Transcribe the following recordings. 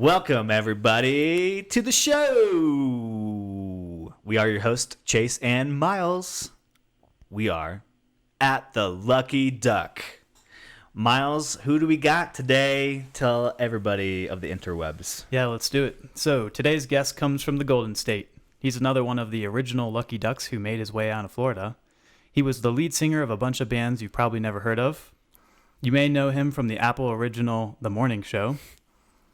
Welcome, everybody, to the show. We are your hosts, Chase and Myles. We are at the Lucky Duck. Myles, who do we got today? Tell everybody of the interwebs. Yeah, let's do it. So today's guest comes from the Golden State. He's another one of the original Lucky Ducks who made his way out of Florida. He was the lead singer of a bunch of bands you've probably never heard of. You may know him from the Apple original The Morning Show.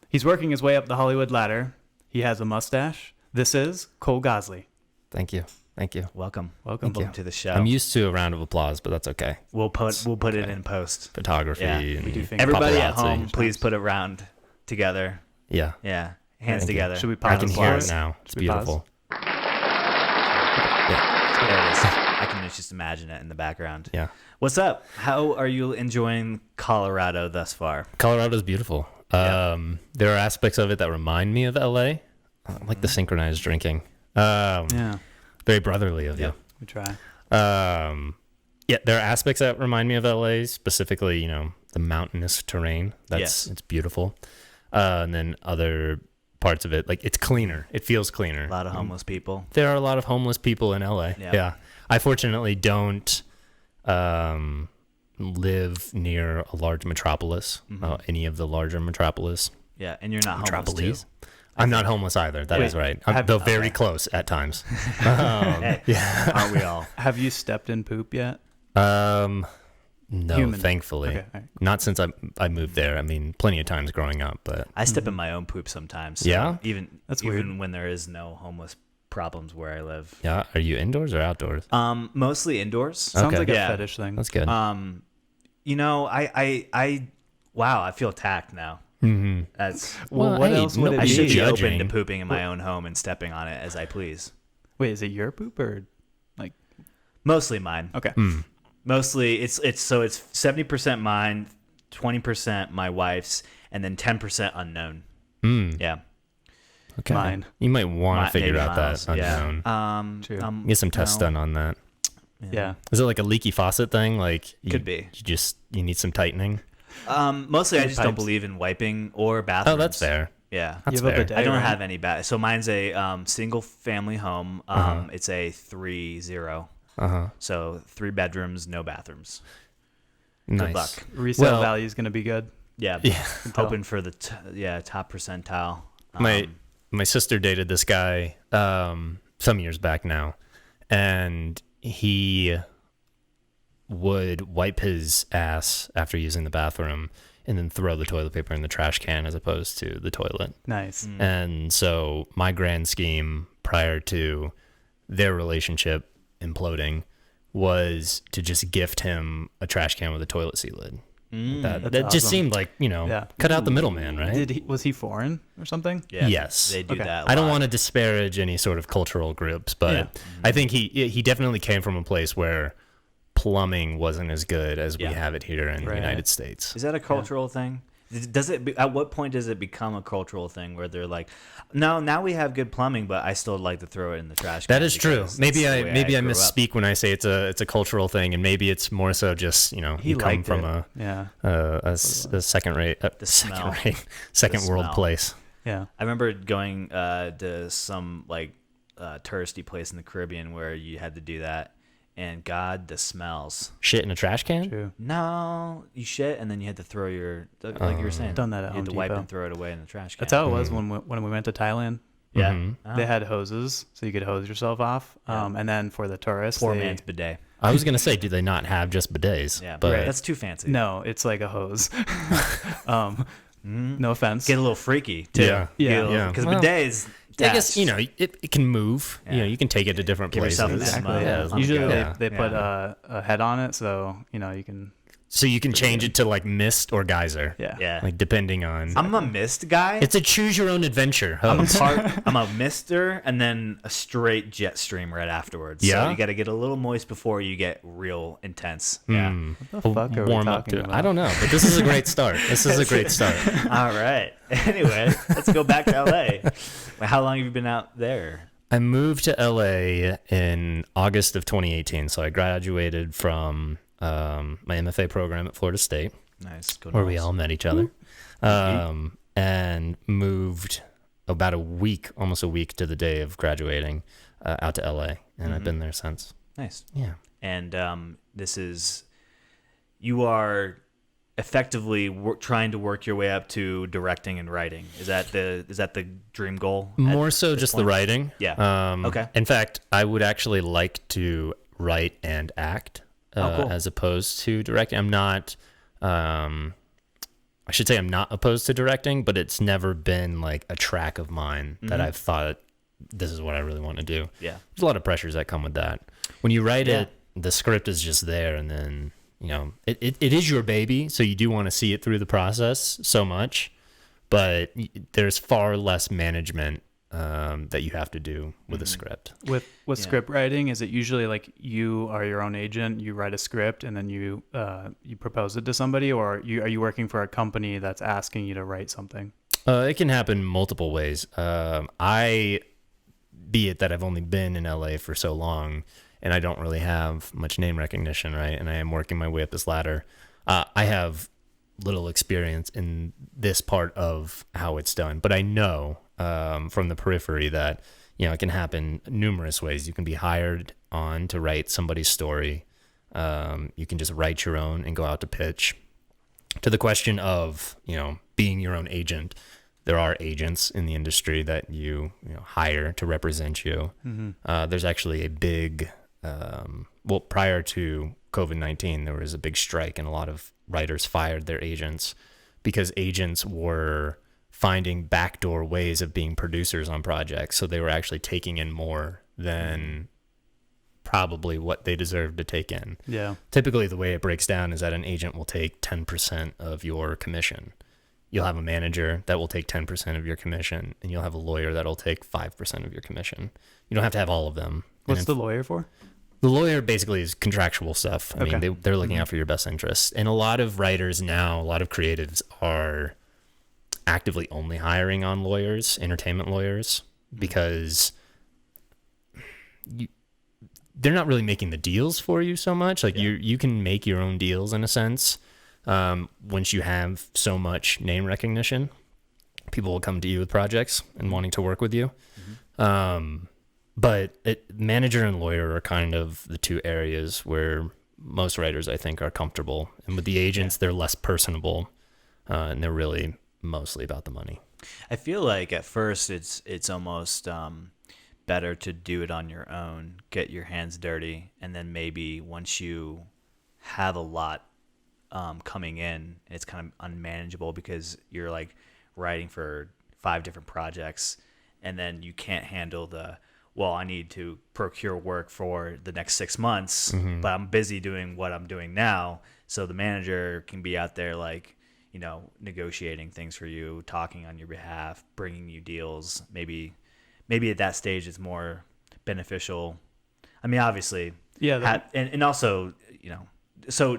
He's working his way up the Hollywood ladder. He has a mustache. This is Cole Goslee. Thank you. Welcome to the show. I'm used to a round of applause, but that's okay. We'll put it in post. Photography and we do Everybody paparazzi. at home, please put it round together. Yeah. Yeah, hands Thank you. together. Should we I pause? can hear it now. It's Should we pause? beautiful. There it is. I can just imagine it in the background. Yeah. What's up? How are you enjoying Colorado thus far? Colorado's beautiful. Yeah. There are aspects of it that remind me of LA, like the synchronized drinking. Yeah, Very brotherly of you. we try. Yeah, there are aspects that remind me of LA, specifically, the mountainous terrain. It's beautiful. And then other parts of it, like it's cleaner. It feels cleaner. A lot of homeless people. There are a lot of homeless people in LA. Yeah. I fortunately don't live near a large metropolis, any of the larger metropolis. Yeah, and you're not homeless too. Metropolis. I'm not homeless either. That is right. Though very close at times. Hey, aren't we all? Have you stepped in poop yet? No, Human. thankfully. Okay, all right. Not since I moved there. I mean, plenty of times growing up, but I step in my own poop sometimes. So Yeah? That's even weird. when there is no homeless problems where I live. yeah. Are you indoors or outdoors? Mostly indoors. Sounds Okay. like a Yeah. fetish thing. That's good. Wow, I feel attacked now. Mm-hmm. That's Well, Well, what hey, else would it I nobody be? should be judging. open to pooping in my own home and stepping on it as I please. Wait, is it your poop or Mostly mine. okay? Mostly it's 70% mine, 20% my wife's, and then 10% unknown. Yeah. Okay. Mine. You might want to figure maybe out Miles. that unknown. Yeah. True. Get some tests done on that. Yeah. Is it like a leaky faucet thing? Like Could be. You need some tightening. Mostly I just don't Pipes. believe in wiping or bathrooms. Oh, that's fair. Yeah. That's You have a fair. bidet, I don't right? have any bad. So mine's a single family home. It's a 3-0. So 3 bedrooms, no bathrooms. Nice. Good luck. Resale Well- value is going to be good. Yeah. Yeah. Hoping for the top percentile. My sister dated this guy some years back now, and he would wipe his ass after using the bathroom and then throw the toilet paper in the trash can as opposed to the toilet. Nice. And so my grand scheme prior to their relationship imploding was to just gift him a trash can with a toilet seat lid. That just awesome. seemed like, Yeah. cut out the middleman, right? Was he foreign or something? Yeah, Yes. They do Okay. that. I don't want to disparage any sort of cultural groups, but I think he definitely came from a place where plumbing wasn't as good as we Yeah. have it here in the Right. United States. Is that a cultural thing? Does it? At what point does it become a cultural thing where they're like, no, now we have good plumbing, but I still like to throw it in the trash can? That is true. because Maybe that's I the way grew up. misspeak when I say it's a cultural thing, and maybe it's more so just He you come liked from it. Yeah. a second rate smell. second world smell. place. Yeah. I remember going to some touristy place in the Caribbean where you had to do that, and God, the smells. Shit in a trash can. True. No, you shit, and then you had to throw your like you were saying. Done that at You had Home to wipe Depot. and throw it away in the trash can. That's how it was when we went to Thailand. Yeah. Mm-hmm. They had hoses, so you could hose yourself off. And then for the tourists, Poor they- man's bidet. I was gonna say, do they not have just bidets? Yeah, but that's too fancy. No, it's like a hose. No offense. Get a little freaky too. Yeah. Yeah. Because Well, bidets. I guess it can move. Yeah. You can take it to different Give places. yourself an Exactly. Esmo Yeah. on the Usually go. they Yeah. put a head on it, so you can. So you can change it to like mist or geyser. Yeah. Yeah. Like depending on. I'm a mist guy. It's a choose your own adventure. I'm a Hose. I'm a mister and then a straight jet stream right afterwards. Yeah? So you got to get a little moist before you get real intense. Yeah. What the fuck are we Warm up talking to it. about? I don't know, but this is a great start. This is a great start. All right. Anyway, let's go back to LA. How long have you been out there? I moved to LA in August of 2018. So I graduated from my MFA program at Florida State, Nice. Go where we Noles. all met each other. and moved about almost a week to the day of graduating, out to LA, and I've been there since. Nice. Yeah. And you are effectively trying to work your way up to directing and writing. Is that the dream goal? More so just the writing. Yeah. Okay. In fact, I would actually like to write and act, cool. as opposed to directing. I'm not, I should say I'm not opposed to directing, but it's never been like a track of mine that I've thought, this is what I really want to do. Yeah. There's a lot of pressures that come with that. When you write it, the script is just there, and then, it is your baby, so you do want to see it through the process so much, but there's far less management that you have to do with a script. With script writing, is it usually like you are your own agent, you write a script, and then you propose it to somebody, or are you working for a company that's asking you to write something? It can happen multiple ways. Be it that I've only been in LA for so long, and I don't really have much name recognition, right? And I am working my way up this ladder. I have little experience in this part of how it's done, but I know from the periphery that, it can happen numerous ways. You can be hired on to write somebody's story. You can just write your own and go out to pitch. To the question of, being your own agent, there are agents in the industry that you hire to represent you. There's actually a big, prior to COVID-19, there was a big strike, and a lot of writers fired their agents because agents were finding backdoor ways of being producers on projects. So they were actually taking in more than probably what they deserved to take in. Yeah. Typically, the way it breaks down is that an agent will take 10% of your commission. You'll have a manager that will take 10% of your commission, and you'll have a lawyer that'll take 5% of your commission. You don't have to have all of them. What's the lawyer for? The lawyer basically is contractual stuff. I mean, they're looking out for your best interests. And a lot of writers now, a lot of creatives are actively only hiring on lawyers, entertainment lawyers, because they're not really making the deals for you so much. Like you can make your own deals in a sense. Once you have so much name recognition, people will come to you with projects and wanting to work with you. But manager and lawyer are kind of the two areas where most writers, I think, are comfortable. And with the agents, they're less personable, and they're really mostly about the money. I feel like at first it's almost better to do it on your own, get your hands dirty, and then maybe once you have a lot coming in, it's kind of unmanageable because you're like writing for 5 different projects, and then you can't handle I need to procure work for the next 6 months, but I'm busy doing what I'm doing now. So the manager can be out there like, negotiating things for you, talking on your behalf, bringing you deals. Maybe at that stage it's more beneficial. I mean, obviously, and also, so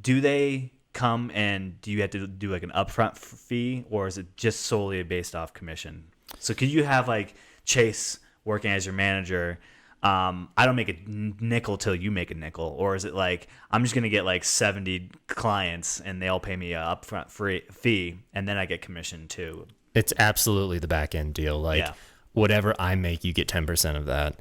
do they come and do you have to do like an upfront fee, or is it just solely based off commission? So could you have like Chase working as your manager? I don't make a nickel till you make a nickel, or is it like I'm just gonna get like 70 clients and they all pay me a upfront fee and then I get commission too? It's absolutely the back end deal. Like whatever I make, you get 10% of that.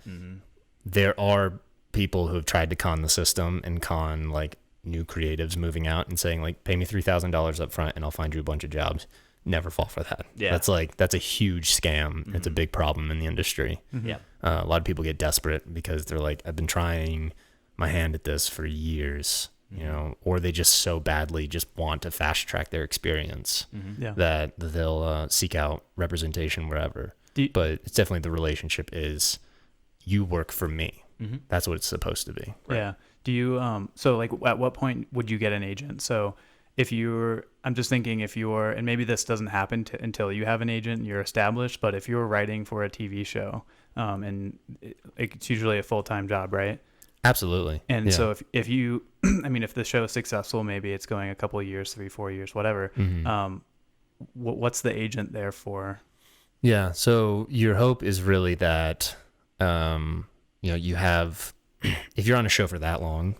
There are people who have tried to con the system and con like new creatives moving out and saying like, pay me $3,000 up front and I'll find you a bunch of jobs. Never fall for that. That's a huge scam. It's a big problem in the industry. A lot of people get desperate because they're like, I've been trying my hand at this for years, or they just so badly just want to fast track their experience that they'll seek out representation wherever. But it's definitely the relationship is you work for me. That's what it's supposed to be. Right? Yeah. Do you, so like at what point would you get an agent? So I'm just thinking and maybe this doesn't happen until you have an agent and you're established, but if you're writing for a TV show, and it's usually a full-time job, right? Absolutely. And so if you, if the show is successful, maybe it's going a couple of years, 3-4 years, whatever. What's the agent there for? Yeah. So your hope is really that, you have, if you're on a show for that long,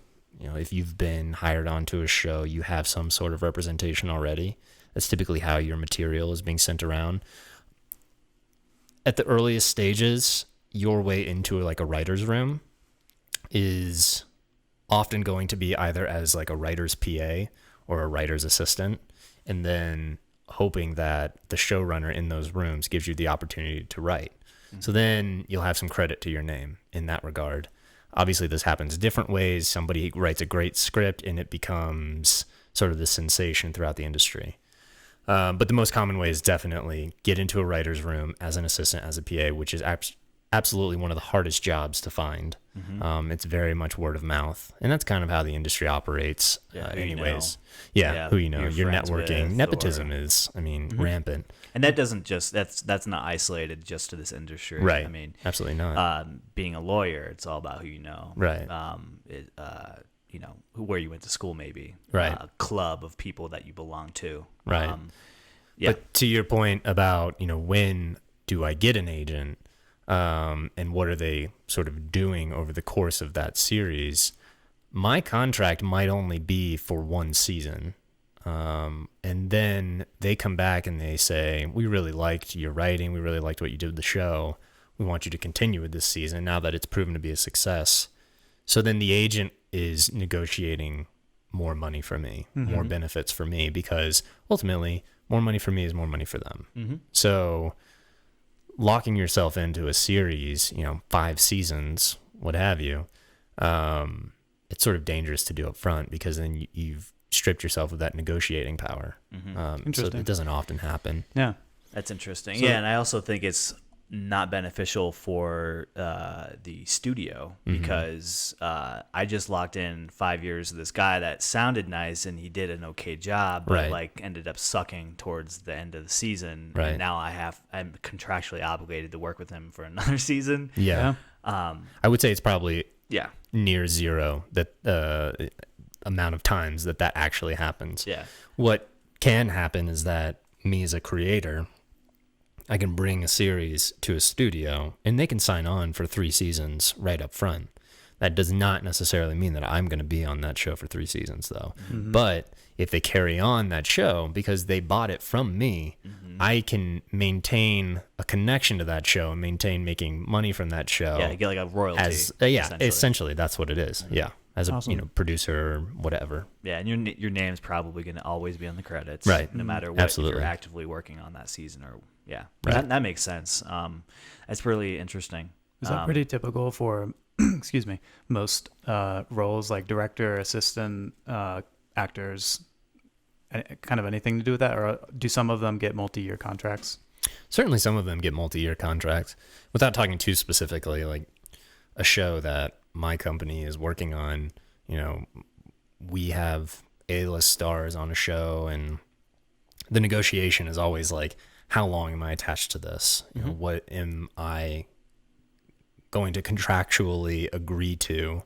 if you've been hired onto a show, you have some sort of representation already. That's typically how your material is being sent around. At the earliest stages, your way into like a writer's room is often going to be either as like a writer's PA or a writer's assistant, and then hoping that the showrunner in those rooms gives you the opportunity to write. So then you'll have some credit to your name in that regard. Obviously, this happens different ways. Somebody writes a great script and it becomes sort of the sensation throughout the industry. But the most common way is definitely get into a writer's room as an assistant, as a PA, which is absolutely one of the hardest jobs to find. It's very much word of mouth. And that's kind of how the industry operates anyways. Who you know. Your networking. Nepotism is, rampant. And that doesn't just, that's not isolated just to this industry. Right. I mean, absolutely not. Being a lawyer, it's all about who you know. Right. Where you went to school, maybe. Right. A club of people that you belong to. Right. But to your point about, when do I get an agent, and what are they sort of doing over the course of that series, my contract might only be for one season. And then they come back and they say, we really liked your writing. We really liked what you did with the show. We want you to continue with this season now that it's proven to be a success. So then the agent is negotiating more money for me, more benefits for me, because ultimately more money for me is more money for them. So locking yourself into a series, 5 seasons, what have you, it's sort of dangerous to do up front, because then you've stripped yourself of that negotiating power. So it doesn't often happen. Yeah. That's interesting. So, and I also think it's not beneficial for the studio, because I just locked in 5 years of this guy that sounded nice and he did an okay job, but ended up sucking towards the end of the season. Right. And now I'm contractually obligated to work with him for another season. Yeah. I would say it's probably near zero, that amount of times that actually happens. Yeah. What can happen is that me as a creator, I can bring a series to a studio and they can sign on for 3 seasons right up front. That does not necessarily mean that I'm going to be on that show for 3 seasons, though. But if they carry on that show because they bought it from me, I can maintain a connection to that show and maintain making money from that show. Yeah, you get like a royalty. Essentially that's what it is. Yeah, as a producer or whatever. Yeah, and your name's probably going to always be on the credits, right? No matter what. Absolutely. If you're actively working on that season, or that makes sense. That's really interesting. Is that pretty typical for excuse me, most roles, like director, assistant, actors? Kind of anything to do with that, or do some of them get multi-year contracts? Certainly some of them get multi-year contracts. Without talking too specifically, like a show that my company is working on, we have A-list stars on a show, and the negotiation is always like, how long am I attached to this? What am I going to contractually agree to?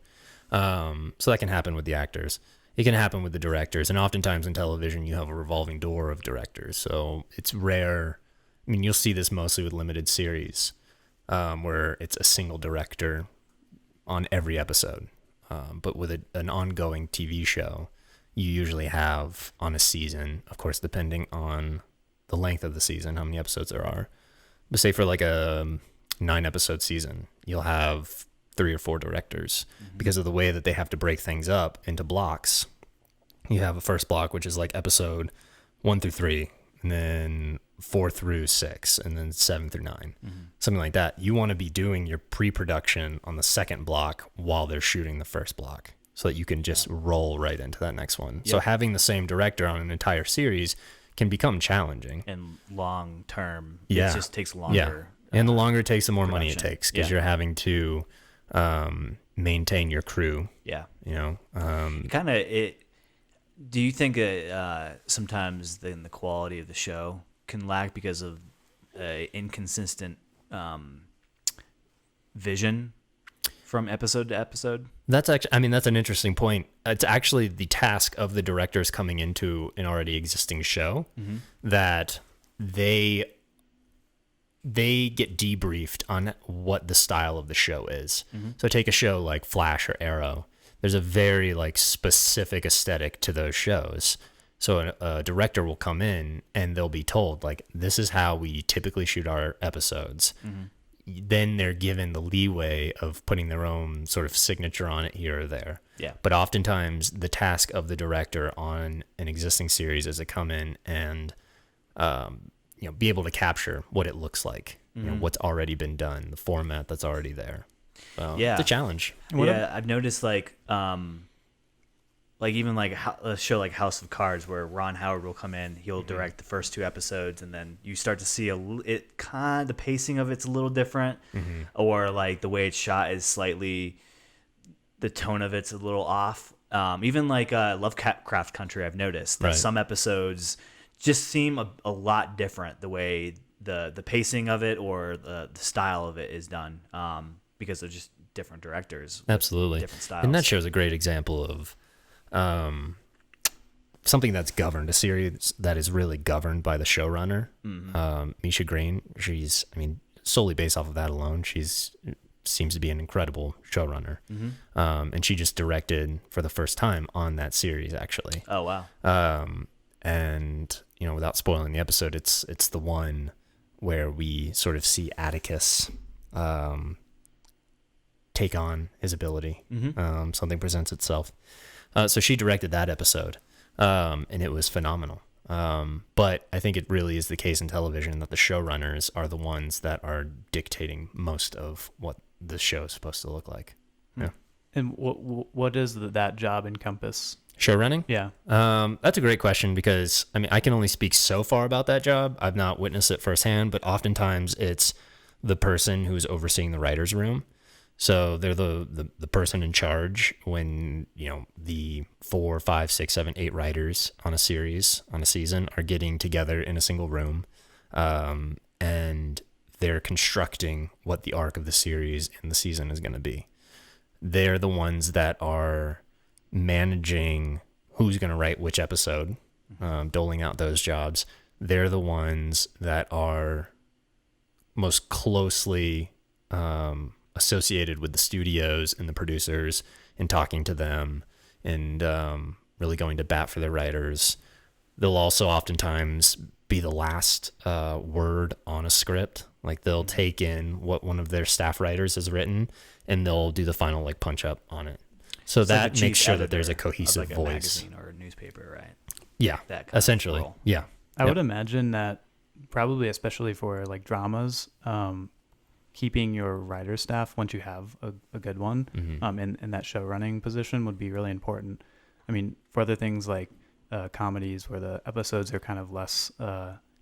So that can happen with the actors. It can happen with the directors. And oftentimes in television, you have a revolving door of directors. So it's rare. I mean, you'll see this mostly with limited series, where it's a single director on every episode. But with an ongoing TV show, you usually have on a season, of course, depending on the length of the season, how many episodes there are. But say for like a 9-episode season, you'll have 3 or 4 directors because of the way that they have to break things up into blocks. You have a first block, which is like episode 1 through 3, and then 4 through 6, and then 7 through 9, something like that. You want to be doing your pre-production on the second block while they're shooting the first block, so that you can just roll right into that next one. Yep. So having the same director on an entire series can become challenging. And long term, it just takes longer. Yeah. And the longer it takes, the more money it production. takes, because you're having to maintain your crew. Yeah. Do you think sometimes the quality of the show can lack because of inconsistent vision from episode to episode? That's actually, that's an interesting point. It's actually the task of the directors coming into an already existing show that they get debriefed on what the style of the show is. So take a show like Flash or Arrow. There's a very like specific aesthetic to those shows. So a director will come in and they'll be told, like, this is how we typically shoot our episodes. Then they're given the leeway of putting their own sort of signature on it here or there. Yeah. But oftentimes the task of the director on an existing series is to come in and be able to capture what it looks like, what's already been done, the format that's already there. Yeah. It's a challenge. I've noticed even like a show like House of Cards, where Ron Howard will come in, he'll direct the first 2 episodes, and then you start to see the pacing of it's a little different, or like the way it's shot is slightly, the tone of it's a little off. Even like Lovecraft Country, I've noticed that some episodes just seem a lot different, the way the pacing of it or the style of it is done, because they're just different directors. Absolutely. Different styles. And that show's a great example of something that's governed, a series that is really governed by the showrunner. Misha Green, solely based off of that alone, seems to be an incredible showrunner. And she just directed for the first time on that series, actually. Oh, wow. And without spoiling the episode, it's the one where we sort of see Atticus take on his ability. Something presents itself. So she directed that episode, and it was phenomenal. But I think it really is the case in television that the showrunners are the ones that are dictating most of what the show is supposed to look like. Yeah. And what does that job encompass? Showrunning? Yeah. That's a great question, because I can only speak so far about that job. I've not witnessed it firsthand, but oftentimes it's the person who's overseeing the writer's room. So they're the person in charge when, the 4, 5, 6, 7, 8 writers on a series, on a season, are getting together in a single room, and they're constructing what the arc of the series and the season is going to be. They're the ones that are managing who's going to write which episode, doling out those jobs. They're the ones that are most closely associated with the studios and the producers, and talking to them, and really going to bat for their writers. They'll also oftentimes be the last word on a script. Like, they'll take in what one of their staff writers has written, and they'll do the final punch up on it. So it's that like makes sure that there's a cohesive of voice. A magazine or a newspaper, right? Yeah, That kind of essentially. role. Yeah. I would imagine that probably, especially for like dramas, keeping your writer staff, once you have a good one, in that show running position, would be really important. For other things like comedies where the episodes are kind of less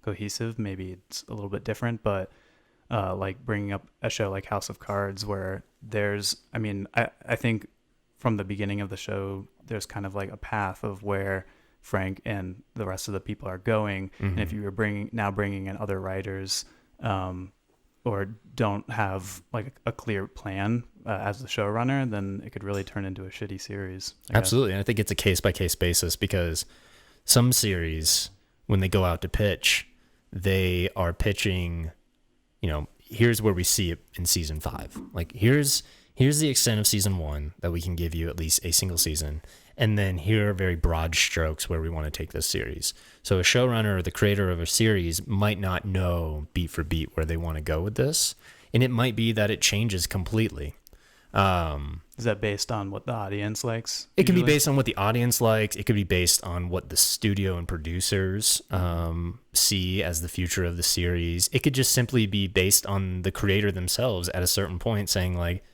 cohesive, maybe it's a little bit different, but like bringing up a show like House of Cards, where there's, I think from the beginning of the show, there's kind of like a path of where Frank and the rest of the people are going. And if you were bringing in other writers, or don't have like a clear plan as the showrunner, then it could really turn into a shitty series. Absolutely. And I think it's a case by case basis, because some series, when they go out to pitch, they are pitching, here's where we see it in season 5. Like, here's the extent of season 1 that we can give you, at least a single season. And then here are very broad strokes where we want to take this series. So a showrunner or the creator of a series might not know beat for beat where they want to go with this. And it might be that it changes completely. Is that based on what the audience likes? It can be based on what the audience likes. It could be based on what the studio and producers see as the future of the series. It could just simply be based on the creator themselves at a certain point saying, like,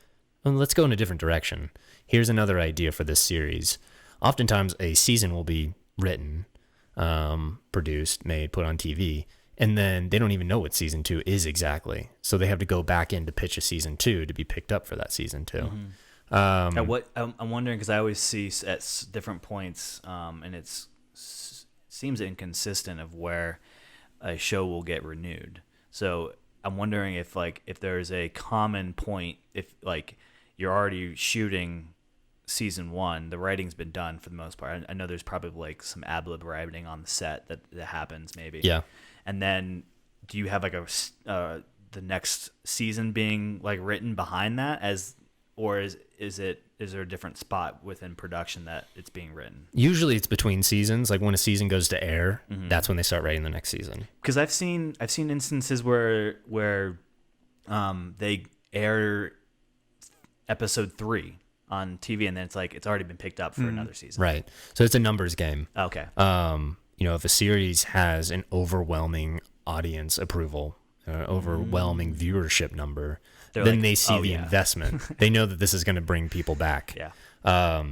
well, let's go in a different direction. Here's another idea for this series. Oftentimes a season will be written, produced, made, put on TV, and then they don't even know what season 2 is exactly. So they have to go back in to pitch a season 2 to be picked up for that season 2. I'm wondering, because I always see at different points, and it seems inconsistent of where a show will get renewed. So I'm wondering if there's a common point, if like you're already shooting season 1, the writing's been done for the most part. I know there's probably like some ad-lib writing on the set that happens maybe. Yeah. And then do you have like the next season being like written behind that as or is there a different spot within production that it's being written? Usually it's between seasons. Like when a season goes to air, that's when they start writing the next season. Because I've seen instances where they air episode 3 on TV, and then it's already been picked up for another season. Right. So it's a numbers game. Okay. If a series has an overwhelming audience approval, overwhelming viewership number, They're then like, they see "Oh, the yeah." investment. They know that this is going to bring people back. Yeah.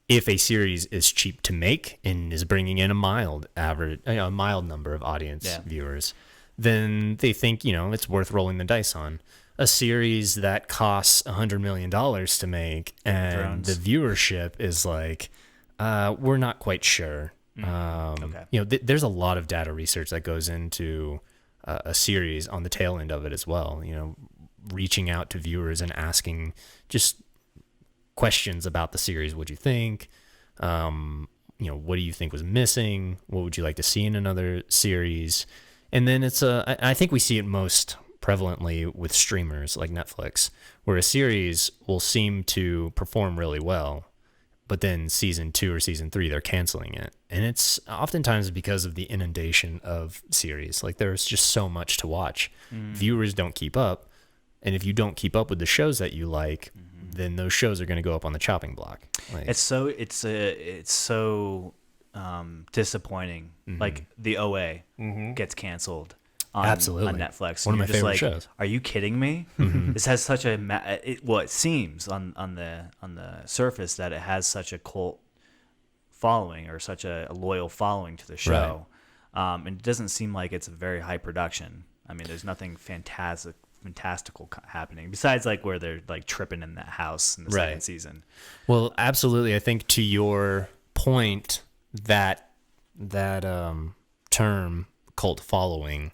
If a series is cheap to make and is bringing in a mild number of audience viewers, then they think, it's worth rolling the dice on. A series that costs $100 million to make and the viewership is like, we're not quite sure. Okay. There's a lot of data research that goes into a series on the tail end of it as well. Reaching out to viewers and asking just questions about the series. What'd you think? What do you think was missing? What would you like to see in another series? And then I think we see it most prevalently with streamers like Netflix, where a series will seem to perform really well, but then season 2 or season 3, they're canceling it. And it's oftentimes because of the inundation of series. Like there's just so much to watch. Viewers don't keep up. And if you don't keep up with the shows that you like, then those shows are going to go up on the chopping block. Like, It's so disappointing. Like the OA gets canceled on Absolutely. Netflix. One of And my you're just favorite like, shows. Are you kidding me? This has such a it seems on the surface that it has such a cult following or such a loyal following to the show, and it doesn't seem like it's a very high production. I mean, there's nothing fantastical happening besides like where they're like tripping in that house in the second season. Well, absolutely. I think to your point, that term cult following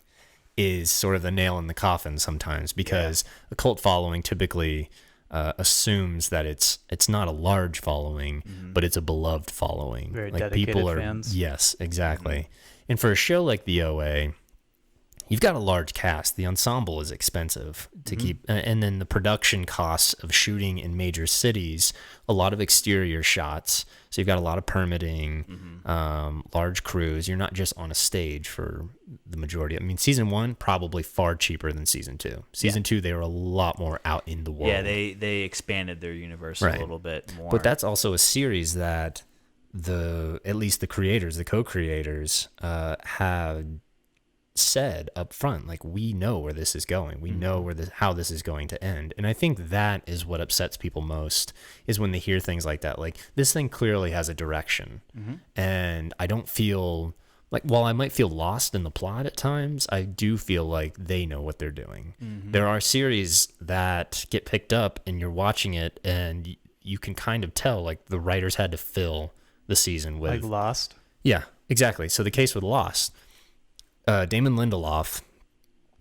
is sort of the nail in the coffin sometimes, because a cult following typically assumes that it's not a large following, but it's a beloved following. Very like dedicated people are fans. Yes, exactly. And for a show like the OA, you've got a large cast. The ensemble is expensive to keep, and then the production costs of shooting in major cities, a lot of exterior shots. So you've got a lot of permitting, large crews. You're not just on a stage for the majority. I mean, season 1 probably far cheaper than season 2. Season 2, they were a lot more out in the world. Yeah, they expanded their universe a little bit more. But that's also a series that at least the creators, the co-creators, have said up front, like, we know where this is going. We know how this is going to end. And I think that is what upsets people most, is when they hear things like that. Like, this thing clearly has a direction. And I don't feel like, while I might feel lost in the plot at times, I do feel like they know what they're doing. There are series that get picked up and you're watching it and you can kind of tell, like, the writers had to fill the season with, Like Lost. Yeah, exactly. So the case with Lost, Damon Lindelof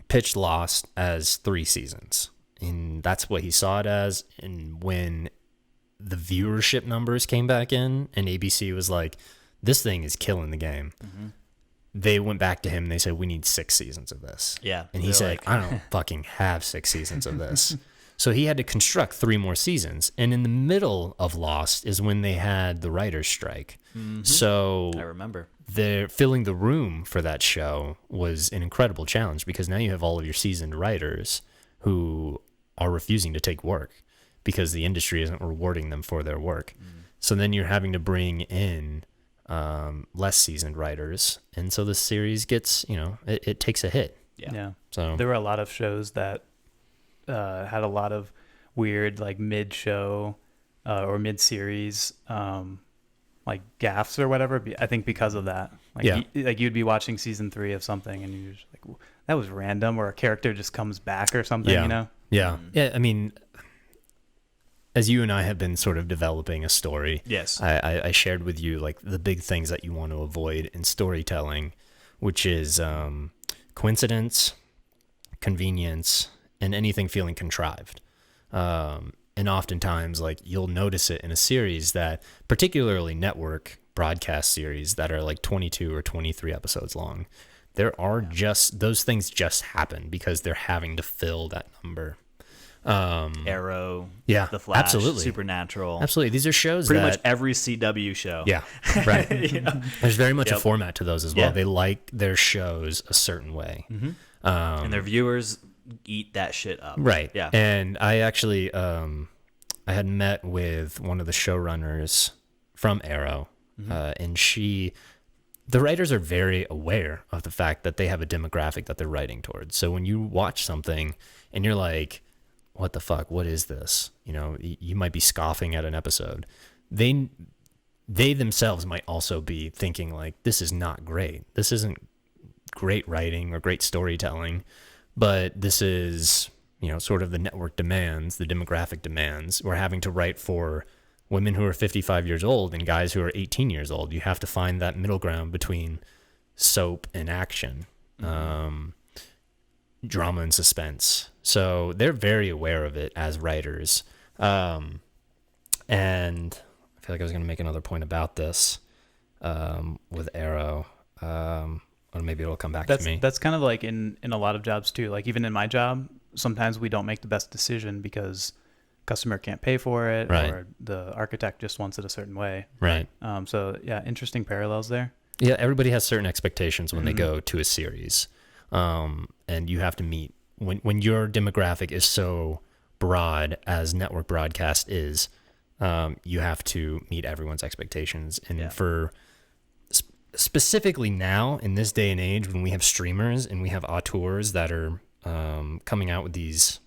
pitched Lost as 3 seasons, and that's what he saw it as. And when the viewership numbers came back in and ABC was like, this thing is killing the game, they went back to him and they said, we need 6 seasons of this. Yeah. And he they're said, like- I don't fucking have 6 seasons of this. So he had to construct 3 more seasons. And in the middle of Lost is when they had the writer's strike. So I remember. filling the room for that show was an incredible challenge, because now you have all of your seasoned writers who are refusing to take work because the industry isn't rewarding them for their work. So then you're having to bring in less seasoned writers. And so the series gets, it takes a hit. Yeah. So There were a lot of shows that had a lot of weird, like, mid-show or mid-series like gaffes or whatever. I think because of that, like, you'd be watching season 3 of something and you're just like, that was random, or a character just comes back or something. Yeah. I mean, as you and I have been sort of developing a story, Yes. I shared with you, like, the big things that you want to avoid in storytelling, which is coincidence, convenience, and anything feeling contrived. And oftentimes, like, you'll notice it in a series that, particularly network broadcast series that are like 22 or 23 episodes long, there are just, those things just happen because they're having to fill that number. Arrow, Yeah, The Flash, absolutely. Supernatural. Absolutely. These are shows Pretty that much every CW show. yeah, right. There's very much a Yep. format to those as well. Yeah. They like their shows a certain way. And their viewers eat that shit up. Right. Yeah. And I actually I had met with one of the showrunners from Arrow, and the writers are very aware of the fact that they have a demographic that they're writing towards. So when you watch something and you're like, what the fuck? What is this? You know, you might be scoffing at an episode. They themselves might also be thinking like, this is not great. This isn't great writing or great storytelling, but this is, you know, sort of the network demands, the demographic demands. We're having to write for women who are 55 years old and guys who are 18 years old. You have to find that middle ground between soap and action, drama and suspense. So they're very aware of it as writers. And I feel like I was going to make another point about this with Arrow. Or maybe it'll come back to me. That's kind of like in a lot of jobs too. Like even in my job, sometimes we don't make the best decision because customer can't pay for it, Right. or the architect just wants it a certain way. Right. So yeah, interesting parallels there. Yeah, everybody has certain expectations when they go to a series. And you have to meet when your demographic is so broad as network broadcast is, you have to meet everyone's expectations. And for specifically now in this day and age, when we have streamers and we have auteurs that are coming out with these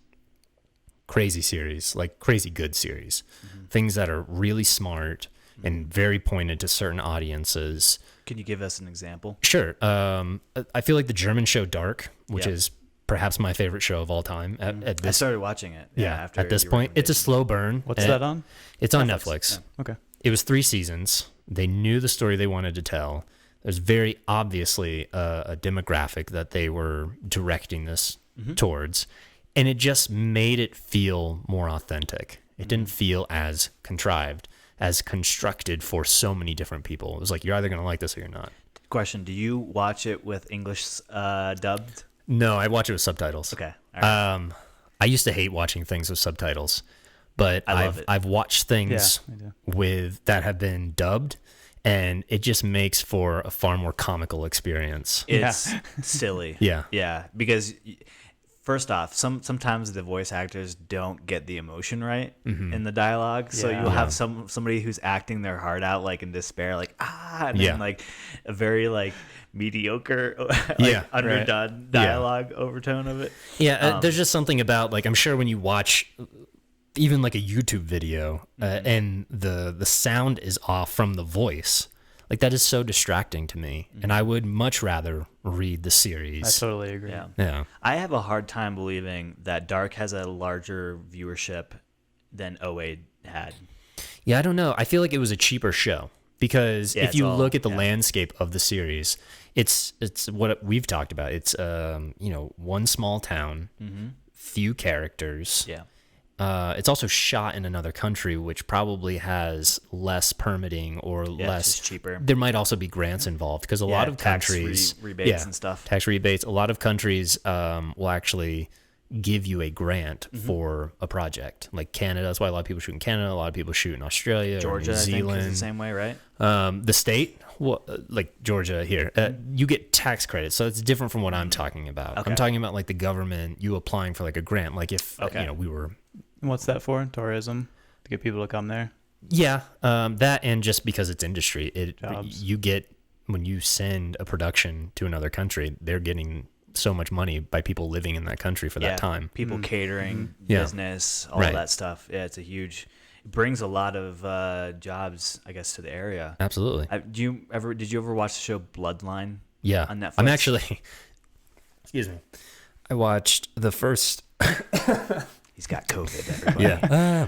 crazy series, like crazy good series, things that are really smart and very pointed to certain audiences. Can you give us an example? Sure. I feel like the German show Dark, which is perhaps my favorite show of all time at I this started watching it. After at this your point. It's a recommendation. slow burn. What's that on? It's on Netflix. Okay. It was 3 seasons. They knew the story they wanted to tell. There's very obviously a demographic that they were directing this towards, and it just made it feel more authentic. It didn't feel as contrived, as constructed for so many different people. It was like, you're either going to like this or you're not. Question: do you watch it with English dubbed? No, I watch it with subtitles. Okay. All right. I used to hate watching things with subtitles, but I love it. I've watched things Yeah, I do. with that have been dubbed, and it just makes for a far more comical experience. It's silly. Yeah. Yeah, because first off, sometimes the voice actors don't get the emotion right in the dialogue. So Yeah. you'll have somebody who's acting their heart out, like in despair, like and Yeah. then like a very like mediocre, Yeah. underdone dialogue overtone of it. Yeah, there's just something about, like, I'm sure when you watch even like a YouTube video and the sound is off from the voice, like that is so distracting to me. And I would much rather read the series. I totally agree. Yeah. I have a hard time believing that Dark has a larger viewership than OA had. Yeah, I don't know. I feel like it was a cheaper show because Yeah, if it's you all- look at the yeah. landscape of the series, it's what we've talked about. It's one small town, few characters. Yeah. It's also shot in another country, which probably has less permitting or Yeah, less. it's just cheaper. There might also be grants involved because a lot of tax countries rebates and stuff. Tax rebates. A lot of countries will actually give you a grant for a project. Like Canada, that's why a lot of people shoot in Canada. A lot of people shoot in Australia, Georgia, or New I think, Zealand. is the same way, right? The state, like Georgia here, you get tax credits, so it's different from what I'm talking about. Okay. I'm talking about like the government, you applying for like a grant. Like if we were. And what's that for? Tourism? To get people to come there? Yeah, that, and just because it's industry, Jobs. you get, when you send a production to another country, they're getting so much money by people living in that country for that time. People catering, Yeah. business, all Right. that stuff. Yeah, it brings a lot of jobs, I guess, to the area. Absolutely. Did you ever watch the show Bloodline? Yeah. On Netflix? I'm actually, excuse me. I watched the first, He's got COVID, everybody. yeah.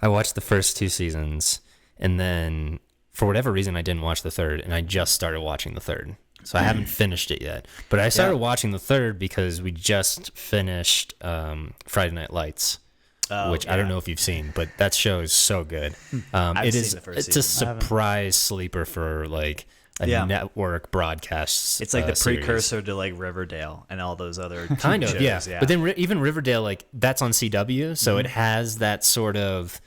I watched the first 2 seasons, and then for whatever reason, I didn't watch the third, and I just started watching the third. So I haven't finished it yet. But I started watching the third because we just finished Friday Night Lights, which I don't know if you've seen, but that show is so good. I've It seen is. the first It's a season. I haven't. surprise sleeper for like network broadcast. It's like the series. precursor to like Riverdale and all those other Kind of, shows. yeah. But then even Riverdale, like that's on CW, so it has that sort of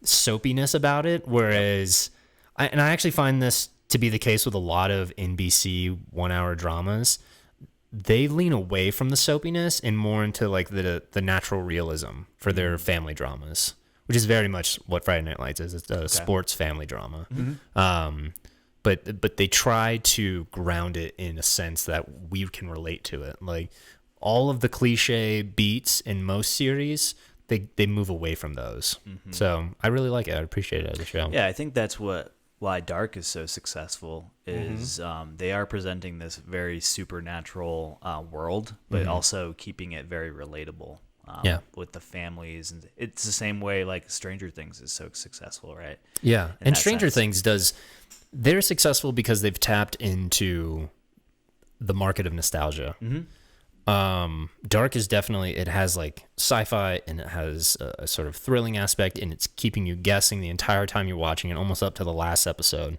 soapiness about it. Whereas, I actually find this to be the case with a lot of NBC 1-hour dramas. They lean away from the soapiness and more into like the natural realism for their family dramas, which is very much what Friday Night Lights is. It's a sports family drama. But they try to ground it in a sense that we can relate to it. Like all of the cliche beats in most series, they move away from those. So I really like it. I appreciate it as a show. Yeah, I think that's why Dark is so successful is they are presenting this very supernatural world, but also keeping it very relatable with the families. And it's the same way like Stranger Things is so successful, right? Yeah, In and that Stranger sense. Things they're successful because they've tapped into the market of nostalgia. Dark is definitely, it has like sci-fi and it has a sort of thrilling aspect, and it's keeping you guessing the entire time you're watching it, almost up to the last episode.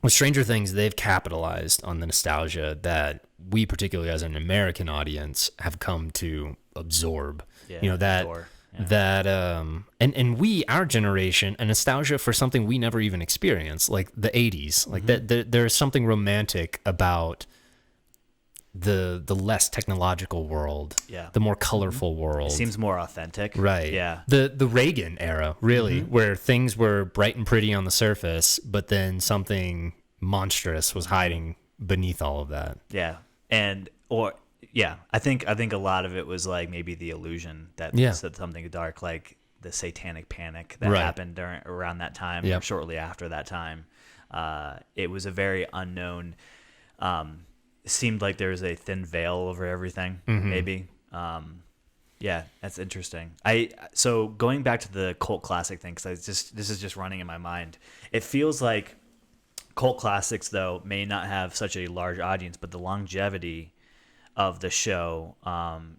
With Stranger Things, they've capitalized on the nostalgia that we, particularly as an American audience, have come to absorb. And we, our generation, a nostalgia for something we never even experienced, like the 80s. Like that, there's something romantic about the less technological world, the more colorful world. It seems more authentic. Right. Yeah. The Reagan era, really, where things were bright and pretty on the surface, but then something monstrous was hiding beneath all of that. Yeah. I think a lot of it was like maybe the illusion that said something dark, like the satanic panic that happened around that time, or shortly after that time. It was a very unknown. It seemed like there was a thin veil over everything. Maybe. Yeah, that's interesting. So going back to the cult classic thing, because this is just running in my mind. It feels like cult classics though may not have such a large audience, but the longevity of the show,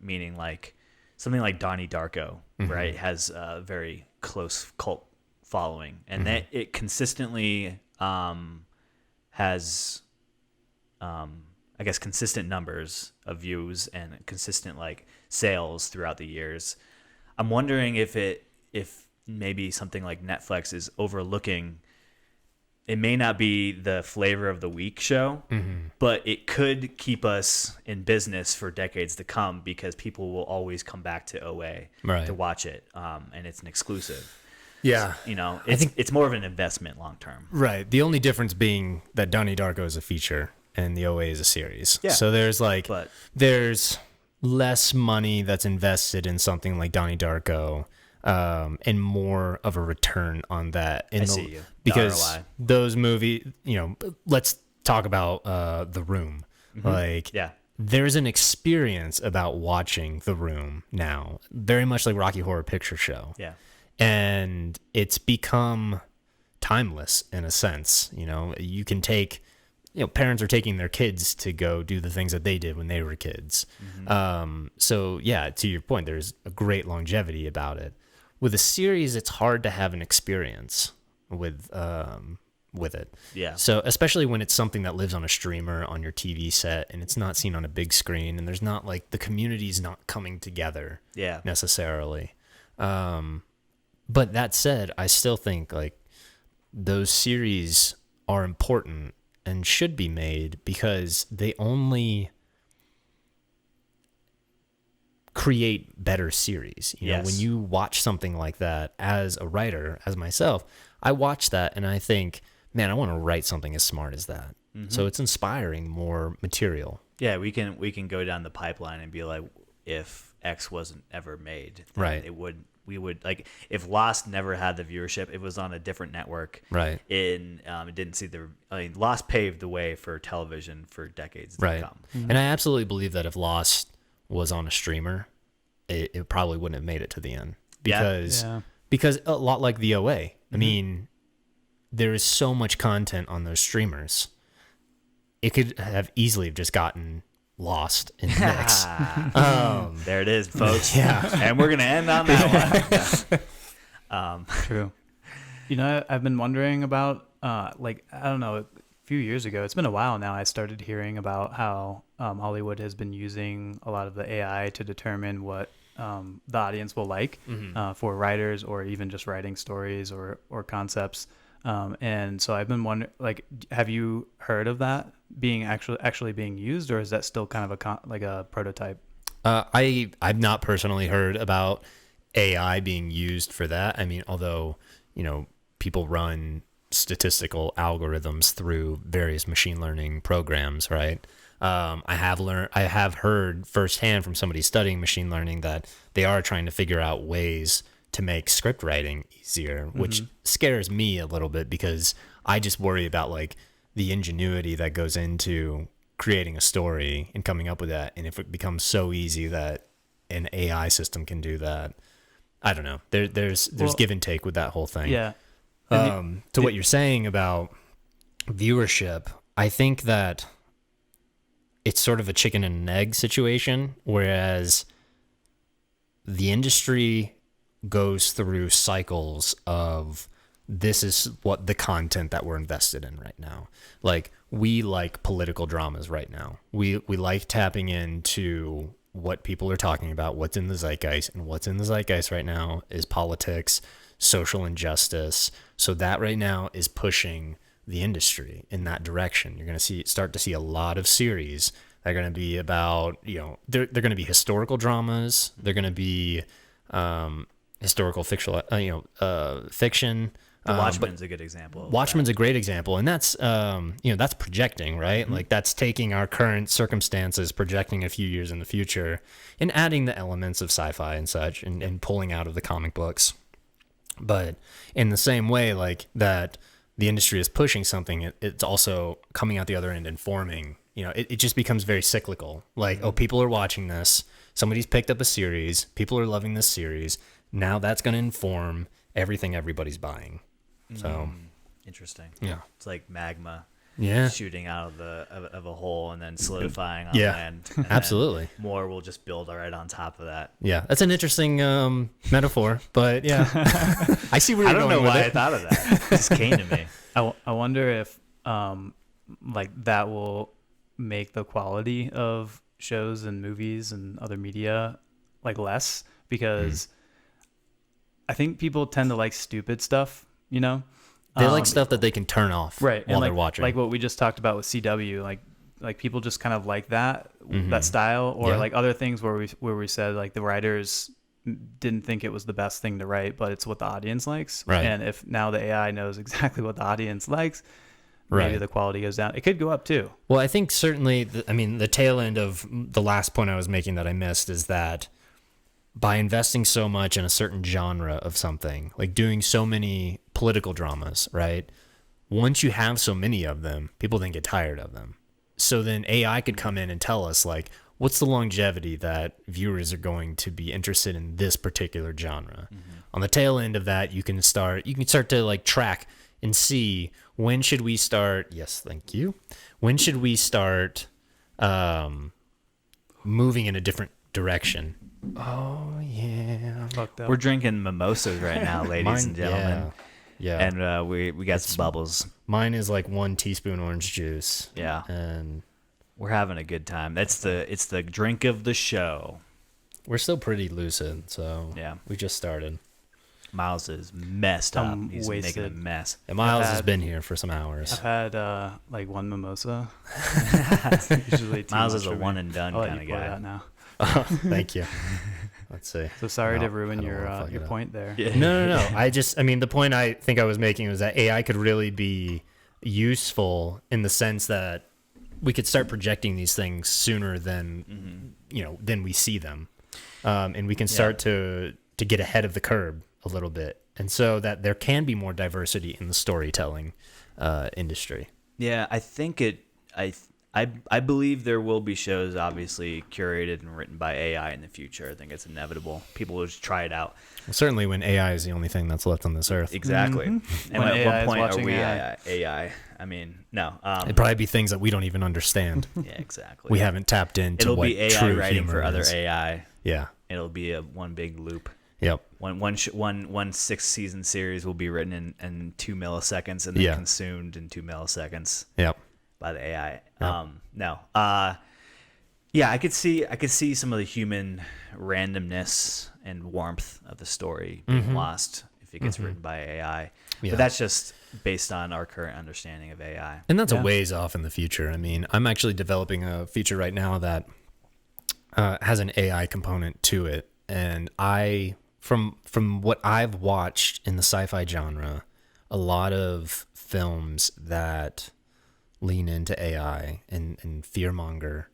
meaning like something like Donnie Darko, right, has a very close cult following, and that it consistently has, I guess, consistent numbers of views and consistent like sales throughout the years. I'm wondering if maybe something like Netflix is overlooking. It may not be the flavor of the week show, but it could keep us in business for decades to come because people will always come back to OA to watch it, and it's an exclusive. Yeah. I think it's more of an investment long term. Right. The only difference being that Donnie Darko is a feature and the OA is a series. Yeah. So there's less money that's invested in something like Donnie Darko. And more of a return on that. See you. Because ROI. those movies, let's talk about The Room. There's an experience about watching The Room now, very much like Rocky Horror Picture Show. Yeah. And it's become timeless in a sense. You can take, parents are taking their kids to go do the things that they did when they were kids. So yeah, to your point, there's a great longevity about it. With a series, it's hard to have an experience with it. Yeah. So especially when it's something that lives on a streamer on your TV set and it's not seen on a big screen and there's not like the community's not coming together necessarily. But that said, I still think like those series are important and should be made because they only create better series. When you watch something like that as a writer, as myself, I watch that and I think, man, I want to write something as smart as that. So it's inspiring more material. Yeah, we can go down the pipeline and be like, if X wasn't ever made, then we would like if Lost never had the viewership, it was on a different network. Right. It didn't see Lost paved the way for television for decades to come. And I absolutely believe that if Lost was on a streamer, it probably wouldn't have made it to the end because a lot like the OA. I mean, there is so much content on those streamers. It could have easily just gotten lost in the mix. There it is, folks. And we're gonna end on that one. True. I've been wondering about I don't know. few years ago, it's been a while now, I started hearing about how Hollywood has been using a lot of the AI to determine what the audience will like for writers or even just writing stories or concepts. And so I've been wondering, like, have you heard of that being actually being used, or is that still kind of a prototype? I've not personally heard about AI being used for that. I mean, although, people run statistical algorithms through various machine learning programs, right? I have heard firsthand from somebody studying machine learning that they are trying to figure out ways to make script writing easier, which scares me a little bit because I just worry about like the ingenuity that goes into creating a story and coming up with that. And if it becomes so easy that an AI system can do that, I don't know. There's give and take with that whole thing. Yeah. To what you're saying about viewership, I think that it's sort of a chicken and an egg situation, whereas the industry goes through cycles of this is what the content that we're invested in right now. Like, we like political dramas right now. We like tapping into what people are talking about, what's in the zeitgeist, and what's in the zeitgeist right now is politics, social injustice. So that right now is pushing the industry in that direction. You're going to start to see a lot of series that are going to be about, they're going to be historical dramas. They're going to be historical fiction. The Watchmen's a good example. Watchmen's a great example, and that's that's projecting, right? Mm-hmm. Like, that's taking our current circumstances, projecting a few years in the future, and adding the elements of sci-fi and such, and pulling out of the comic books. But in the same way, like that, the industry is pushing something, it's also coming out the other end and forming. It just becomes very cyclical. Like, oh, people are watching this. Somebody's picked up a series. People are loving this series. Now that's going to inform everything everybody's buying. So interesting. Yeah, it's like magma. Yeah, shooting out of a hole and then solidifying on land. And absolutely. More will just build right on top of that. Yeah, that's an interesting metaphor, but yeah, I see where you're going with it. I don't know why I thought of that. It just came to me. I wonder if like that will make the quality of shows and movies and other media like less, because I think people tend to like stupid stuff, They like stuff that they can turn off right while and they're watching. Like what we just talked about with CW, like people just kind of like that style, or like other things where we said like the writers didn't think it was the best thing to write, but it's what the audience likes. Right. And if now the AI knows exactly what the audience likes, maybe the quality goes down. It could go up too. Well, I think certainly, the tail end of the last point I was making that I missed is that by investing so much in a certain genre of something, like doing so many political dramas, right? Once you have so many of them, people then get tired of them. So then AI could come in and tell us, like, what's the longevity that viewers are going to be interested in this particular genre? On the tail end of that, you can start to like track and see, when should we start? Yes, thank you. When should we start moving in a different direction? Oh yeah, we're drinking mimosas right now, ladies and gentlemen. Yeah. And we got some bubbles. Mine is like 1 teaspoon orange juice. Yeah. And we're having a good time. It's the drink of the show. We're still pretty lucid, so yeah, we just started. Miles is messed up. He's wasted. making a mess. And Miles has been here for some hours. I've had like one mimosa. Usually Miles is a one and done kind of guy. That now. Thank you. Let's see. So sorry to ruin your point there. Yeah. No. The point I think I was making was that AI could really be useful in the sense that we could start projecting these things sooner than than we see them, and we can start to get ahead of the curve a little bit, and so that there can be more diversity in the storytelling industry. Yeah, I think I believe there will be shows obviously curated and written by AI in the future. I think it's inevitable. People will just try it out. Well, certainly when AI is the only thing that's left on this earth. Exactly. And when at AI what point is are we AI? AI? I mean, no. It'd probably be things that we don't even understand. Yeah, exactly. We haven't tapped into It'll what be AI true writing humor for other is. AI. Yeah. It'll be one big loop. Yep. One 6-season series will be written in 2 milliseconds and then Yeah. consumed in 2 milliseconds Yep. by the AI. Yep. No. Yeah, I could see some of the human randomness and warmth of the story being lost if it gets written by AI. Yeah. But that's just based on our current understanding of AI. And that's Yeah. a ways off in the future. I mean, I'm actually developing a feature right now that has an AI component to it, and from what I've watched in the sci-fi genre, a lot of films that lean into AI and fearmonger,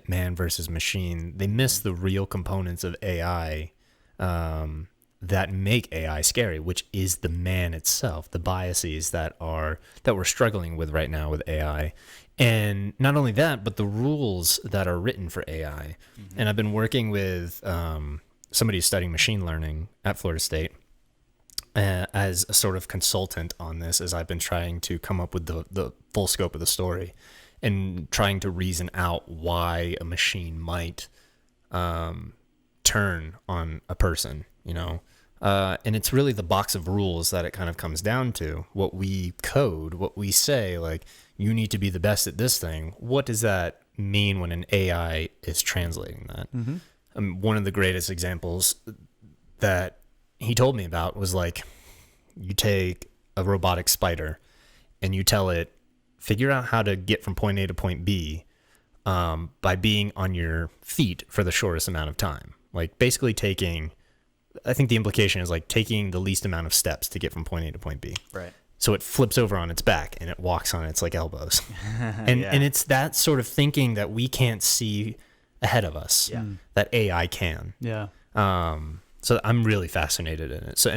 man versus machine, they miss the real components of AI that make AI scary, which is the man itself, the biases that we're struggling with right now with AI. And not only that, but the rules that are written for AI. And I've been working with somebody who's studying machine learning at Florida State as a sort of consultant on this, as I've been trying to come up with the full scope of the story and trying to reason out why a machine might turn on a person, you know. And it's really the box of rules that it kind of comes down to. What we code, what we say, like, you need to be the best at this thing. What does that mean when an AI is translating that? One of the greatest examples that he told me about was like, you take a robotic spider and you tell it, figure out how to get from point A to point B by being on your feet for the shortest amount of time. Like, basically taking, I think the implication is like taking the least amount of steps to get from point A to point B. Right. So it flips over on its back and it walks on its like elbows. And it's that sort of thinking that we can't see ahead of us that AI can. Yeah. So I'm really fascinated in it. So I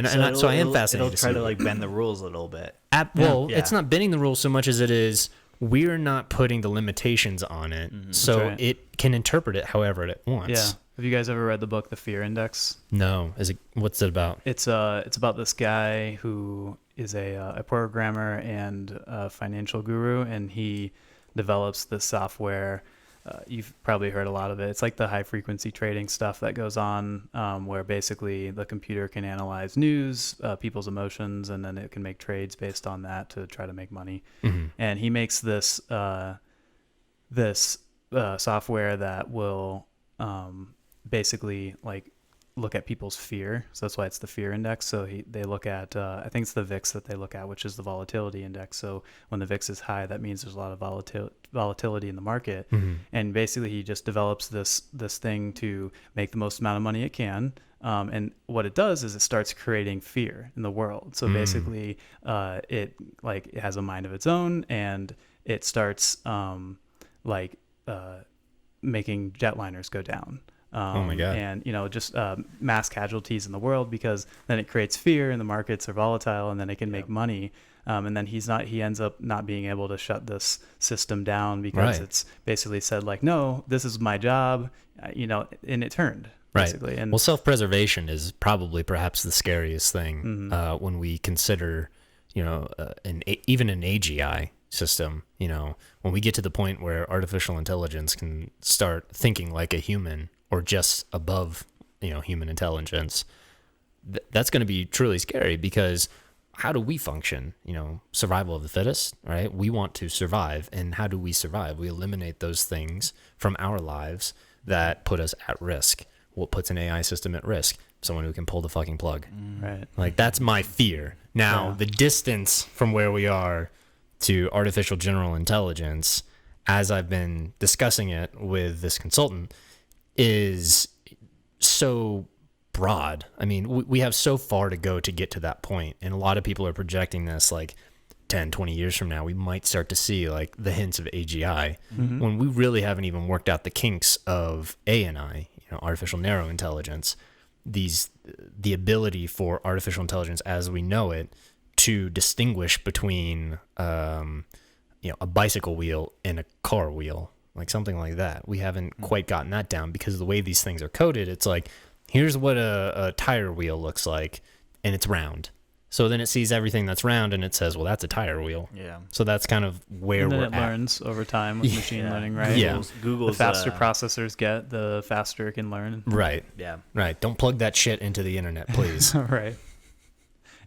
am fascinated. It'll try to like bend the rules a little bit. It's not bending the rules so much as it is we're not putting the limitations on it, so right. it can interpret it however it wants. Yeah. Have you guys ever read the book The Fear Index? No. What's it about? It's about this guy who is a programmer and a financial guru, and he develops this software. You've probably heard a lot of it. It's like the high frequency trading stuff that goes on, where basically the computer can analyze news, people's emotions, and then it can make trades based on that to try to make money. And he makes this software that will basically like look at people's fear. So that's why it's the fear index. So they look at, I think it's the VIX that they look at, which is the volatility index. So when the VIX is high, that means there's a lot of volatility in the market. And basically he just develops this thing to make the most amount of money it can. And what it does is it starts creating fear in the world. So basically it has a mind of its own, and it starts making jetliners go down. Oh my God. And, just mass casualties in the world, because then it creates fear and the markets are volatile, and then it can make money. And then he ends up not being able to shut this system down because it's basically said like, no, this is my job, and it turned basically. Right. And well, self-preservation is probably perhaps the scariest thing when we consider, even an AGI system, when we get to the point where artificial intelligence can start thinking like a human or just above, human intelligence, that's going to be truly scary, because how do we function? Survival of the fittest, right? We want to survive. And how do we survive? We eliminate those things from our lives that put us at risk. What puts an AI system at risk? Someone who can pull the fucking plug. Right. Like, that's my fear. Now, the distance from where we are to artificial general intelligence, as I've been discussing it with this consultant, is so broad. I mean, we have so far to go to get to that point. And a lot of people are projecting this like 10, 20 years from now, we might start to see like the hints of AGI when we really haven't even worked out the kinks of ANI, artificial narrow intelligence, the ability for artificial intelligence as we know it to distinguish between, a bicycle wheel and a car wheel, like something like that. We haven't quite gotten that down, because the way these things are coded, it's like, here's what a tire wheel looks like, and it's round. So then it sees everything that's round and it says, well, that's a tire wheel. Yeah. So that's kind of where And then we're it at. learns over time with machine Yeah. learning, right? Yeah. Google's The faster processors get, the faster it can learn. Right. Yeah. Right. Don't plug that shit into the internet, please. Right.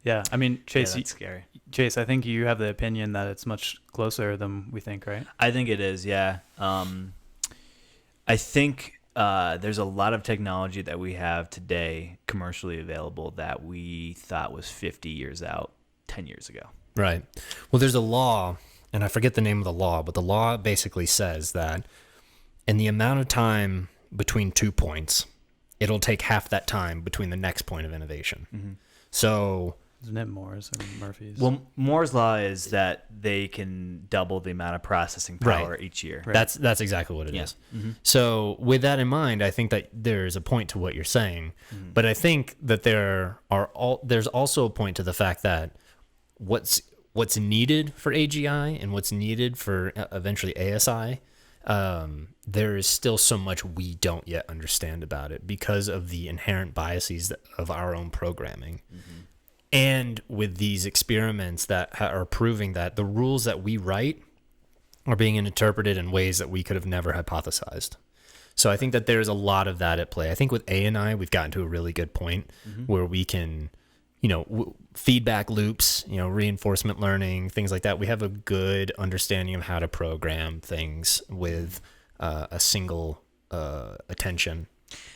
Yeah. I mean, Yeah, Chase, that's scary. Chase, I think you have the opinion that it's much closer than we think, right? I think it is, yeah. I think there's a lot of technology that we have today commercially available that we thought was 50 years out 10 years ago. Right. Well, there's a law, and I forget the name of the law, but the law basically says that in the amount of time between 2 points, it'll take half that time between the next point of innovation. Mm-hmm. So, Isn't it Moore's or Murphy's? Well, Moore's law is that they can double the amount of processing power each year. Right. that's exactly what it is. Mm-hmm. So, with that in mind, I think that there's a point to what you're saying, but I think that there's also a point to the fact that what's needed for AGI and what's needed for eventually ASI, there is still so much we don't yet understand about it because of the inherent biases of our own programming. Mm-hmm. And with these experiments that are proving that the rules that we write are being interpreted in ways that we could have never hypothesized. So I think that there's a lot of that at play. I think with AI, we've gotten to a really good point where we can, feedback loops, reinforcement learning, things like that. We have a good understanding of how to program things with a single attention.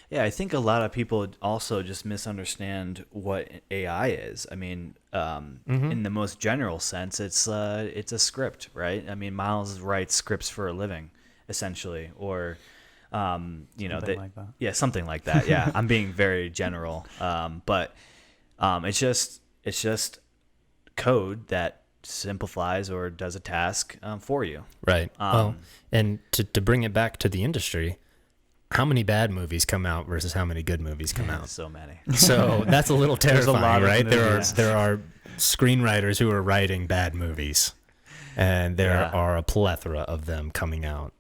Yeah, I think a lot of people also just misunderstand what AI is. I mean, in the most general sense, it's a script, right? I mean, Miles writes scripts for a living, essentially, or Something like that. Yeah, something like that. Yeah, I'm being very general, but it's just code that simplifies or does a task for you. Right. And to bring it back to the industry, how many bad movies come out versus how many good movies come out? So many. So that's a little terrifying, lot of right? movies. There are screenwriters who are writing bad movies, and there are a plethora of them coming out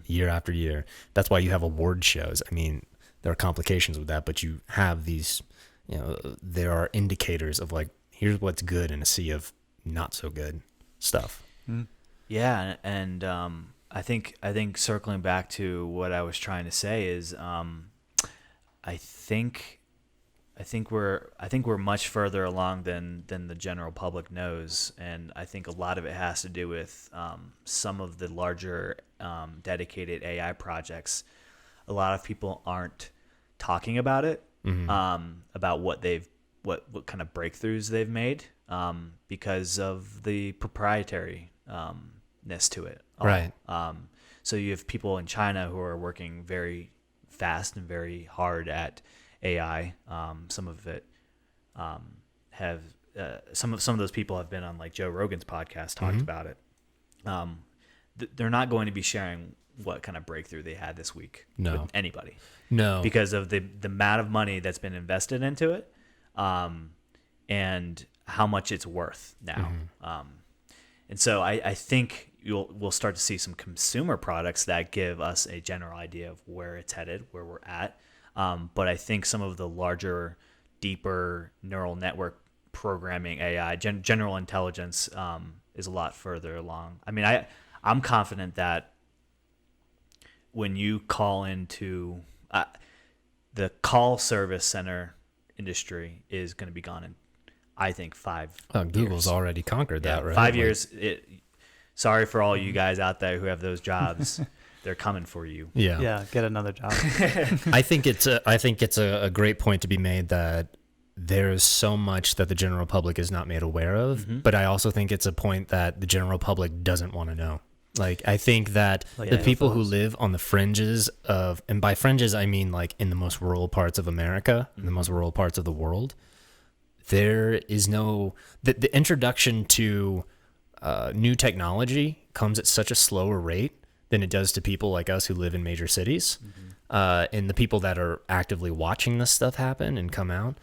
year after year. That's why you have award shows. I mean, there are complications with that, but you have these, there are indicators of like, here's what's good in a sea of not so good stuff. Yeah, and I think circling back to what I was trying to say is, I think we're much further along than the general public knows, and I think a lot of it has to do with some of the larger dedicated AI projects. A lot of people aren't talking about it, about what kind of breakthroughs they've made, because of the proprietariness to it. Right. So you have people in China who are working very fast and very hard at AI. Some of it have some of those people have been on like Joe Rogan's podcast, talked about it. They're not going to be sharing what kind of breakthrough they had this week with anybody. No, because of the amount of money that's been invested into it, and how much it's worth now. And so I think we'll start to see some consumer products that give us a general idea of where it's headed, where we're at. But I think some of the larger, deeper neural network programming AI, general intelligence, is a lot further along. I mean, I'm confident that when you call into the call service center industry is going to be gone in, I think, 5 Google's years. already conquered that, right? 5 years. Sorry for all you guys out there who have those jobs. They're coming for you. Yeah, get another job. I think it's a great point to be made that there is so much that the general public is not made aware of, but I also think it's a point that the general public doesn't want to know. Like, I think that the people who live on the fringes of, and by fringes I mean like in the most rural parts of America, in the most rural parts of the world, there is no, the introduction to new technology comes at such a slower rate than it does to people like us who live in major cities. And the people that are actively watching this stuff happen and come out,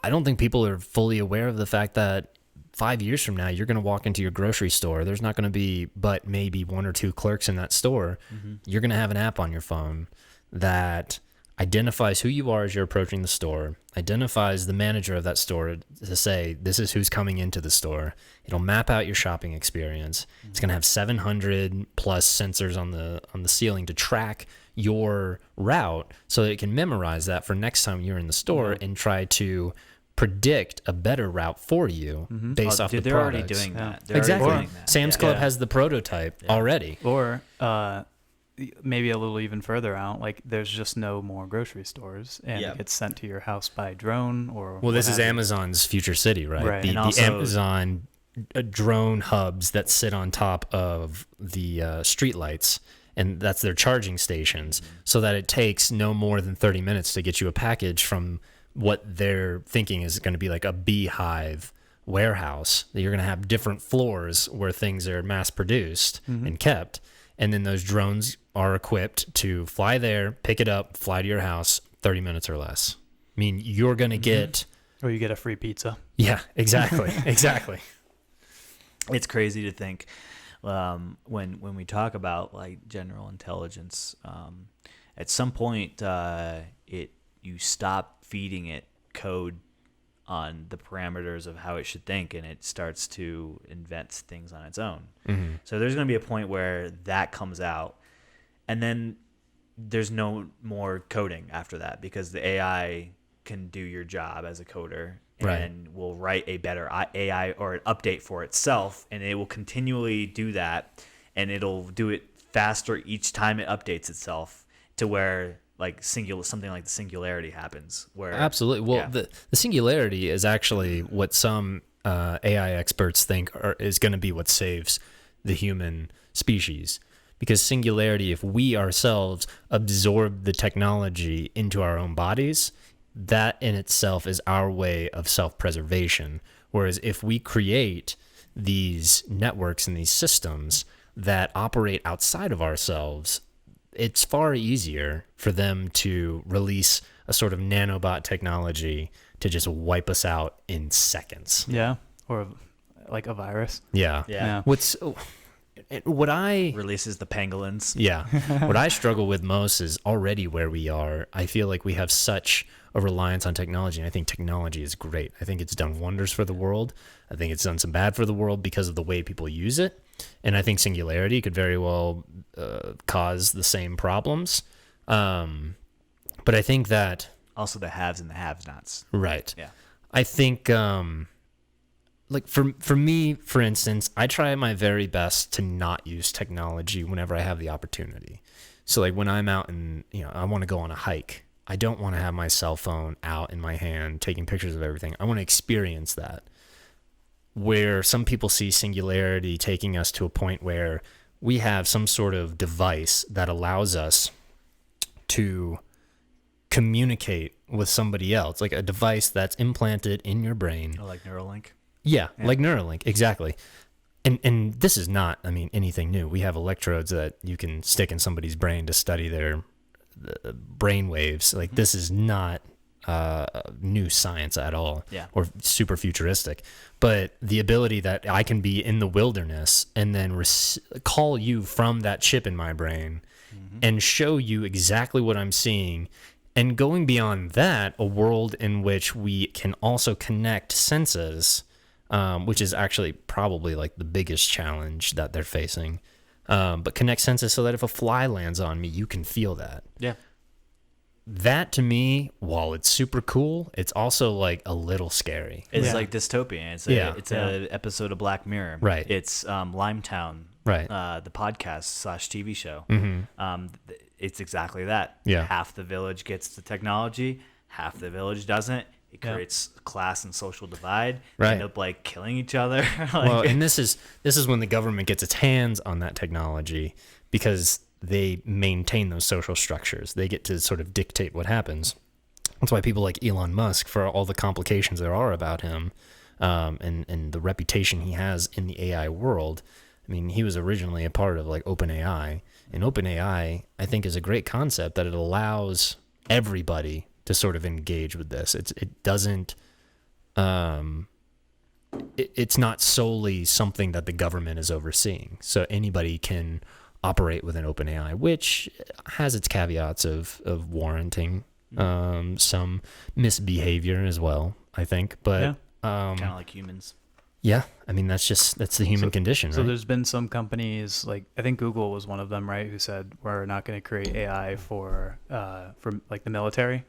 I don't think people are fully aware of the fact that 5 years from now, you're going to walk into your grocery store. There's not going to be but maybe 1 or 2 clerks in that store. You're going to have an app on your phone that identifies who you are as you're approaching the store, identifies the manager of that store to say, this is who's coming into the store. It'll map out your shopping experience. It's going to have 700 plus sensors on the ceiling to track your route so that it can memorize that for next time you're in the store and try to predict a better route for you based off the they're products. already doing that. They're Exactly. already doing that. Sam's Club has the prototype already. Or maybe a little even further out, like there's just no more grocery stores, and it gets sent to your house by drone or. Well, this is have you. Amazon's future city, right? Right. The, And the also- Amazon drone hubs that sit on top of the streetlights, and that's their charging stations, so that it takes no more than 30 minutes to get you a package from what they're thinking is going to be like a beehive warehouse. You're going to have different floors where things are mass produced and kept. And then those drones are equipped to fly there, pick it up, fly to your house, 30 minutes or less. I mean, you're going to get... Or you get a free pizza. Yeah, exactly. Exactly. It's crazy to think when we talk about like general intelligence, at some point you stop feeding it code on the parameters of how it should think, and it starts to invent things on its own. So there's going to be a point where that comes out, and then there's no more coding after that, because the AI can do your job as a coder and will write a better AI or an update for itself, and it will continually do that, and it'll do it faster each time it updates itself, to where like something like the singularity happens, where Absolutely. Well, the singularity is actually what some AI experts think is going to be what saves the human species. Because singularity, if we ourselves absorb the technology into our own bodies, that in itself is our way of self-preservation. Whereas if we create these networks and these systems that operate outside of ourselves, it's far easier for them to release a sort of nanobot technology to just wipe us out in seconds. Yeah. Or like a virus. Yeah. Yeah. What I releases the pangolins. Yeah. What I struggle with most is already where we are. I feel like we have such a reliance on technology, and I think technology is great. I think it's done wonders for the world. I think it's done some bad for the world because of the way people use it. And I think singularity could very well cause the same problems. But I think that... Also the haves and the have-nots. Right. Yeah. I think... like for me, for instance, I try my very best to not use technology whenever I have the opportunity. So like when I'm out and, I want to go on a hike, I don't want to have my cell phone out in my hand taking pictures of everything. I want to experience that. Where some people see singularity taking us to a point where we have some sort of device that allows us to communicate with somebody else, like a device that's implanted in your brain. Oh, like Neuralink? Yeah, like Neuralink, exactly. And this is not, anything new. We have electrodes that you can stick in somebody's brain to study their brain waves. Like this is not new science at all, or super futuristic. But the ability that I can be in the wilderness and then call you from that chip in my brain and show you exactly what I'm seeing. And going beyond that, a world in which we can also connect senses, which is actually probably like the biggest challenge that they're facing. But connect senses so that if a fly lands on me, you can feel that. Yeah. That to me, while it's super cool, it's also like a little scary. It's like dystopian. It's an episode of Black Mirror. Right. It's Limetown. Right. The podcast / TV show. It's exactly that. Yeah. Half the village gets the technology, half the village doesn't. It creates a class and social divide. Right. They end up like killing each other. Well, and this is when the government gets its hands on that technology, because they maintain those social structures. They get to sort of dictate what happens. That's why people like Elon Musk, for all the complications there are about him, and the reputation he has in the AI world. He was originally a part of like OpenAI, and OpenAI, I think, is a great concept that it allows everybody to sort of engage with this. It doesn't, it's not solely something that the government is overseeing. So anybody can operate within OpenAI, which has its caveats of warranting some misbehavior as well, I think. But Kind of like humans. yeah, I mean, that's the human condition, right? So there's been some companies, like I think Google was one of them, right, who said we're not going to create AI for like the military,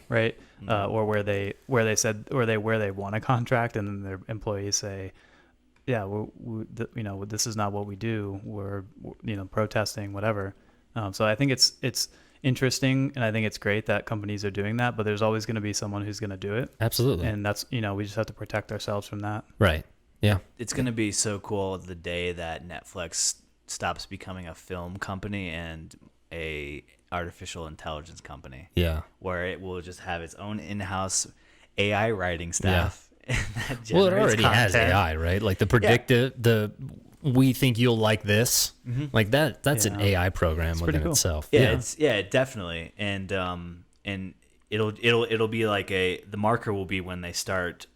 right, or where they want a contract, and then their employees say, yeah, this is not what we do. We're protesting, whatever. So I think it's interesting, and I think it's great that companies are doing that. But there's always going to be someone who's going to do it. Absolutely. And that's we just have to protect ourselves from that. Right. Yeah. It's going to be so cool the day that Netflix stops becoming a film company and a artificial intelligence company. Yeah. Where it will just have its own in-house AI writing staff. Well, it already has AI, right? Like the predictive, we think you'll like this, like that's an AI program within itself. Yeah, definitely, and it'll be like the marker will be when they start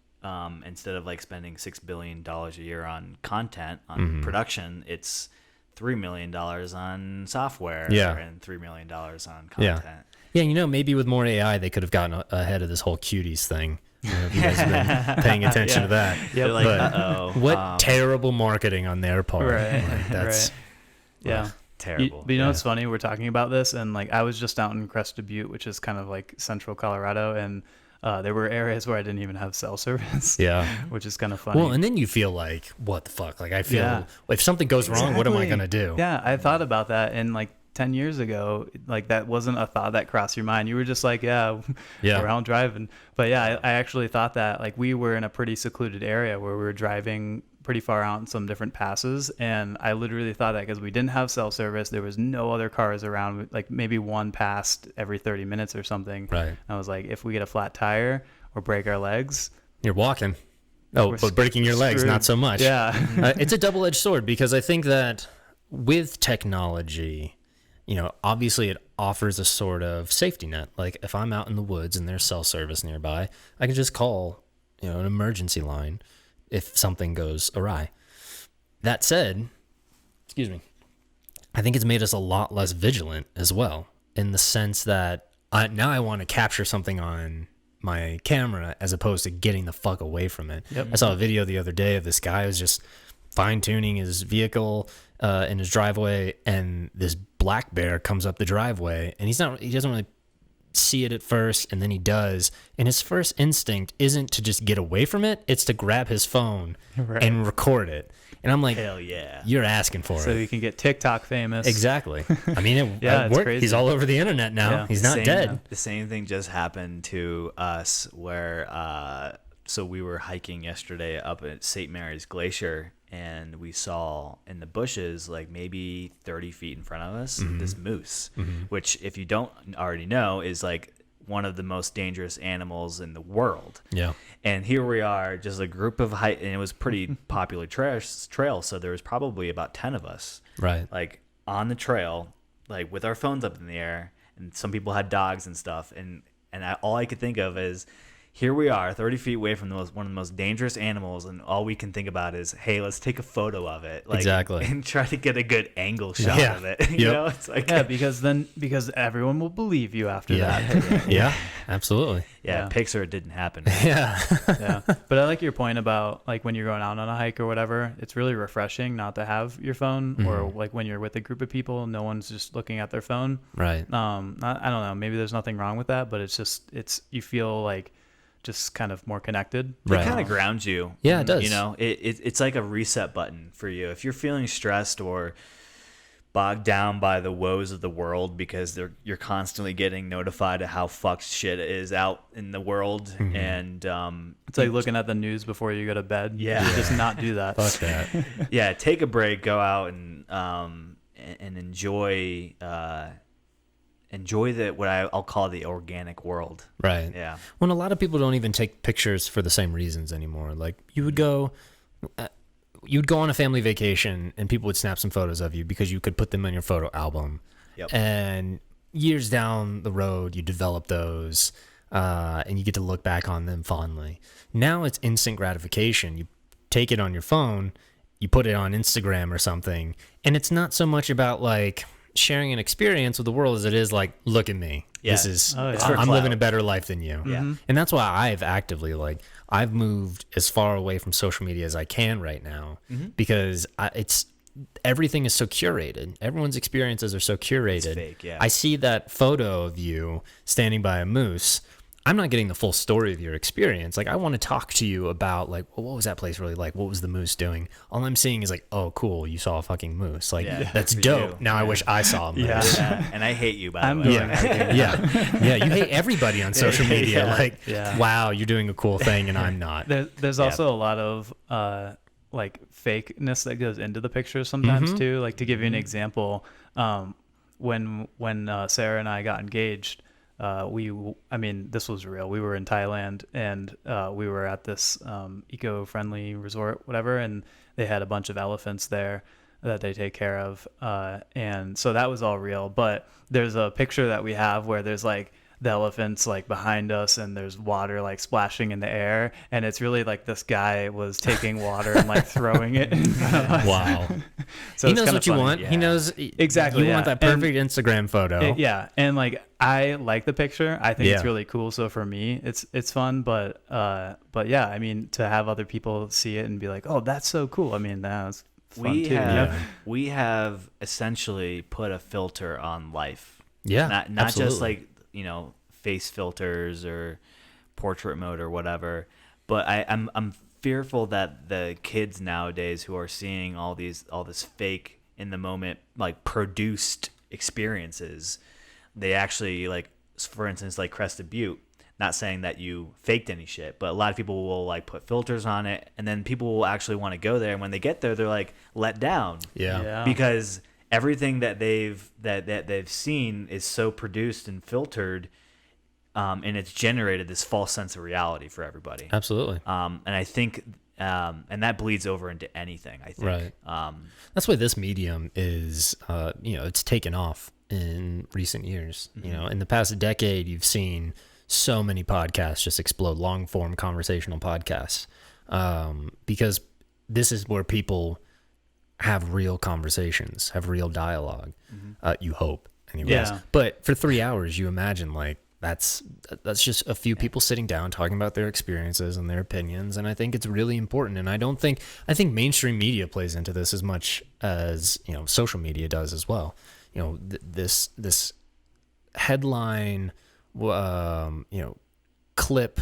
instead of like spending $6 billion a year on content on production, it's $3 million on software, and $3 million on content. Yeah, maybe with more AI, they could have gotten ahead of this whole cuties thing. If you guys have been paying attention to that. Yeah, like, but what terrible marketing on their part. Right. Like, that's terrible. But what's funny? We're talking about this, and like I was just out in Crested Butte, which is kind of like central Colorado, and there were areas where I didn't even have cell service. Yeah. Which is kind of funny. Well, and then you feel like, what the fuck? Like I feel if something goes wrong, what am I gonna do? Yeah, I thought about that, and like 10 years ago, like that wasn't a thought that crossed your mind. You were just like, we're out driving. But yeah, I actually thought that like we were in a pretty secluded area where we were driving pretty far out in some different passes. And I literally thought that because we didn't have cell service, there was no other cars around, like maybe one passed every 30 minutes or something. Right. And I was like, if we get a flat tire or break our legs, you're walking. Oh, but breaking your legs, not so much. Yeah. It's a double-edged sword because I think that with technology, obviously it offers a sort of safety net. Like if I'm out in the woods and there's cell service nearby, I can just call, an emergency line if something goes awry. That said, I think it's made us a lot less vigilant as well, in the sense that now I want to capture something on my camera as opposed to getting the fuck away from it. Yep. I saw a video the other day of this guy who was just fine-tuning his vehicle in his driveway, and this black bear comes up the driveway, and he doesn't really see it at first, and then he does, and his first instinct isn't to just get away from it, it's to grab his phone and record it. And I'm like, hell yeah, you're asking for it. So you can get TikTok famous. Exactly. I mean, it it's worked. crazy. He's all over the internet now. Yeah. He's not dead. The same thing just happened to us where so we were hiking yesterday up at St. Mary's Glacier, and we saw in the bushes, like maybe 30 feet in front of us, this moose, which if you don't already know is like one of the most dangerous animals in the world. Yeah. And here we are, just a group of and it was pretty popular trail, so there was probably about 10 of us. Right. Like on the trail, like with our phones up in the air, and some people had dogs and stuff, and all I could think of is, here we are 30 feet away from one of the most dangerous animals, and all we can think about is, hey, let's take a photo of it. Like, exactly. And try to get a good angle shot of it. It's like, because everyone will believe you after that. Yeah, absolutely. Yeah, Pixar, it didn't happen. Yeah. Yeah. But I like your point about like when you're going out on a hike or whatever, it's really refreshing not to have your phone, or like when you're with a group of people, no one's just looking at their phone. Right. I don't know, maybe there's nothing wrong with that, but it's you feel like just kind of more connected. It kind of grounds you. Yeah, it does. It's like a reset button for you. If you're feeling stressed or bogged down by the woes of the world because you're constantly getting notified of how fucked shit is out in the world, and it's like looking at the news before you go to bed. Yeah. Just not do that. Fuck that. Yeah, take a break, go out and enjoy what I'll call the organic world. Right. Yeah. When a lot of people don't even take pictures for the same reasons anymore. Like you would go on a family vacation and people would snap some photos of you because you could put them in your photo album. Yep. And years down the road, you develop those and you get to look back on them fondly. Now it's instant gratification. You take it on your phone you put it on Instagram or something, and it's not so much about like sharing an experience with the world as it is like, look at me. Yeah. This is It's for I'm clout. living a better life than you. Yeah. And that's why I've actively like I've moved as far away from social media as I can right now because it's everything is so curated. Everyone's experiences are so curated. It's fake, yeah. I see that photo of you standing by a moose. I'm not getting the full story of your experience. Like, I want to talk to you about, like, well, what was that place really like? What was the moose doing? All I'm seeing is, like, oh, cool, you saw a fucking moose. Like, Yeah, that's for dope. you. Now I wish I saw a moose. Yeah. And I hate you, by I'm the way. doing everything. Yeah. You hate everybody on social media. Yeah. Like, Yeah. wow, you're doing a cool thing and I'm not. There's also a lot of like fakeness that goes into the pictures sometimes too. Like to give you an example, when Sarah and I got engaged, this was real. We were in Thailand and we were at this eco-friendly resort, whatever, and they had a bunch of elephants there that they take care of, and so that was all real. But there's a picture that we have where there's like the elephants like behind us and there's water like splashing in the air, and it's really like this guy was taking water and like throwing it in front of us. Wow. So He it's knows kinda what you funny. want. Yeah. He knows Exactly, You yeah. want that And perfect Instagram photo. Yeah, and like I like the picture. I think it's Yeah. really cool. So for me, it's fun. But yeah, I mean, to have other people see it and be like, oh, that's so cool. I mean, that's fun We too. you know? have Yeah. we have essentially put a filter on life. Yeah, Not absolutely. just like, face filters or portrait mode or whatever. But I'm fearful that the kids nowadays who are seeing all this fake in the moment like produced experiences, they actually like, for instance, like Crested Butte. Not saying that you faked any shit, but a lot of people will like put filters on it, and then people will actually want to go there. And when they get there, they're like let down. Yeah. Because everything that they've seen is so produced and filtered, and it's generated this false sense of reality for everybody. Absolutely. And I think, and that bleeds over into anything. I think. Right. That's why this medium is, it's taken off in recent years. In the past decade, you've seen so many podcasts just explode, long form conversational podcasts, because this is where people have real conversations, have real dialogue. You hope, anyways. Yeah. But for 3 hours, you imagine like that's just a few people sitting down talking about their experiences and their opinions, and I think it's really important. And I think mainstream media plays into this as much as social media does as well. This headline, clip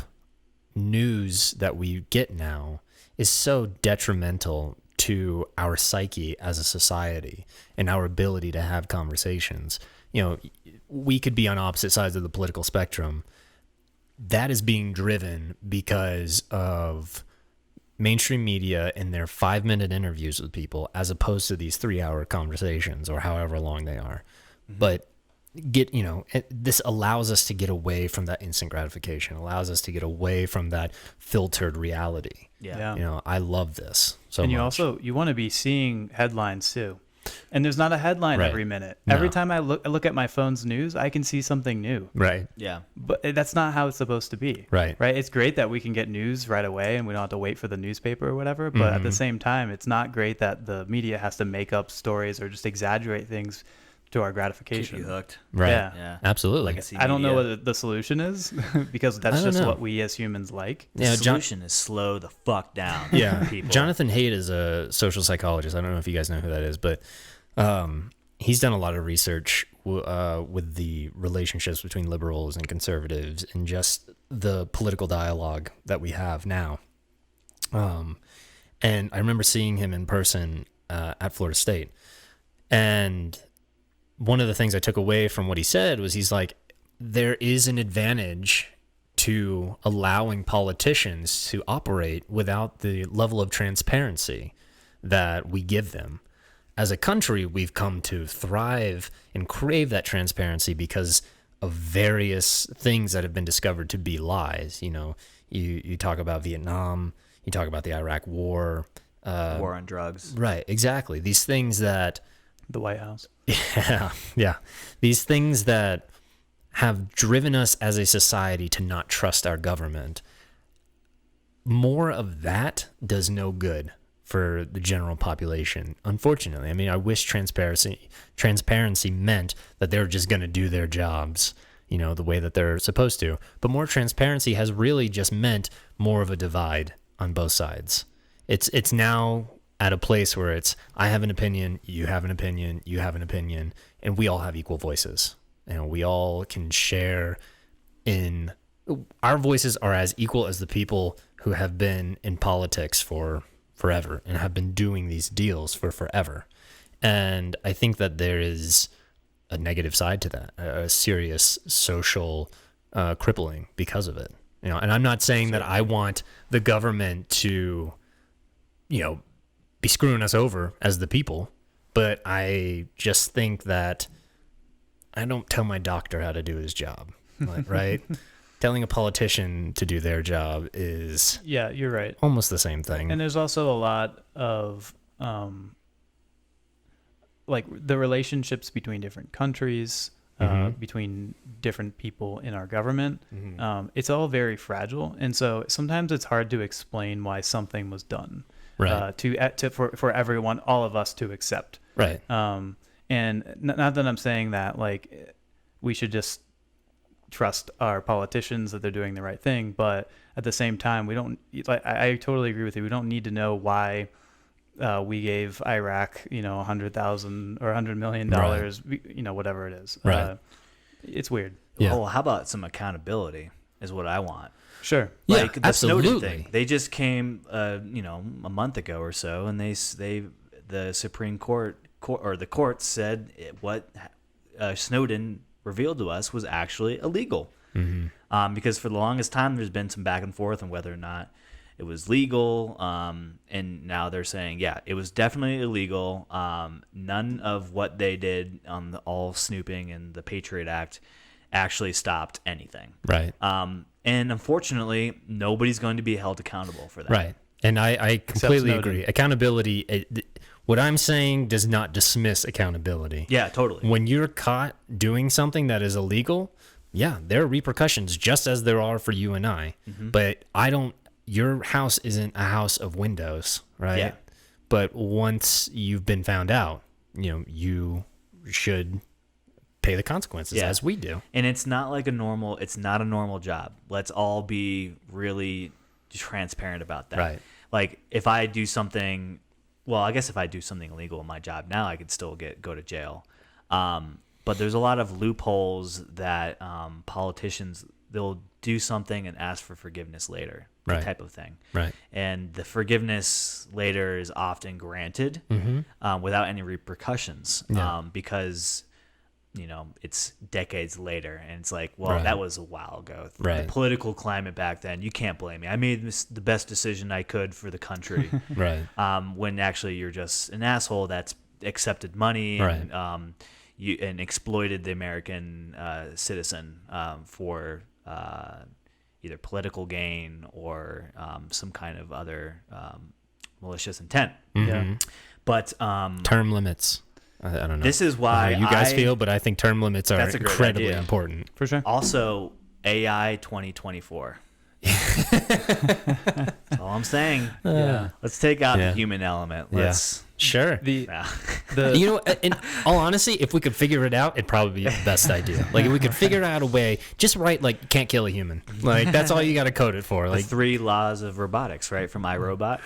news that we get now is so detrimental to our psyche as a society and our ability to have conversations. We could be on opposite sides of the political spectrum. That is being driven because of mainstream media and their 5-minute interviews with people, as opposed to these 3-hour conversations or however long they are. But this allows us to get away from that instant gratification, allows us to get away from that filtered reality. Yeah. I love this so And much. you want to be seeing headlines too. And there's not a headline Right. every minute. No. Every time I look at my phone's news, I can see something new. Right. Yeah. But that's not how it's supposed to be. Right. Right. It's great that we can get news right away and we don't have to wait for the newspaper or whatever. But at the same time, it's not great that the media has to make up stories or just exaggerate things to our Keep gratification. you hooked. Right. Yeah. Yeah. Absolutely. Legacy I don't know media. what the solution is because that's I don't just know. what we as humans like. The solution is slow the fuck down. Yeah. People. Jonathan Haidt is a social psychologist. I don't know if you guys know who that is, but he's done a lot of research with the relationships between liberals and conservatives and just the political dialogue that we have now. And I remember seeing him in person at Florida State. And one of the things I took away from what he said was he's like, there is an advantage to allowing politicians to operate without the level of transparency that we give them. As a country, we've come to thrive and crave that transparency because of various things that have been discovered to be lies. You talk about Vietnam, you talk about the Iraq War. War on drugs. Right, exactly. These things that... The White House. Yeah. These things that have driven us as a society to not trust our government. More of that does no good for the general population. Unfortunately, I mean, I wish transparency meant that they're just going to do their jobs, the way that they're supposed to. But more transparency has really just meant more of a divide on both sides. It's now at a place where it's, I have an opinion, you have an opinion, you have an opinion, and we all have equal voices. We all can share in, our voices are as equal as the people who have been in politics for forever and have been doing these deals for forever. And I think that there is a negative side to that, a serious social crippling because of it. And I'm not saying that I want the government to, be screwing us over as the people, but I just think that I don't tell my doctor how to do his job, right? Telling a politician to do their job is you're right. Almost the same thing. And there's also a lot of like the relationships between different countries, between different people in our government. It's all very fragile, and so sometimes it's hard to explain why something was done, right? For everyone, all of us to accept, right? And not that I'm saying that like we should just trust our politicians that they're doing the right thing, but at the same time, we don't. Like, I totally agree with you. We don't need to know why we gave Iraq, $100,000 or $100 million, right. Whatever it is. Right. It's weird. Yeah. Oh, how about some accountability is what I want. Sure. Like yeah, the absolutely. Snowden thing. They just came, a month ago or so, and the Supreme Court or the courts said what Snowden revealed to us was actually illegal. Because for the longest time, there's been some back and forth on whether or not it was legal, and now they're saying, it was definitely illegal. None of what they did on all snooping and the Patriot Act actually stopped anything. Right. And unfortunately, nobody's going to be held accountable for that. Right. And I completely agree. Accountability, what I'm saying does not dismiss accountability. Yeah, totally. When you're caught doing something that is illegal, there are repercussions just as there are for you and I. But your house isn't a house of windows, right? Yeah. But once you've been found out, you should pay the consequences as we do. And it's not a normal job. Let's all be really transparent about that. Right. Like if I do something, I guess if I do something illegal in my job now, I could still go to jail. But there's a lot of loopholes that politicians, they'll do something and ask for forgiveness later, right. type of thing. Right. And the forgiveness later is often granted without any repercussions because, it's decades later. And it's like, right. that was a while ago. Right. The political climate back then, you can't blame me. I made the best decision I could for the country. Right. When actually you're just an asshole that's accepted money right. and exploited the American citizen for either political gain or some kind of other malicious intent. Yeah. But term limits. I don't know. This is why you guys feel, but I think term limits are incredibly idea. important. For sure. Also, AI 2024. That's all I'm saying. Let's take out the human element. Let's sure. In all honesty, if we could figure it out, it'd probably be the best idea. Like if we could figure out a way, just right, like you can't kill a human. Like that's all you got to code it for. Like the 3 laws of robotics, right, from iRobot.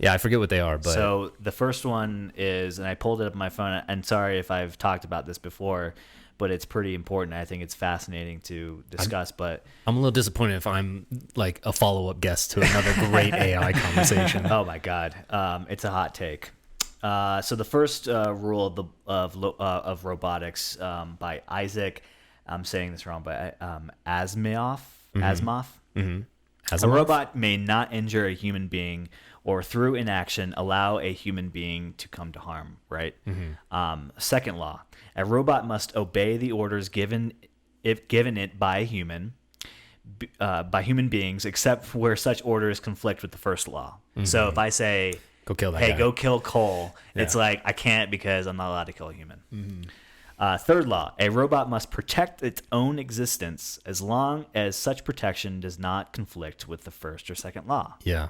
Yeah, I forget what they are, but so the first one is, and I pulled it up on my phone. And sorry if I've talked about this before, but it's pretty important. I think it's fascinating to discuss. But I'm a little disappointed if I'm like a follow-up guest to another great AI conversation. Oh my God, it's a hot take. So the first rule of robotics by Isaac, I'm saying this wrong, but Asimov. Mm-hmm. A robot may not injure a human being or through inaction allow a human being to come to harm, right? Second law, a robot must obey the orders given it by human beings, except where such orders conflict with the first law. So if I say, go kill that guy. Go kill Cole, it's like, I can't because I'm not allowed to kill a human. Third law, a robot must protect its own existence as long as such protection does not conflict with the first or second law. Yeah,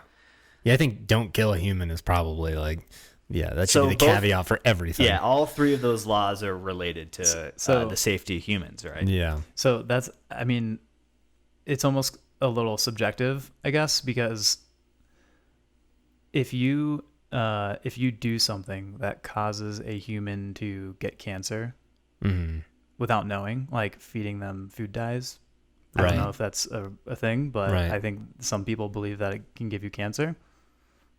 Yeah, I think don't kill a human is probably like, yeah, that should So be the both- caveat for everything. Yeah, all three of those laws are related to So- the safety of humans, right? Yeah. So that's, I mean, it's almost a little subjective, I guess, because if you do something that causes a human to get cancer Mm-hmm. without knowing, like feeding them food dyes, I Right. don't know if that's a thing, but Right. I think some people believe that it can give you cancer.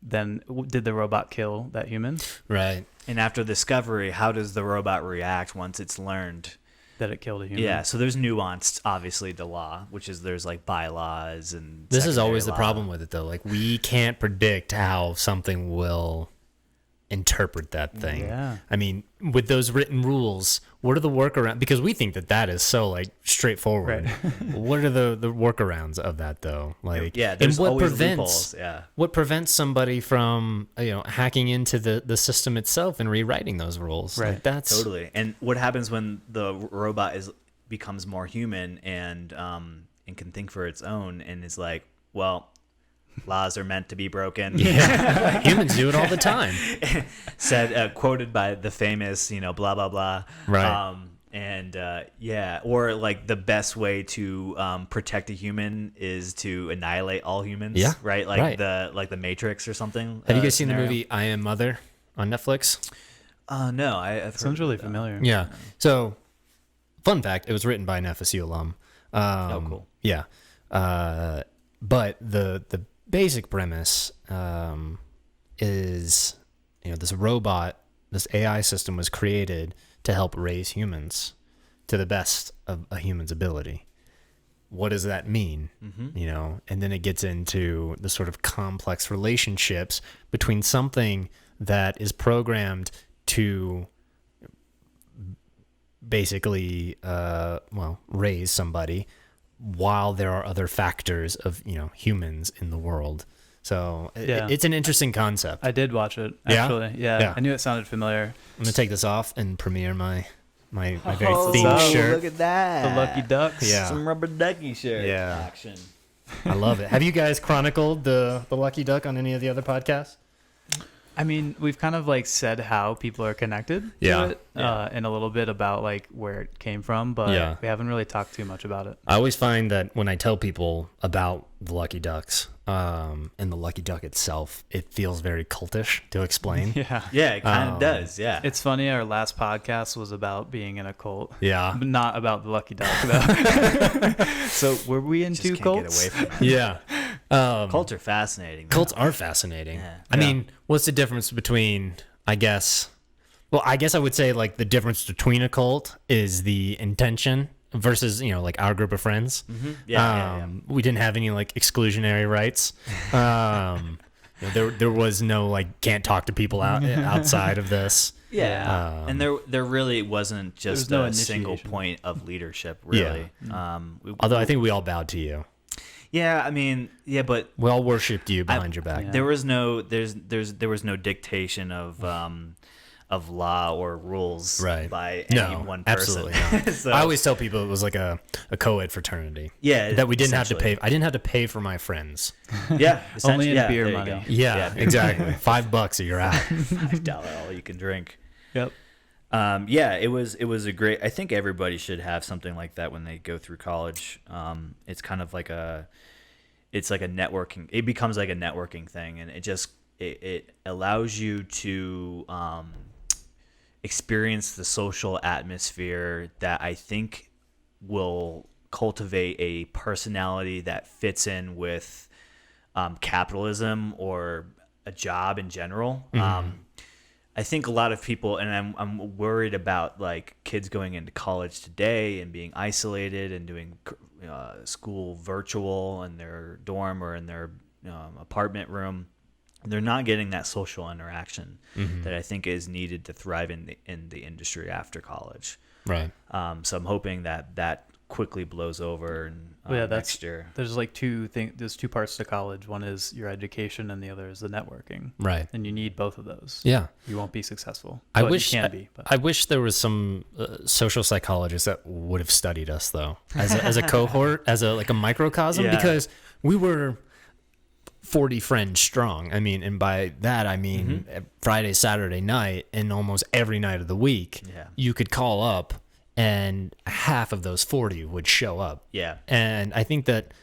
Then did the robot kill that human Right. And after discovery, how does the robot react once it's learned? that it killed a human? Yeah, so there's nuanced, obviously, to law, which is there's like bylaws and. This is secondary always the law. problem with it, though. Like, we can't predict how something will interpret that thing. Yeah. I mean, with those written rules, what are the workarounds? Because we think that is so like straightforward. What are the workarounds of that, though? Like, Yeah, there's and what always prevents loopholes. Yeah. what prevents somebody from hacking into the system itself and rewriting those rules? Right. Like, that's Totally. And what happens when the robot becomes more human and can think for its own and is like, well, laws are meant to be broken. yeah. Humans do it all the time. Said quoted by the famous, blah blah blah. Right. Or like the best way to protect a human is to annihilate all humans. Yeah, Right. Like right. the Matrix or something. Have you guys seen the scenario. movie I Am Mother on Netflix? No, I've heard Sounds really of that. familiar. Yeah. So, fun fact: it was written by an FSU alum. Cool. Yeah. But the basic premise is, this robot, this AI system was created to help raise humans to the best of a human's ability. What does that mean? And then it gets into the sort of complex relationships between something that is programmed to basically raise somebody while there are other factors of humans in the world. So Yeah. it's an interesting concept. I did watch it, Yeah? actually. Yeah. I knew it sounded familiar. I'm gonna take this off and premiere my very Oh, themed shirt. look at that. The Lucky Ducks. Yeah. Some rubber ducky shirt Yeah. action. I love it. Have you guys chronicled the Lucky Duck on any of the other podcasts? I mean, we've kind of like said how people are connected Yeah. to it, and a little bit about like where it came from, but Yeah. we haven't really talked too much about it. I always find that when I tell people about the Lucky Ducks and the Lucky Duck itself, it feels very cultish to explain. Yeah. Yeah, it kind of does. Yeah. It's funny, our last podcast was about being in a cult. Yeah. But not about the Lucky Duck, though. So were we in Just two can't cults? get away from it. Yeah. Cults are fascinating. man. Cults are fascinating. Yeah. I mean, what's the difference between, I guess I would say like the difference between a cult is the intention versus, like our group of friends. Yeah, We didn't have any like exclusionary rights. There was no like can't talk to people outside of this. Yeah. And there really wasn't just no a single initiation. point of leadership, really. Although I think we all bowed to you. Yeah, I mean, yeah, but We all worshipped you behind your back. Yeah. there was no no dictation of law or rules Right. by any No, one person. absolutely not. So, I always tell people it was like a co-ed fraternity. yeah, That we didn't have to essentially. pay. I didn't have to pay for my friends. Yeah, Only in essentially- beer there you money. go. Yeah, exactly. $5 or you're out. $5 all you can drink. Yep. Yeah, it was a great. I think everybody should have something like that when they go through college. It's kind of like it's like a networking. It becomes like a networking thing, and it allows you to experience the social atmosphere that I think will cultivate a personality that fits in with capitalism or a job in general. I think a lot of people, and I'm worried about like kids going into college today and being isolated and doing school virtual in their dorm or in their apartment room. They're not getting that social interaction that I think is needed to thrive in the industry after college. Right. So I'm hoping that quickly blows over and next year. There's like there's two parts to college. One is your education, and the other is the networking. Right. And you need both of those. Yeah. You won't be successful. I But wish you can be. But. I wish there was some social psychologist that would have studied us though, as a cohort, as a microcosm, Yeah. because we were 40 friends strong. I mean, and by that I mean Friday, Saturday night, and almost every night of the week. Yeah. You could call up, and half of those 40 would show up. Yeah. And I think that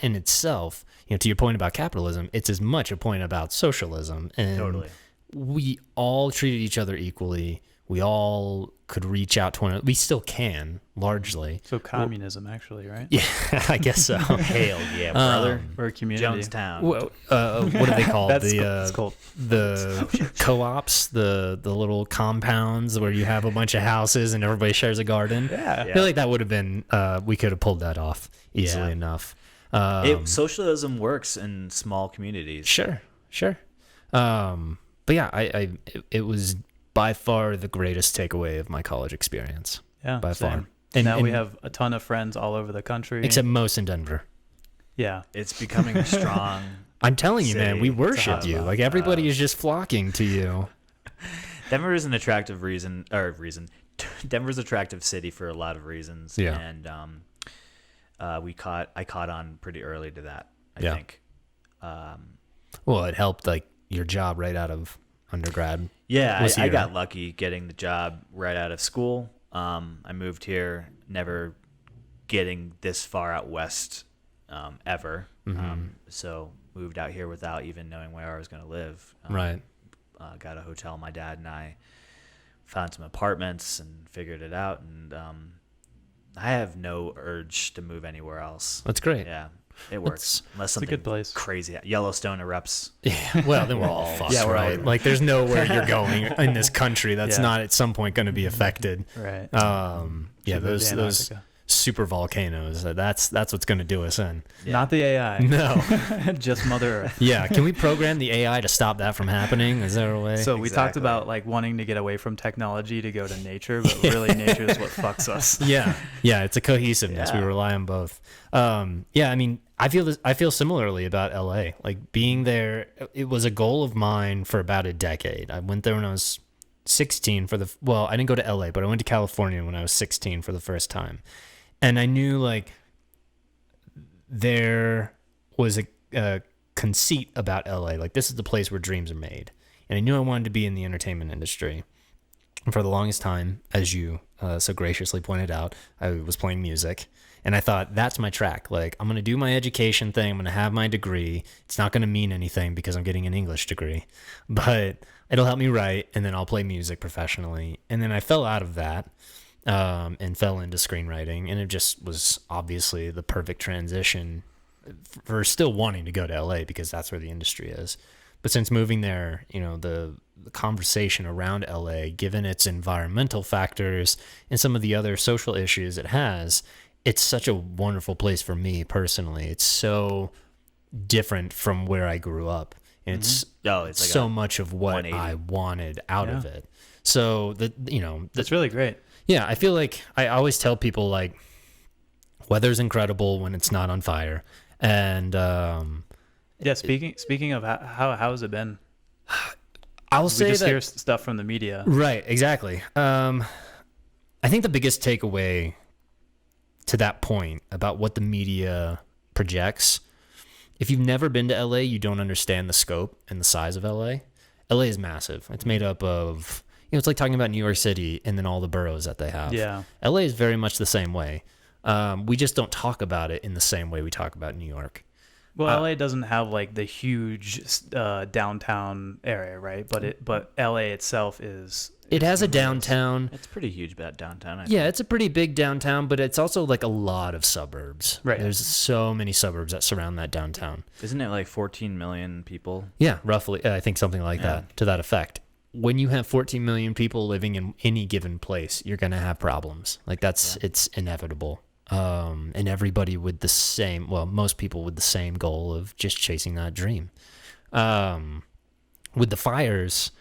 in itself, to your point about capitalism, it's as much a point about socialism. And Totally. we all treated each other equally. We all could reach out to one another. We still can, largely. So communism, actually, right? Yeah, I guess so. Hail, yeah, brother. Or a community. Jonestown. What do they call That's cool. the co-ops, the little compounds where you have a bunch of houses and everybody shares a garden? Yeah. I feel like that would have been we could have pulled that off easily enough. Socialism works in small communities. Sure. But yeah, it was by far the greatest takeaway of my college experience. Yeah, by same. far. And now we have a ton of friends all over the country. Except most in Denver. Yeah. It's becoming a strong. I'm telling you, man, city we to worship have you. a- Like everybody is just flocking to you. Denver is an attractive Denver's an attractive city for a lot of reasons. Yeah. And I caught on pretty early to that, I Yeah. think. Well, it helped like your job right out of undergrad. Yeah, Was I here. got lucky getting the job right out of school. I moved here, never getting this far out west ever. So moved out here without even knowing where I was going to live. Right. Got a hotel. My dad and I found some apartments and figured it out. And I have no urge to move anywhere else. That's great. Yeah, it works. Unless It's a something good place. crazy. Yellowstone erupts. Yeah. Well, then we're all fucked, Yeah, we're all- right? Like, there's nowhere you're going in this country that's Yeah. not at some point going to be affected. Right. Yeah, Should move to those Antarctica. super volcanoes. That's what's going to do us in. Yeah. Not the AI. No. Just Mother Earth. Yeah. Can we program the AI to stop that from happening? Is there a way? So we talked Exactly. about like wanting to get away from technology to go to nature, but really nature is what fucks us. Yeah, it's a cohesiveness. We Yeah. rely on both. Yeah, I mean, I feel similarly about LA. Like being there, it was a goal of mine for about a decade. I went there when I was 16 I didn't go to LA, but I went to California when I was 16 for the first time. And I knew like there was a conceit about LA. Like this is the place where dreams are made. And I knew I wanted to be in the entertainment industry. And for the longest time, as you so graciously pointed out, I was playing music. And I thought, that's my track. Like, I'm going to do my education thing. I'm going to have my degree. It's not going to mean anything because I'm getting an English degree. But it'll help me write, and then I'll play music professionally. And then I fell out of that and fell into screenwriting. And it just was obviously the perfect transition for still wanting to go to LA because that's where the industry is. But since moving there, the conversation around LA, given its environmental factors and some of the other social issues it has, it's such a wonderful place for me personally. It's so different from where I grew up. And it's like so a much of what 180. I wanted out of it. So That's really great. yeah, I feel like I always tell people like weather's incredible when it's not on fire. And Yeah. Speaking of how has it been? I'll We say just that hear stuff from the media. right, exactly. I think the biggest takeaway to that point about what the media projects, if you've never been to LA, you don't understand the scope and the size of LA. LA is massive. It's made up of, it's like talking about New York City and then all the boroughs that they have. Yeah. LA is very much the same way. We just don't talk about it in the same way we talk about New York. Well, LA doesn't have like the huge downtown area, right? But LA itself is. It has a downtown. It's pretty huge about downtown. I Yeah, it's a pretty big downtown, but it's also like a lot of suburbs. Right. There's so many suburbs that surround that downtown. Isn't it like 14 million people? Yeah, roughly. I think something like that, to that effect. When you have 14 million people living in any given place, you're going to have problems. Like it's inevitable. And everybody with most people with the same goal of just chasing that dream. With the fires,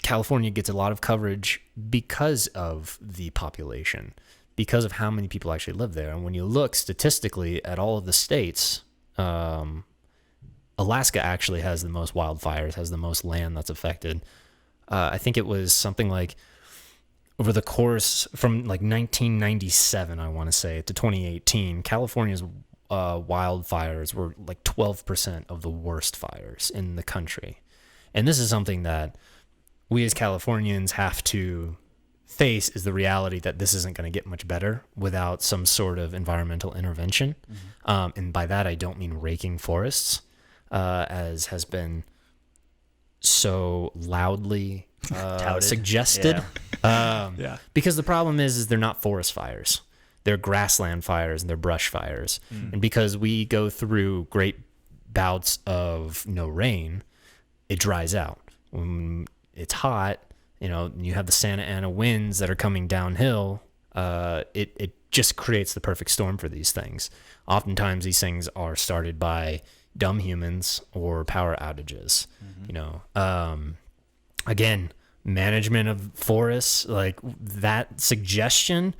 California gets a lot of coverage because of the population, because of how many people actually live there. And when you look statistically at all of the states, Alaska actually has the most wildfires, has the most land that's affected. I think it was something like over the course from like 1997, I want to say, to 2018, California's wildfires were like 12% of the worst fires in the country. And this is something that we as Californians have to face, is the reality that this isn't going to get much better without some sort of environmental intervention. And by that, I don't mean raking forests, as has been so loudly suggested. Because the problem is they're not forest fires. They're grassland fires and they're brush fires. And because we go through great bouts of no rain, it dries out. When it's hot, you have the Santa Ana winds that are coming downhill. It just creates the perfect storm for these things. Oftentimes these things are started by dumb humans or power outages. Again, management of forests, like that suggestion,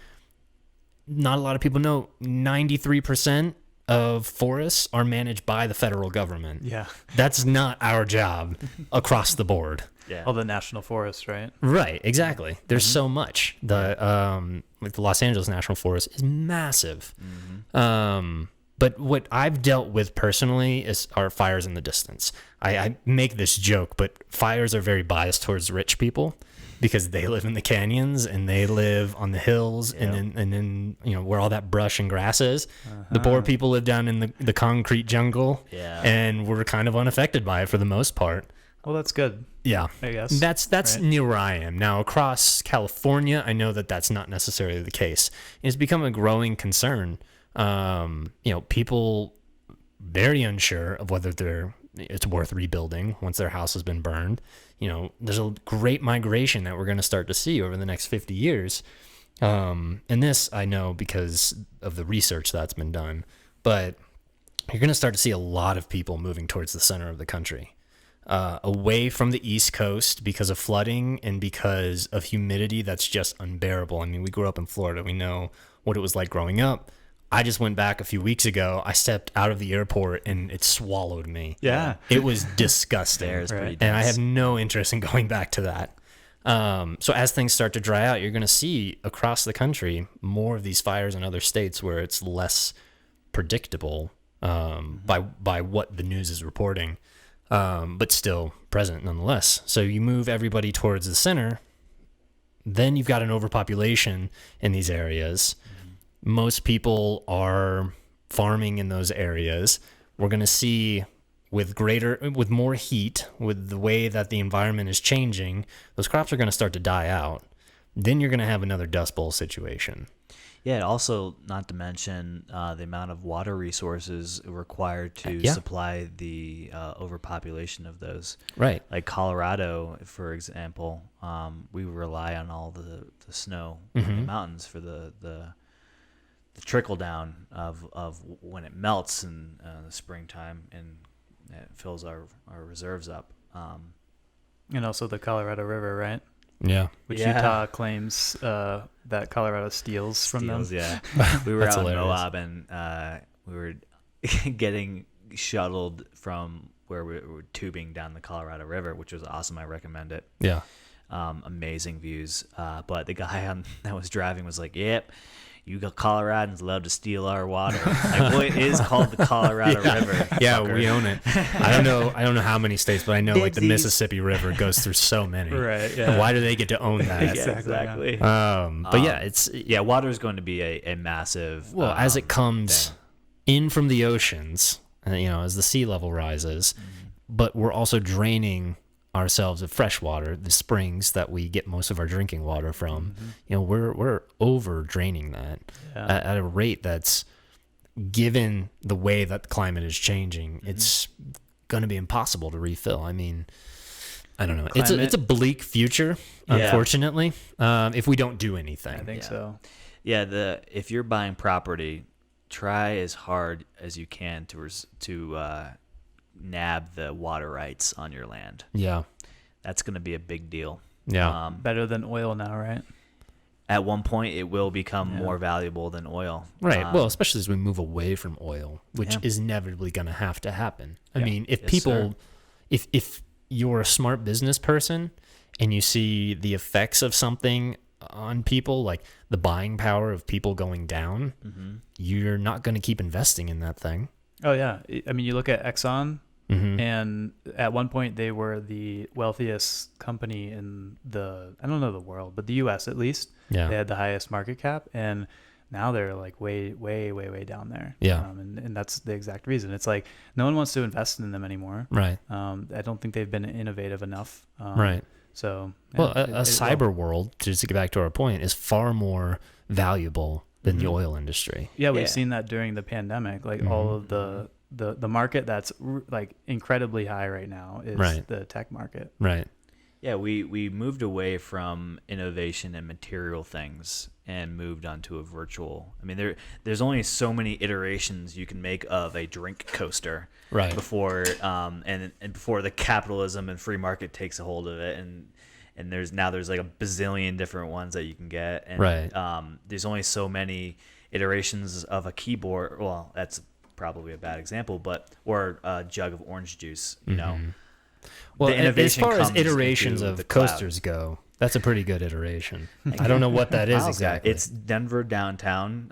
not a lot of people know 93% of forests are managed by the federal government. Yeah. That's not our job across the board. Yeah. All the national forests, right? Right, exactly. There's so much. The Los Angeles National Forest is massive. But what I've dealt with personally are fires in the distance. I make this joke, but fires are very biased towards rich people because they live in the canyons and they live on the hills and then where all that brush and grass is. The poor people live down in the concrete jungle, and we're kind of unaffected by it for the most part. Well, that's good. Yeah, I guess. That's right. near where I am. Now, across California, I know that that's not necessarily the case. It's become a growing concern. People very unsure of whether it's worth rebuilding once their house has been burned. There's a great migration that we're going to start to see over the next 50 years. And this I know because of the research that's been done. But you're going to start to see a lot of people moving towards the center of the country. Away from the East Coast because of flooding and because of humidity that's just unbearable. I mean, we grew up in Florida. We know what it was like growing up. I just went back a few weeks ago. I stepped out of the airport and it swallowed me. Yeah. It was disgusting. Pretty And I have no interest in going back to that. So as things start to dry out, you're going to see across the country more of these fires in other states where it's less predictable by what the news is reporting. But still present nonetheless. So you move everybody towards the center, then you've got an overpopulation in these areas. Most people are farming in those areas. We're going to see with more heat, with the way that the environment is changing, those crops are going to start to die out. Then you're going to have another Dust Bowl situation. Yeah, also not to mention the amount of water resources required to supply the overpopulation of those. Right. Like Colorado, for example, we rely on all the snow in the mountains for the trickle down of when it melts in the springtime and it fills our reserves up. And also the Colorado River, right? Yeah. Which Utah claims that Colorado steals from them. Yeah. We were out in hilarious. Moab and we were getting shuttled from where we were tubing down the Colorado River, which was awesome. I recommend it. Yeah. Amazing views. But the guy that was driving was like, yep, you Coloradans love to steal our water. Like, well, it is called the Colorado River. Yeah, fucker. we own it. I don't know how many states, but I know like the Mississippi River goes through so many. Right, yeah. Why do they get to own that? Yeah, exactly. But yeah, it's water is going to be a massive. as it comes thing. in from the oceans, as the sea level rises, but we're also draining ourselves of fresh water, the springs that we get most of our drinking water from. We're over draining that at a rate that's, given the way that the climate is changing, it's going to be impossible to refill. I mean, I don't know. It's a bleak future, unfortunately, if we don't do anything. I think so. Yeah, if you're buying property, try as hard as you can to nab the water rights on your land. Yeah. That's going to be a big deal. Yeah. Better than oil now, right? At one point, it will become more valuable than oil. Right. Well, especially as we move away from oil, which is inevitably going to have to happen. I mean, if people, if you're a smart business person and you see the effects of something on people, like the buying power of people going down, you're not going to keep investing in that thing. Oh yeah, I mean, you look at Exxon, Mm-hmm. and at one point they were the wealthiest company in I don't know the world, but the U.S. at least. Yeah. They had the highest market cap, and now they're like way down there. Yeah. And that's the exact reason. It's like no one wants to invest in them anymore. Right. I don't think they've been innovative enough. Right. So Well, a cyber world, just to get back to our point, is far more valuable than the oil industry. Yeah, we've Yeah. seen that during the pandemic. Like all of the market that's like incredibly high right now is Right. the tech market. Right. Yeah, we moved away from innovation and material things and moved onto a virtual. I mean, there's only so many iterations you can make of a drink coaster, Right. Before and before the capitalism and free market takes a hold of it, and there's like a bazillion different ones that you can get, and Right. there's only so many iterations of a keyboard. Well, that's probably a bad example, or a jug of orange juice, you know. Well, The as innovation far as comes iterations into of the cloud. coasters go, that's a pretty good iteration. I don't know what that is Miles got it. exactly. It's Denver downtown.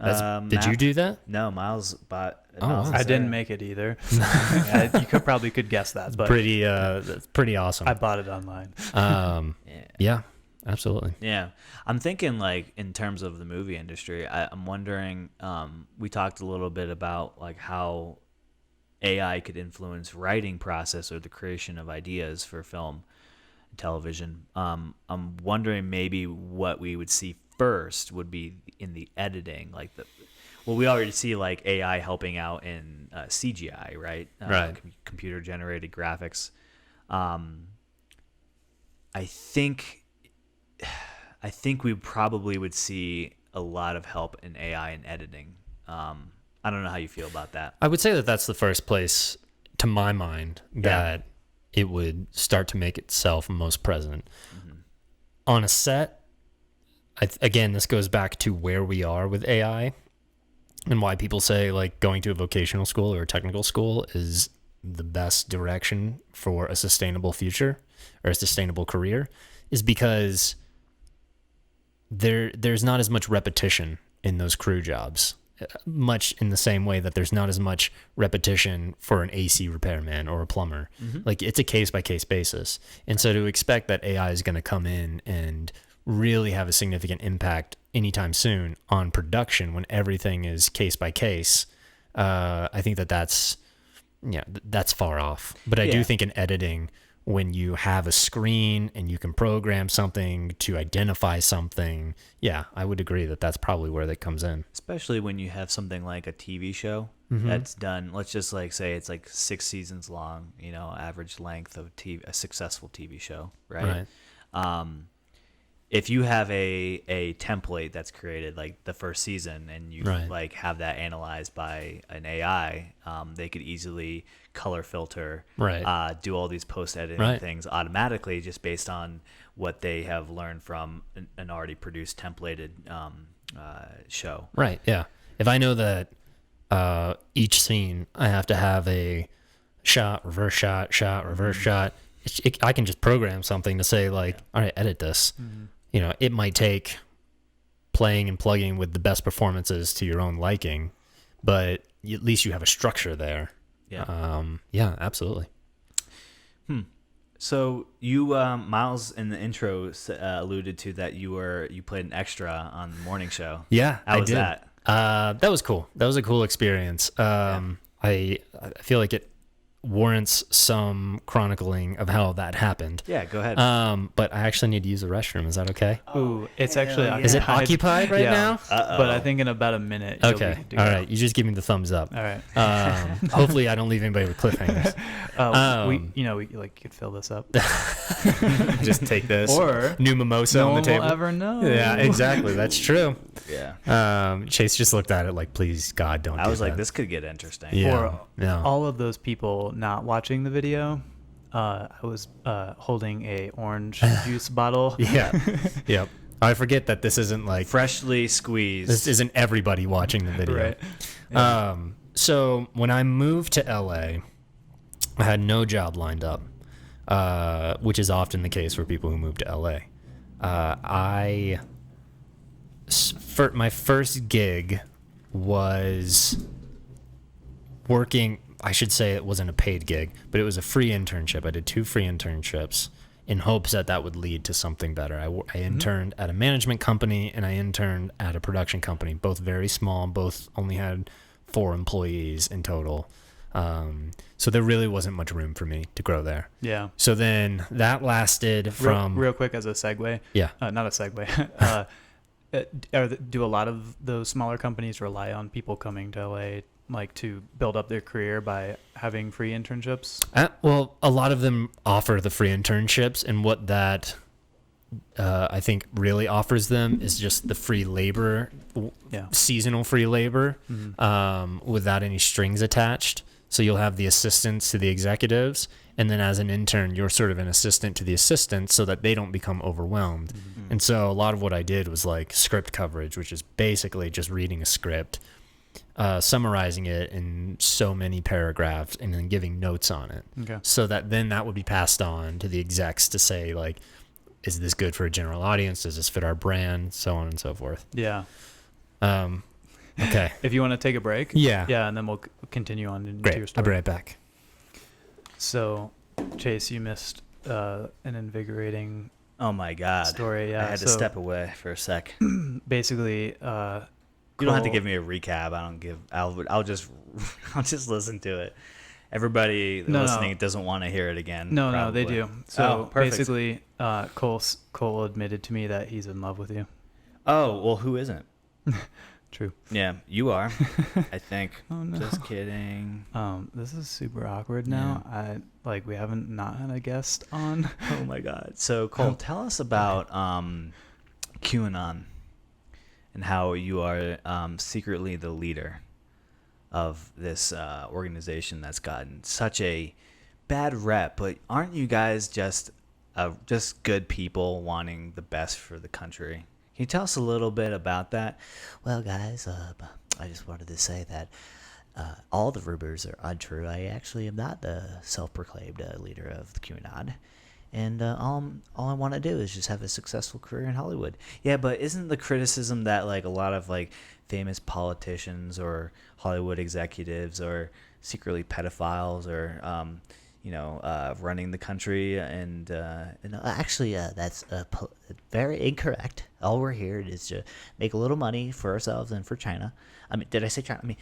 Did you map. do that? No, Miles bought. Oh, Miles wow. is I didn't there. make it either. You probably could guess that, but That's pretty awesome. I bought it online. Yeah, absolutely. Yeah, I'm thinking like in terms of the movie industry. I'm wondering. We talked a little bit about like how AI could influence writing process or the creation of ideas for film and television. I'm wondering maybe what we would see first would be in the editing, like we already see like AI helping out in CGI, right? Right. Computer generated graphics. I think we probably would see a lot of help in AI in editing. I don't know how you feel about that. I would say that that's the first place, to my mind, that it would start to make itself most present. On a set, again, this goes back to where we are with AI and why people say like going to a vocational school or a technical school is the best direction for a sustainable future or a sustainable career, is because there's not as much repetition in those crew jobs. Much in the same way that there's not as much repetition for an AC repairman or a plumber. Like it's a case by case basis. And so to expect that AI is going to come in and really have a significant impact anytime soon on production when everything is case by case, I think that's far off. But I do think in editing, when you have a screen and you can program something to identify something, I would agree that that's probably where that comes in. Especially when you have something like a TV show that's done, let's just like say it's like 6 seasons long, average length of a successful TV show, right? If you have a template that's created like the first season and you like have that analyzed by an AI, they could easily color filter, do all these post editing things automatically just based on what they have learned from an already produced templated show. Right. Yeah. If I know that each scene I have to have a shot, reverse shot, reverse shot, I can just program something to say like, all right, edit this. It might take playing and plugging with the best performances to your own liking, but at least you have a structure there. Yeah, absolutely. So you, Miles, in the intro alluded to that you played an extra on the morning show. Yeah, How was did. that? That was cool. That was a cool experience. I feel like it warrants some chronicling of how that happened. Yeah, go ahead. But I actually need to use the restroom. Is that okay? Ooh, it's actually Is it occupied right now? But I think in about a minute. you'll Okay. be good to All go. right. You just give me the thumbs up. All right. Hopefully I don't leave anybody with cliffhangers. We could fill this up. Just take this. Or new mimosa no on the one table. will ever know. Yeah, exactly. That's true. Yeah. Chase just looked at it like, please, God, don't. I do was like, that. this could get interesting. Yeah. For Yeah. all of those people not watching the video, I was holding a orange juice bottle. Yeah. Yep. I forget that this isn't like Freshly squeezed. this isn't everybody watching the video. Right. So when I moved to LA, I had no job lined up, which is often the case for people who move to LA. I my first gig was working. I should say it wasn't a paid gig, but it was a free internship. I did 2 free internships in hopes that that would lead to something better. I interned at a management company and I interned at a production company, both very small, both only had 4 employees in total. So there really wasn't much room for me to grow there. Yeah. So then that lasted from... Real quick as a segue. Yeah. Not a segue. Do a lot of those smaller companies rely on people coming to LA like to build up their career by having free internships? Well, a lot of them offer the free internships, and what that I think really offers them is just the free labor, seasonal free labor, without any strings attached. So you'll have the assistants to the executives, and then as an intern, you're sort of an assistant to the assistants so that they don't become overwhelmed. Mm-hmm. And so a lot of what I did was like script coverage, which is basically just reading a script, summarizing it in so many paragraphs, and then giving notes on it. Okay. So that then that would be passed on to the execs to say, like, is this good for a general audience? Does this fit our brand? So on and so forth. Yeah. Okay. If you want to take a break. Yeah. Yeah, and then we'll continue on into Great. your story. I'll be right back. So, Chase, you missed an invigorating Oh my God. story. Yeah. I had to step away for a sec. Basically, You don't have to give me a recap. I'll just listen to it. Everybody listening doesn't want to hear it again. No, they do. So perfect. basically, Cole admitted to me that he's in love with you. Oh, well, who isn't? True. Yeah, you are. I think. Oh no. Just kidding. This is super awkward now. We haven't not had a guest on. Oh my God. So Cole, tell us about QAnon and how you are secretly the leader of this organization that's gotten such a bad rep. But aren't you guys just good people wanting the best for the country? Can you tell us a little bit about that? Well, guys, I just wanted to say that all the rumors are untrue. I actually am not the self-proclaimed leader of the QAnon. And all I want to do is just have a successful career in Hollywood. Yeah, but isn't the criticism that like a lot of like famous politicians or Hollywood executives or secretly pedophiles or running the country and Actually, that's very incorrect. All we're here is to make a little money for ourselves and for China. I mean, did I say China? I mean,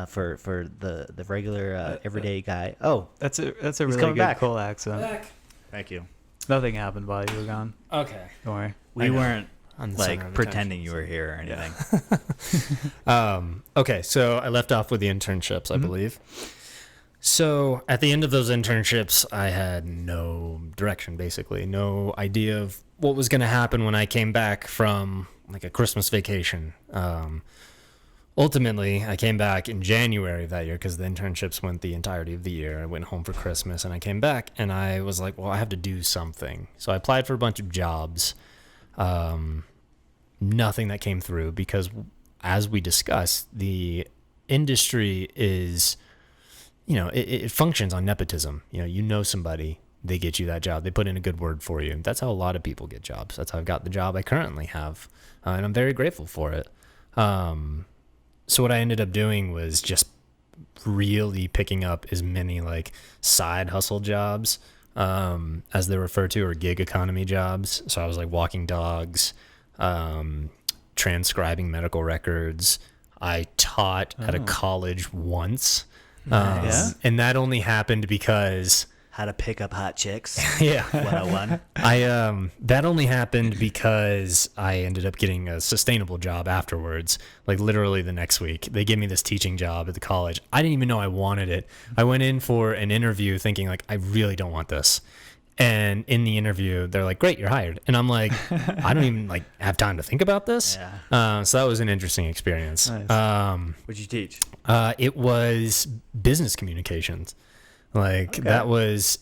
for the regular everyday guy. Oh, That's a really coming good back. Cole accent. thank you. Nothing happened while you were gone. Okay. Don't worry. We weren't On the center like of pretending attention. you were here or anything. Okay, so I left off with the internships, I believe. So at the end of those internships, I had no direction, basically, no idea of what was going to happen when I came back from like a Christmas vacation. Ultimately, I came back in January of that year because the internships went the entirety of the year. I went home for Christmas and I came back and I was like, well, I have to do something. So I applied for a bunch of jobs. Nothing that came through because, as we discussed, the industry is, it functions on nepotism. You know somebody, they get you that job. They put in a good word for you. That's how a lot of people get jobs. That's how I've got the job I currently have. And I'm very grateful for it. So what I ended up doing was just really picking up as many like side hustle jobs, as they're referred to, or gig economy jobs. So I was like walking dogs, transcribing medical records. I taught at a college once. Nice. And that only happened because How to pick up hot chicks. yeah, 101. that only happened because I ended up getting a sustainable job afterwards. Like literally the next week, they gave me this teaching job at the college. I didn't even know I wanted it. I went in for an interview thinking like, I really don't want this. And in the interview, they're like, great, you're hired. And I'm like, I don't even like have time to think about this. Yeah. So that was an interesting experience. Nice. What'd you teach? It was business communications. Like it was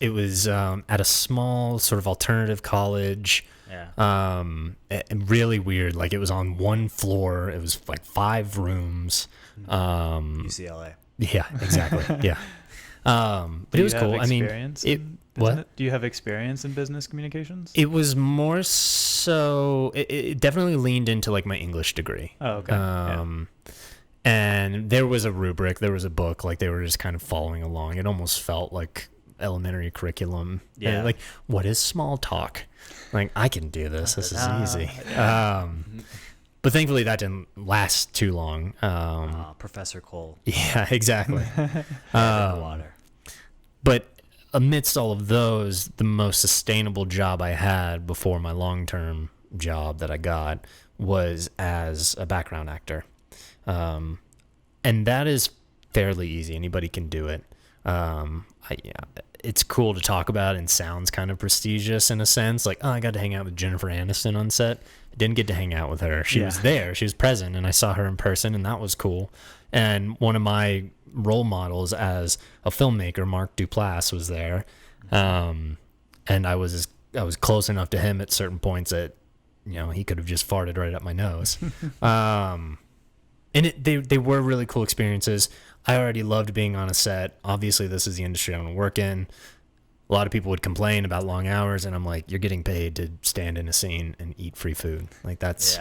at a small sort of alternative college. Yeah. And really weird. Like it was on one floor. It was like 5 rooms. UCLA. Yeah, exactly. Yeah. But Do it was you have cool. I mean, experience it, in What? Do you have experience in business communications? It was more so. It definitely leaned into like my English degree. Oh, okay. And there was a rubric, there was a book, like they were just kind of following along. It almost felt like elementary curriculum. Yeah. And, like, what is small talk? Like, I can do this. This is easy. But thankfully that didn't last too long. Professor Cole. Yeah, exactly. Water. But amidst all of those, the most sustainable job I had before my long-term job that I got was as a background actor. And that is fairly easy. Anybody can do it. It's cool to talk about and sounds kind of prestigious in a sense. Like, oh, I got to hang out with Jennifer Aniston on set. I didn't get to hang out with her. She was there. She was present, and I saw her in person, and that was cool. And one of my role models as a filmmaker, Mark Duplass, was there. And I was close enough to him at certain points that, he could have just farted right up my nose. And they were really cool experiences. I already loved being on a set. Obviously, this is the industry I want to work in. A lot of people would complain about long hours, and I'm like, you're getting paid to stand in a scene and eat free food. Like, that's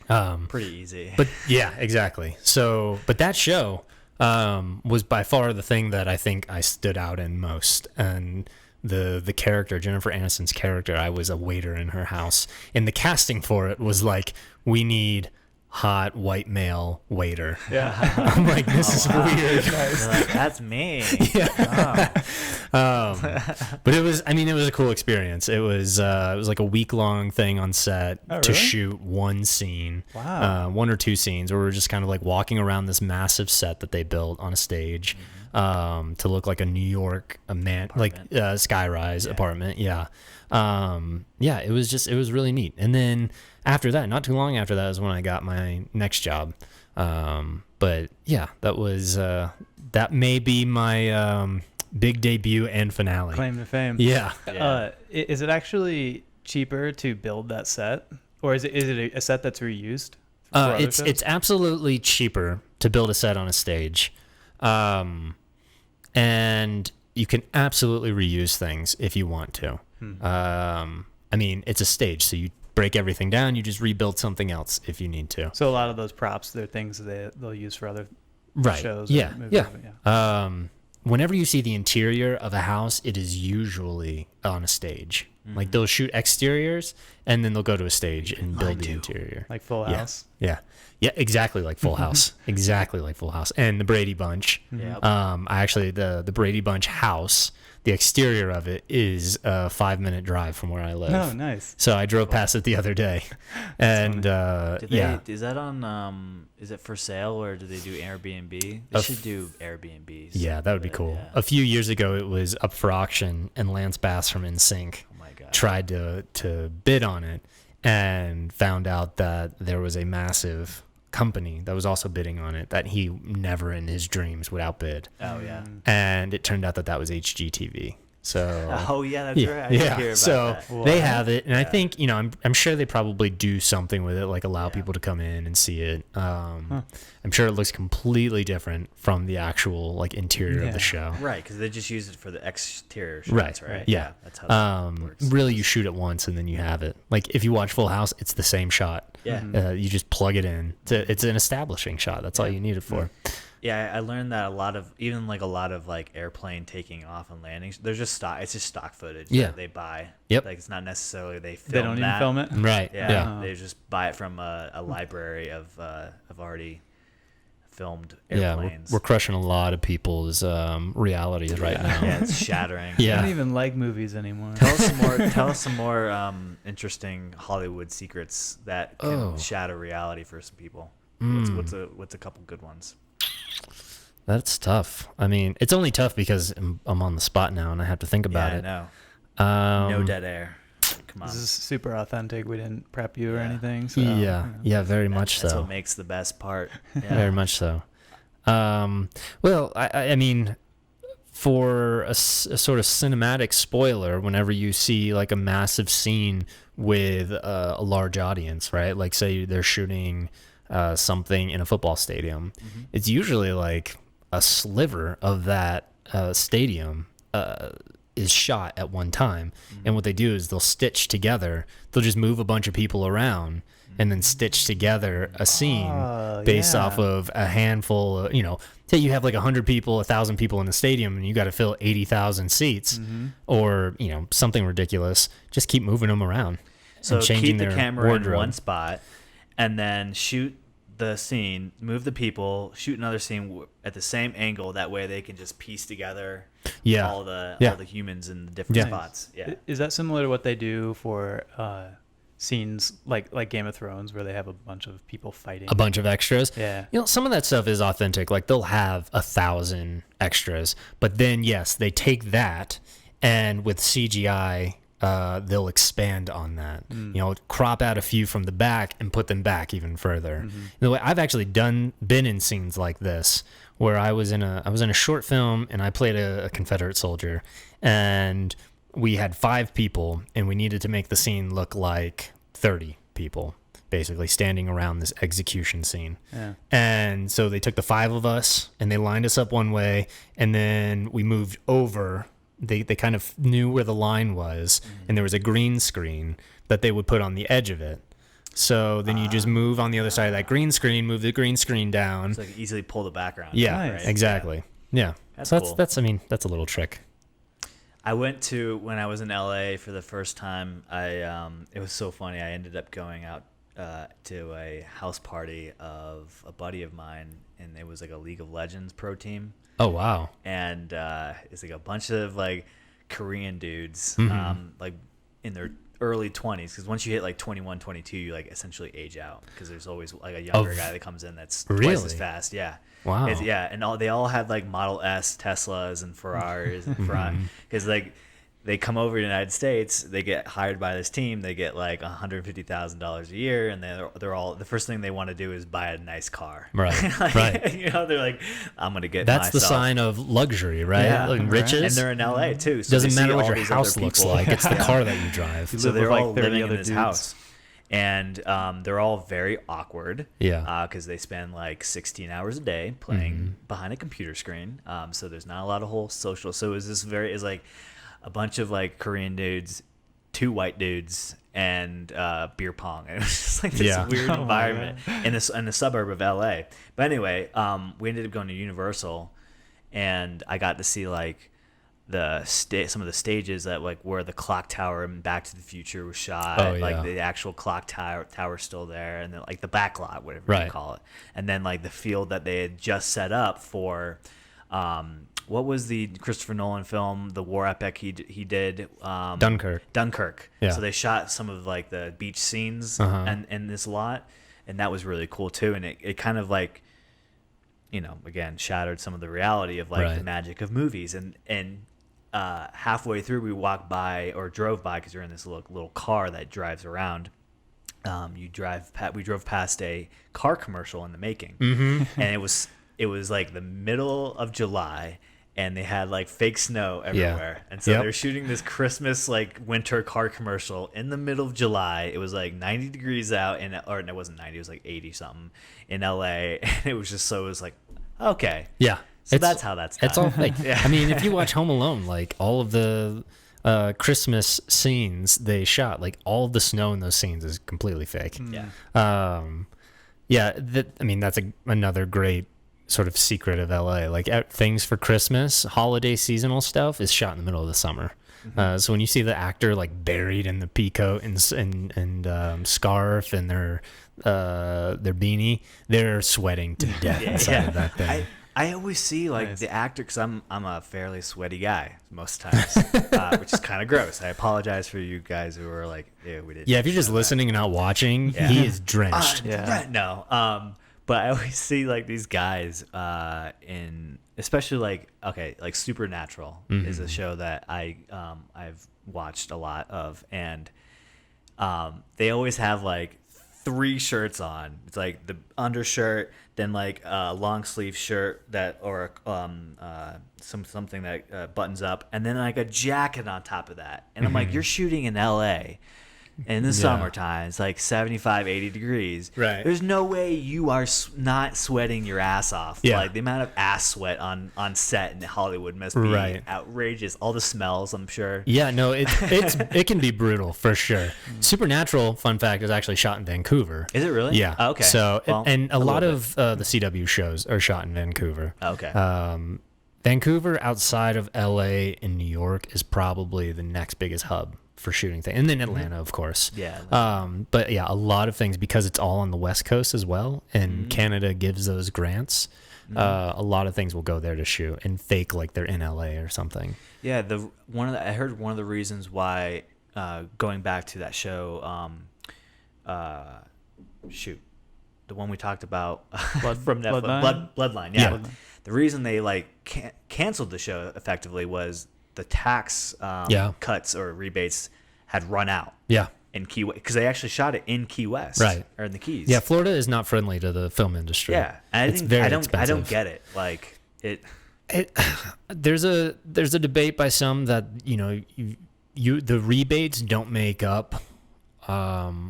pretty easy. But yeah, exactly. So, but that show was by far the thing that I think I stood out in most. And the character, Jennifer Aniston's character, I was a waiter in her house, and the casting for it was like, we need hot white male waiter. Yeah. I'm like, this is weird. You're like, that's me. But it was a cool experience. It was like a week-long thing on set to shoot one scene. Wow. One or two scenes where we're just kind of like walking around this massive set that they built on a stage to look like a New York skyrise apartment. Yeah. It was really neat. And then after that, not too long after that, is when I got my next job. But yeah, that was that may be my big debut and finale. Claim to fame. Yeah. Is it actually cheaper to build that set, or is it a set that's reused? It's absolutely cheaper to build a set on a stage, and you can absolutely reuse things if you want to. It's a stage, so you break everything down, you just rebuild something else if you need to. So a lot of those props, they're things they'll use for other shows. Yeah. Or movies. Whenever you see the interior of a house, it is usually on a stage. Like, they'll shoot exteriors and then they'll go to a stage and build the interior. Like Full House. Yeah, exactly like Full House. Exactly like Full House. And the Brady Bunch. Yep. The Brady Bunch house, the exterior of it is a 5-minute drive from where I live. Oh, nice. So I drove past it the other day. And Is that on is it for sale, or do they do Airbnb? They should do Airbnbs. Yeah, that would be cool. Yeah. A few years ago it was up for auction, and Lance Bass from NSYNC tried to bid on it and found out that there was a massive company that was also bidding on it that he never in his dreams would outbid. Oh yeah. And it turned out that was HGTV. So Oh yeah, that's right. I did hear about so that. they have it, and I think I'm sure they probably do something with it, like allow people to come in and see it. I'm sure it looks completely different from the actual like interior of the show. Right, because they just use it for the exterior shots, right? Yeah. That's how that works. Really, you shoot it once and then you have it. Like, if you watch Full House, it's the same shot. Yeah. You just plug it in. It's an establishing shot. That's all you need it for. Yeah, I learned that a lot of airplane taking off and landing, there's just stock. It's just stock footage that they buy. Yep. Like, it's not necessarily they They film don't that. even film it. Right. Yeah. They just buy it from a library of already filmed airplanes. Yeah, we're crushing a lot of people's realities right now. Yeah, it's shattering. I Yeah. don't even like movies anymore. Tell us some more interesting Hollywood secrets that can shatter reality for some people. What's a couple good ones? That's tough. I mean, it's only tough because I'm on the spot now and I have to think about it. I know. No dead air. Come on. This is super authentic. We didn't prep you or anything. So, Yeah, very much That's so. what makes the best part. Yeah. Very much so. Well, I mean, for a sort of cinematic spoiler, whenever you see like a massive scene with a large audience, right? Like, say they're shooting something in a football stadium, it's usually like a sliver of that stadium is shot at one time. And what they do is they'll stitch together. They'll just move a bunch of people around and then stitch together a scene based off of a handful of, say you have like 100 people, 1,000 people in the stadium and you got to fill 80,000 seats or, something ridiculous. Just keep moving them around. So and changing keep the their camera wardrobe. in one spot and then shoot the scene, move the people, shoot another scene at the same angle. That way they can just piece together all the humans in the different spots. Yeah. Is that similar to what they do for scenes like Game of Thrones, where they have a bunch of people fighting? A bunch of extras. Yeah. Some of that stuff is authentic. Like they'll have 1,000 extras, but then yes, they take that and with CGI, they'll expand on that. Crop out a few from the back and put them back even further. The way I've actually been in scenes like this, where I was in a short film and I played a Confederate soldier, and we had 5 people and we needed to make the scene look like 30 people basically standing around this execution scene. Yeah. And so they took the 5 of us and they lined us up one way, and then we moved over. They kind of knew where the line was, and there was a green screen that they would put on the edge of it. So then you just move on the other side of that green screen, move the green screen down. So like easily pull the background. Yeah, Nice. exactly. Yeah. That's So cool. that's a little trick. I went to, when I was in LA for the first time, it was so funny. I ended up going out to a house party of a buddy of mine, and it was like a League of Legends pro team. Oh, wow. And it's like a bunch of like Korean dudes, like in their early 20s, because once you hit like 21, 22, you like essentially age out, because there's always like a younger guy that comes in that's twice as fast. Yeah. Wow. And they all had like Model S Teslas and Ferraris and because like they come over to the United States, they get hired by this team, they get like $150,000 a year, and they're all, the first thing they want to do is buy a nice car. Right. Like, Right. They're like, I'm gonna get That's the myself. sign of luxury, right? Yeah, Like riches. and they're in LA too. So Doesn't they see matter what all your these house other looks people. like. It's the car that you drive. So live they're with, like, all 30 living in other this dudes. house, and they're all very awkward. Yeah. Because they spend like 16 hours a day playing behind a computer screen. So there's not a lot of whole social. So it's like a bunch of like Korean dudes, 2 white dudes, and beer pong. And it was just like this weird environment in a suburb of LA. But anyway, we ended up going to Universal, and I got to see like some of the stages that like where the clock tower in Back to the Future was shot. Oh, yeah. Like the actual clock tower's still there, and then like the back lot, whatever you call it, and then like the field that they had just set up for. What was the Christopher Nolan film, the war epic he did? Dunkirk. Yeah. So they shot some of like the beach scenes in this lot, and that was really cool too. And it kind of like, again, shattered some of the reality of like the magic of movies. And halfway through, we walked by or drove by, because you're in this little car that drives around. We drove past a car commercial in the making, and it was like the middle of July, and they had like fake snow everywhere. And so they're shooting this Christmas like winter car commercial in the middle of July. It was like 90 degrees out, or it wasn't 90, it was like 80 something in LA. And it was like, okay. Yeah. So that's how that's done. It's all fake. I mean, if you watch Home Alone, like all of the Christmas scenes they shot, like all of the snow in those scenes is completely fake. Yeah. That's another great sort of secret of LA. Like things for Christmas, holiday seasonal stuff is shot in the middle of the summer. So when you see the actor like buried in the pea coat and scarf and their beanie, they're sweating to death inside of that thing. I always see like the actor, because I'm a fairly sweaty guy most times, which is kind of gross. I apologize for you guys who are like, ew, we didn't. Yeah, if you're just listening and not watching, he is drenched. No. But I always see like these guys especially like Supernatural is a show that I've watched a lot of, and they always have like 3 shirts on. It's like the undershirt, then like a long sleeve shirt or something that buttons up, and then like a jacket on top of that. And I'm like, you're shooting in LA. in the summertime. It's like 75, 80 degrees. Right. There's no way you are not sweating your ass off. Yeah. Like the amount of ass sweat on set in Hollywood must be Right. outrageous. All the smells, I'm sure. Yeah, no, it can be brutal for sure. Supernatural, fun fact, is actually shot in Vancouver. Is it really? Yeah. Oh, okay. So, Well, and a a lot little of the CW shows are shot in Vancouver. Okay. Vancouver, outside of LA and New York, is probably the next biggest hub for shooting things. And then Atlanta, of course. Yeah. But yeah, a lot of things, because it's all on the West Coast as well, and Canada gives those grants. A lot of things will go there to shoot and fake like they're in LA or something. Yeah, I heard one of the reasons why, going back to that show, the one we talked about from Netflix, Bloodline. Yeah. Yeah. The reason they canceled the show effectively was the tax cuts or rebates had run out Yeah. in Key West, because they actually shot it in Key West, Right. or in the Keys. Yeah, Florida is not friendly to the film industry. Yeah, and It's very I don't expensive. get it. Like it. There's a debate by some that the rebates don't make up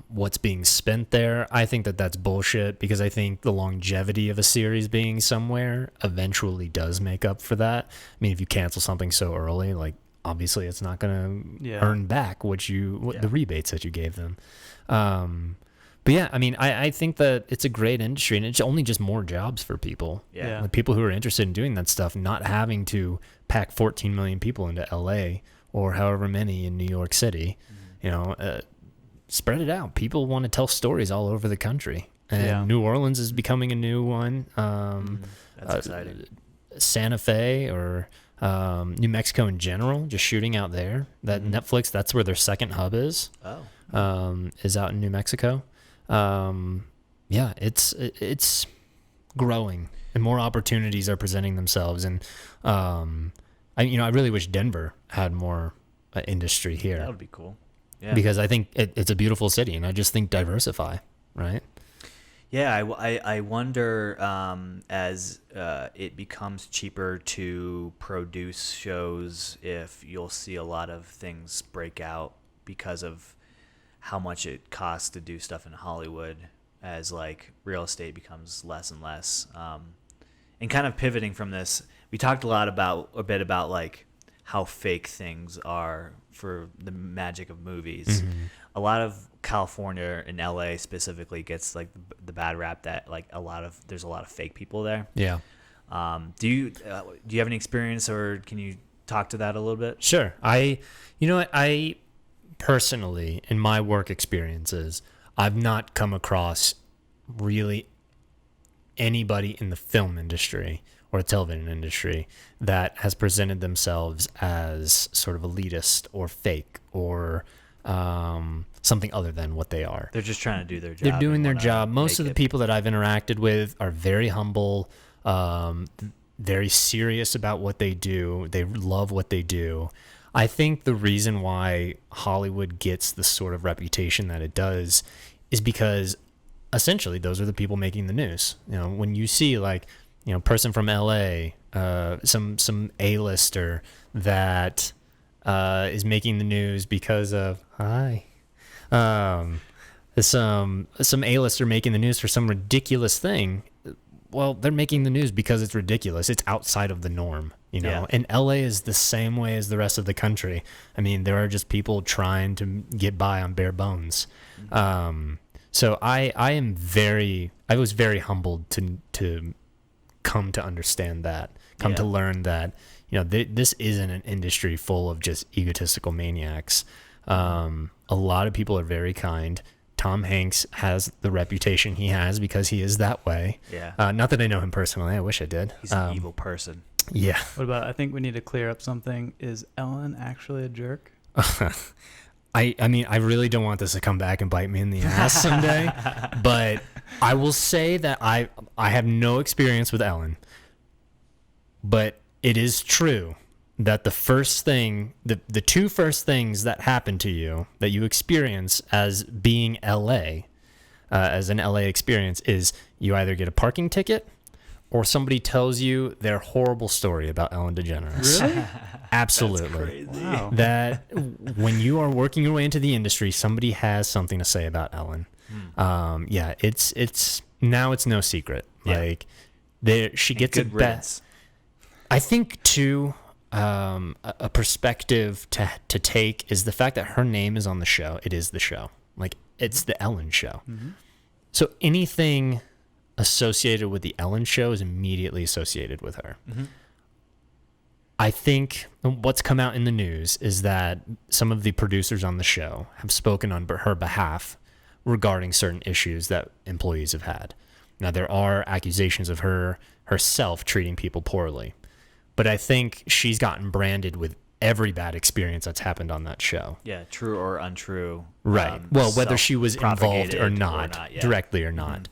what's being spent there. I think that's bullshit, because I think the longevity of a series being somewhere eventually does make up for that. I mean, if you cancel something so early, like, obviously it's not going to earn back the rebates that you gave them. But yeah, I mean, I think that it's a great industry, and it's only just more jobs for people. Yeah. Like, people who are interested in doing that stuff, not having to pack 14 million people into LA or however many in New York City, spread it out. People want to tell stories all over the country, and New Orleans is becoming a new one. That's exciting. Santa Fe or New Mexico in general, just shooting out there. That Netflix, that's where their second hub is. Is out in New Mexico. Yeah, it's growing, and more opportunities are presenting themselves. And I really wish Denver had more industry here. That would be cool. Yeah. Because I think it's a beautiful city, and I just think diversify, right? Yeah, I wonder, as it becomes cheaper to produce shows, if you'll see a lot of things break out because of how much it costs to do stuff in Hollywood, as like real estate becomes less and less. And kind of pivoting from this, we talked a bit about like how fake things are for the magic of movies. A lot of California and LA specifically gets like the bad rap that like there's a lot of fake people there. Yeah. Do you have any experience, or can you talk to that a little bit? Sure. I personally, in my work experiences, I've not come across really anybody in the film industry or television industry that has presented themselves as sort of elitist or fake or something other than what they are. They're just trying to do their job. They're doing and their wanna job. Most of the make it. people that I've interacted with are very humble, very serious about what they do. They love what they do. I think the reason why Hollywood gets the sort of reputation that it does is because essentially those are the people making the news. When you see like, person from LA, some A-lister that is making the news because of some A-lister making the news for some ridiculous thing. Well, they're making the news because it's ridiculous. It's outside of the norm, Yeah. And LA is the same way as the rest of the country. I mean, there are just people trying to get by on bare bones. So I was very humbled to come to understand that, to learn that, this isn't an industry full of just egotistical maniacs. A lot of people are very kind. Tom Hanks has the reputation he has because he is that way. Yeah. Not that I know him personally. I wish I did. He's an evil person. Yeah. What about, I think we need to clear up something. Is Ellen actually a jerk? I mean, I really don't want this to come back and bite me in the ass someday, but I will say that I have no experience with Ellen, but it is true that the two first things that happen to you, that you experience as being LA, as an LA experience, is you either get a parking ticket or somebody tells you their horrible story about Ellen DeGeneres. Really? Absolutely. Wow. That when you are working your way into the industry, somebody has something to say about Ellen. Yeah, it's now it's no secret. Yeah. Like she gets Good it riddance. best. I think too, a perspective to take is the fact that her name is on the show. It is the show. Like it's the Ellen show. So anything associated with the Ellen show is immediately associated with her. I think what's come out in the news is that some of the producers on the show have spoken on her behalf regarding certain issues that employees have had. Now, there are accusations of herself treating people poorly, but I think she's gotten branded with every bad experience that's happened on that show. Yeah, true or untrue. Right. Well, whether she was involved self-propagated or not, yeah. directly or not.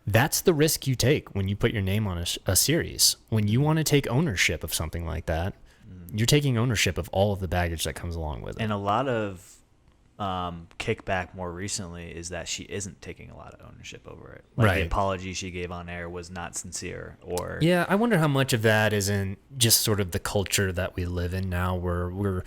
That's the risk you take when you put your name on a series. When you want to take ownership of something like that, you're taking ownership of all of the baggage that comes along with it. And a lot of kickback more recently is that she isn't taking a lot of ownership over it. Like the Right. apology she gave on air was not sincere, or Yeah, I wonder how much of that is in just sort of the culture that we live in now, where we're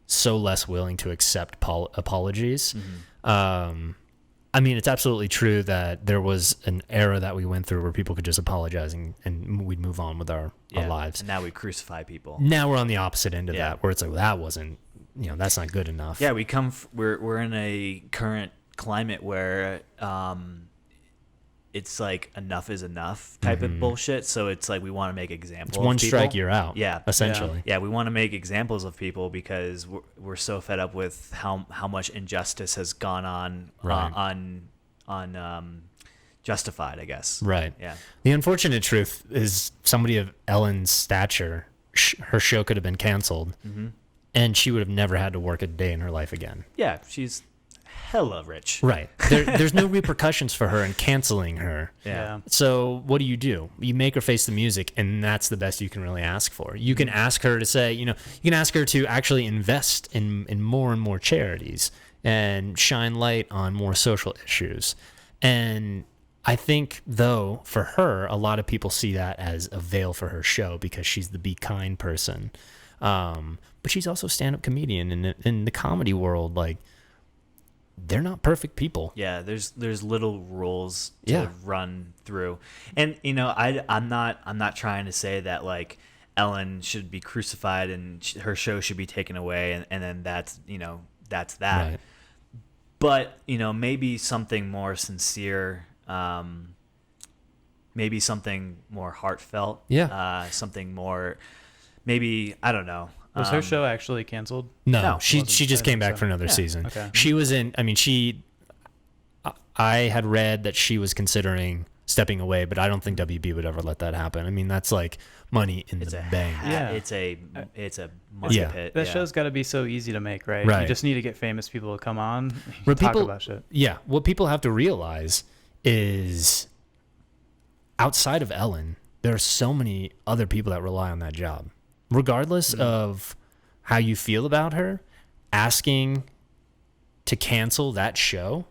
so less willing to accept apologies. I mean, it's absolutely true that there was an era that we went through where people could just apologize and we'd move on with our lives. And now we crucify people. Now we're on the opposite end of Yeah. that, where it's like, well, that wasn't, that's not good enough. Yeah, we're in a current climate where it's like enough is enough type of bullshit. So it's like we want to make examples. It's one of people. strike, you're out. Yeah, essentially. Yeah, we want to make examples of people because we're so fed up with how much injustice has gone on Right. on Justified, I guess. Right. Yeah. The unfortunate truth is somebody of Ellen's stature, her show could have been canceled, and she would have never had to work a day in her life again. Yeah, she's hella rich. Right. There's no repercussions for her in canceling her. Yeah. So what do? You make her face the music, and that's the best you can really ask for. You can ask her to say, you can ask her to actually invest in more and more charities and shine light on more social issues. And I think, though, for her, a lot of people see that as a veil for her show because she's the be kind person. But she's also a stand-up comedian, and in the comedy world, like, they're not perfect people. Yeah, there's little rules to Yeah. run through, and I'm not trying to say that like Ellen should be crucified and her show should be taken away, and then that's that. Right. But maybe something more sincere, maybe something more heartfelt. Yeah. Something more, maybe I don't know. Was her show actually canceled? No, she wasn't. just I came think back so. for another Yeah, season. okay. She was in. I mean, I had read that she was considering stepping away, but I don't think WB would ever let that happen. I mean, that's like money in It's the a bank. Yeah. it's a money Yeah. pit. That yeah. show's got to be so easy to make, right? Right. You just need to get famous people to come on, But talk people- about shit. Yeah, what people have to realize is outside of Ellen, there are so many other people that rely on that job. Regardless of how you feel about her, asking to cancel that show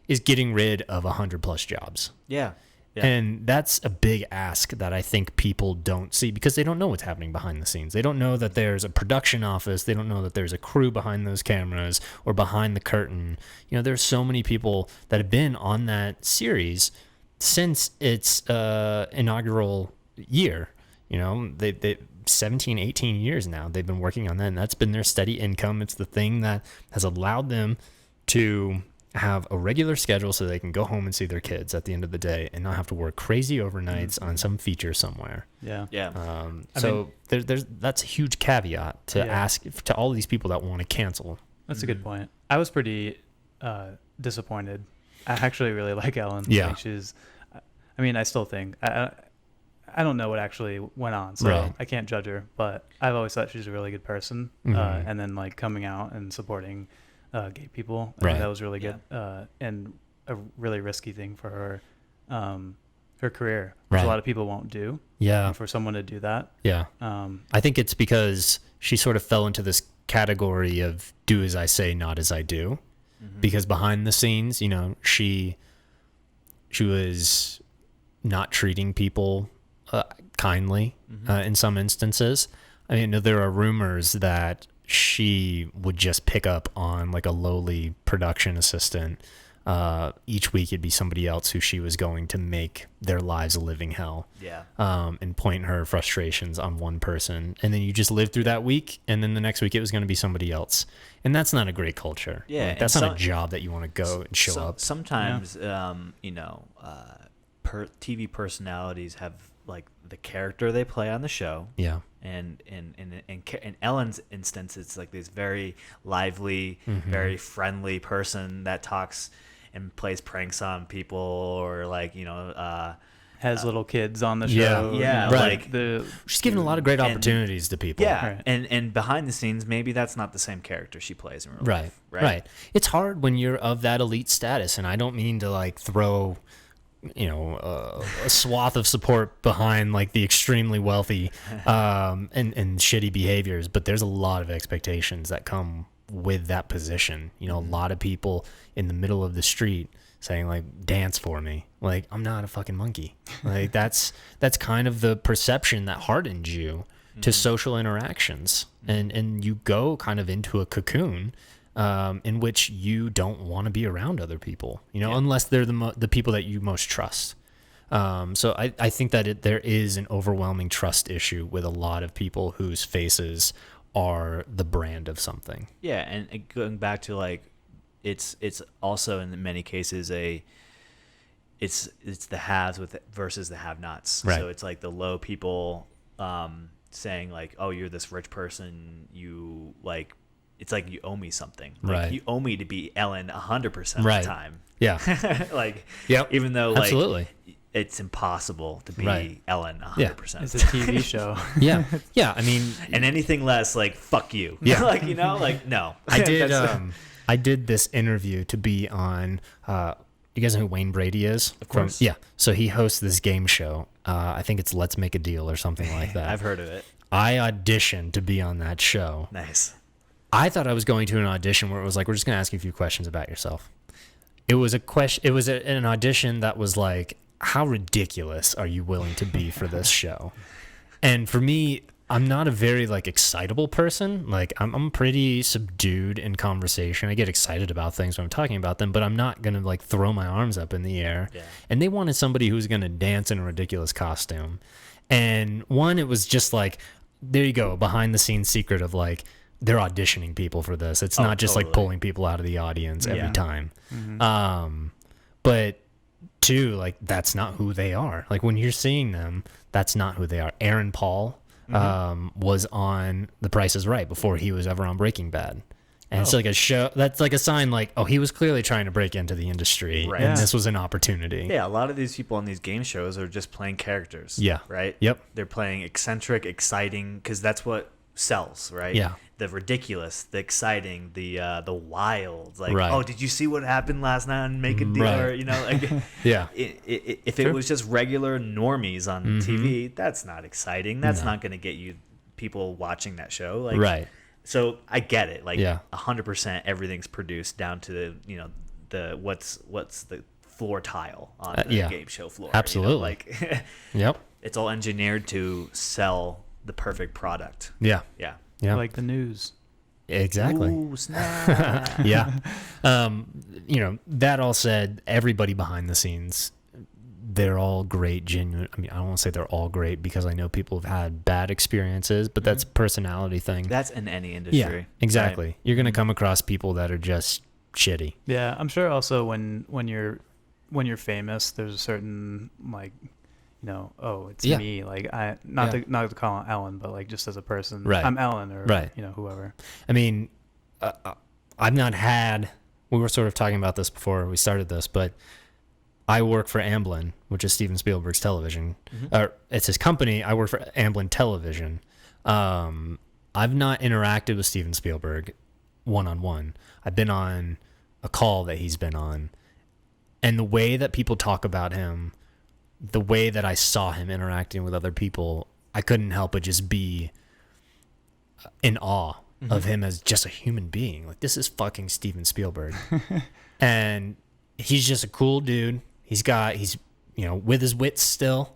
is getting rid of 100+ jobs. Yeah. Yeah. And that's a big ask that I think people don't see because they don't know what's happening behind the scenes. They don't know that there's a production office. They don't know that there's a crew behind those cameras or behind the curtain. There's so many people that have been on that series since its inaugural year. They 17, 18 years now they've been working on that, and that's been their steady income. It's the thing that has allowed them to have a regular schedule so they can go home and see their kids at the end of the day and not have to work crazy overnights on some feature somewhere. Yeah. Yeah. So there's that's a huge caveat to ask to all these people that want to cancel. That's a good point. I was pretty disappointed. I actually really like Ellen. Yeah. Like I still think I don't know what actually went on, so Right. I can't judge her. But I've always thought she's a really good person. And then like coming out and supporting gay people, I think Right. that was really good and a really risky thing for her career, which Right. a lot of people won't do. Yeah. And for someone to do that, Yeah. I think it's because she sort of fell into this category of do as I say, not as I do. Because behind the scenes, she was not treating people kindly in some instances. I mean, there are rumors that she would just pick up on like a lowly production assistant. Each week it'd be somebody else who she was going to make their lives a living hell. Yeah. And point her frustrations on one person. And then you just live through that week. And then the next week it was going to be somebody else. And that's not a great culture. Yeah. Like, that's not a job that you want to go and show up. Sometimes, TV personalities have like the character they play on the show. Yeah. And in Ellen's instance, it's like this very lively, very friendly person that talks and plays pranks on people, or like Has little kids on the show. Yeah, right. like She's given a lot of great opportunities to people. yeah, Right. and behind the scenes, maybe that's not the same character she plays in real life. Right. It's hard when you're of that elite status, and I don't mean to like throw a swath of support behind like the extremely wealthy and shitty behaviors, but there's a lot of expectations that come with that position. A lot of people in the middle of the street saying like, dance for me. Like, I'm not a fucking monkey. Like that's kind of the perception that hardens you to social interactions, and you go kind of into a cocoon in which you don't want to be around other people, unless they're the people that you most trust. So I think that there is an overwhelming trust issue with a lot of people whose faces are the brand of something. Yeah, and going back to like, it's also in many cases it's the haves versus the have-nots. Right. So it's like the low people saying like, oh, you're this rich person, you like. It's like you owe me something. Like, Right. you owe me to be Ellen 100% of Right. the time. Yeah. Like, Yep. even though like Absolutely. it's impossible to be Right. Ellen 100%. It's a TV show. Yeah. Yeah. I mean, And anything less, like, fuck you. Yeah. Like, like, no. I did. That's- I did this interview to be on. You guys know who Wayne Brady is? Of course. Yeah. So he hosts this game show. I think it's Let's Make a Deal or something like that. I've heard of it. I auditioned to be on that show. Nice. I thought I was going to an audition where it was like, we're just going to ask you a few questions about yourself. It was a question. It was an audition that was like, how ridiculous are you willing to be for this show? And for me, I'm not a very like excitable person. Like I'm pretty subdued in conversation. I get excited about things when I'm talking about them, but I'm not going to like throw my arms up in the air. Yeah. And they wanted somebody who's going to dance in a ridiculous costume. And one, it was just like, there you go, behind the scenes secret of like, they're auditioning people for this. It's not just like totally. pulling people out of the audience every Yeah. time. But two, like that's not who they are. Like when you're seeing them, that's not who they are. Aaron Paul was on The Price is Right before he was ever on Breaking Bad. And it's like a show that's like a sign like, oh, he was clearly trying to break into the industry Right. and Yeah. this was an opportunity. Yeah, a lot of these people on these game shows are just playing characters. Yeah. Right? Yep. They're playing eccentric, exciting, because that's what sells, right? Yeah. The ridiculous, the exciting, the wild. Like, Right. oh, did you see what happened last night on Make a Deal? Right. Or, like, Yeah. if it was just regular normies on TV, that's not exciting. That's not going to get you people watching that show. Like, Right. So I get it. Like, Yeah. 100% everything's produced down to the what's the floor tile on the yeah. game show floor. Absolutely. Like, Yep. it's all engineered to sell the perfect product. Yeah. Yeah. Yeah. Like the news. Exactly. Ooh, snap. Yeah. That all said, everybody behind the scenes, they're all great, genuine. I mean, I don't want to say they're all great because I know people have had bad experiences, but that's a personality thing. That's in any industry. Yeah, exactly. right? You're going to come across people that are just shitty. Yeah, I'm sure also when you're famous, there's a certain like, oh, it's Yeah. me. Like not to call Ellen, but like just as a person, Right. I'm Ellen or Right. Whoever. I mean, I've not had, we were sort of talking about this before we started this, but I work for Amblin, which is Steven Spielberg's television. Or it's his company. I work for Amblin Television. I've not interacted with Steven Spielberg one-on-one. I've been on a call that he's been on. And the way that people talk about him, the way that I saw him interacting with other people, I couldn't help but just be in awe of him as just a human being. Like, this is fucking Steven Spielberg. And he's just a cool dude. He's with his wits still,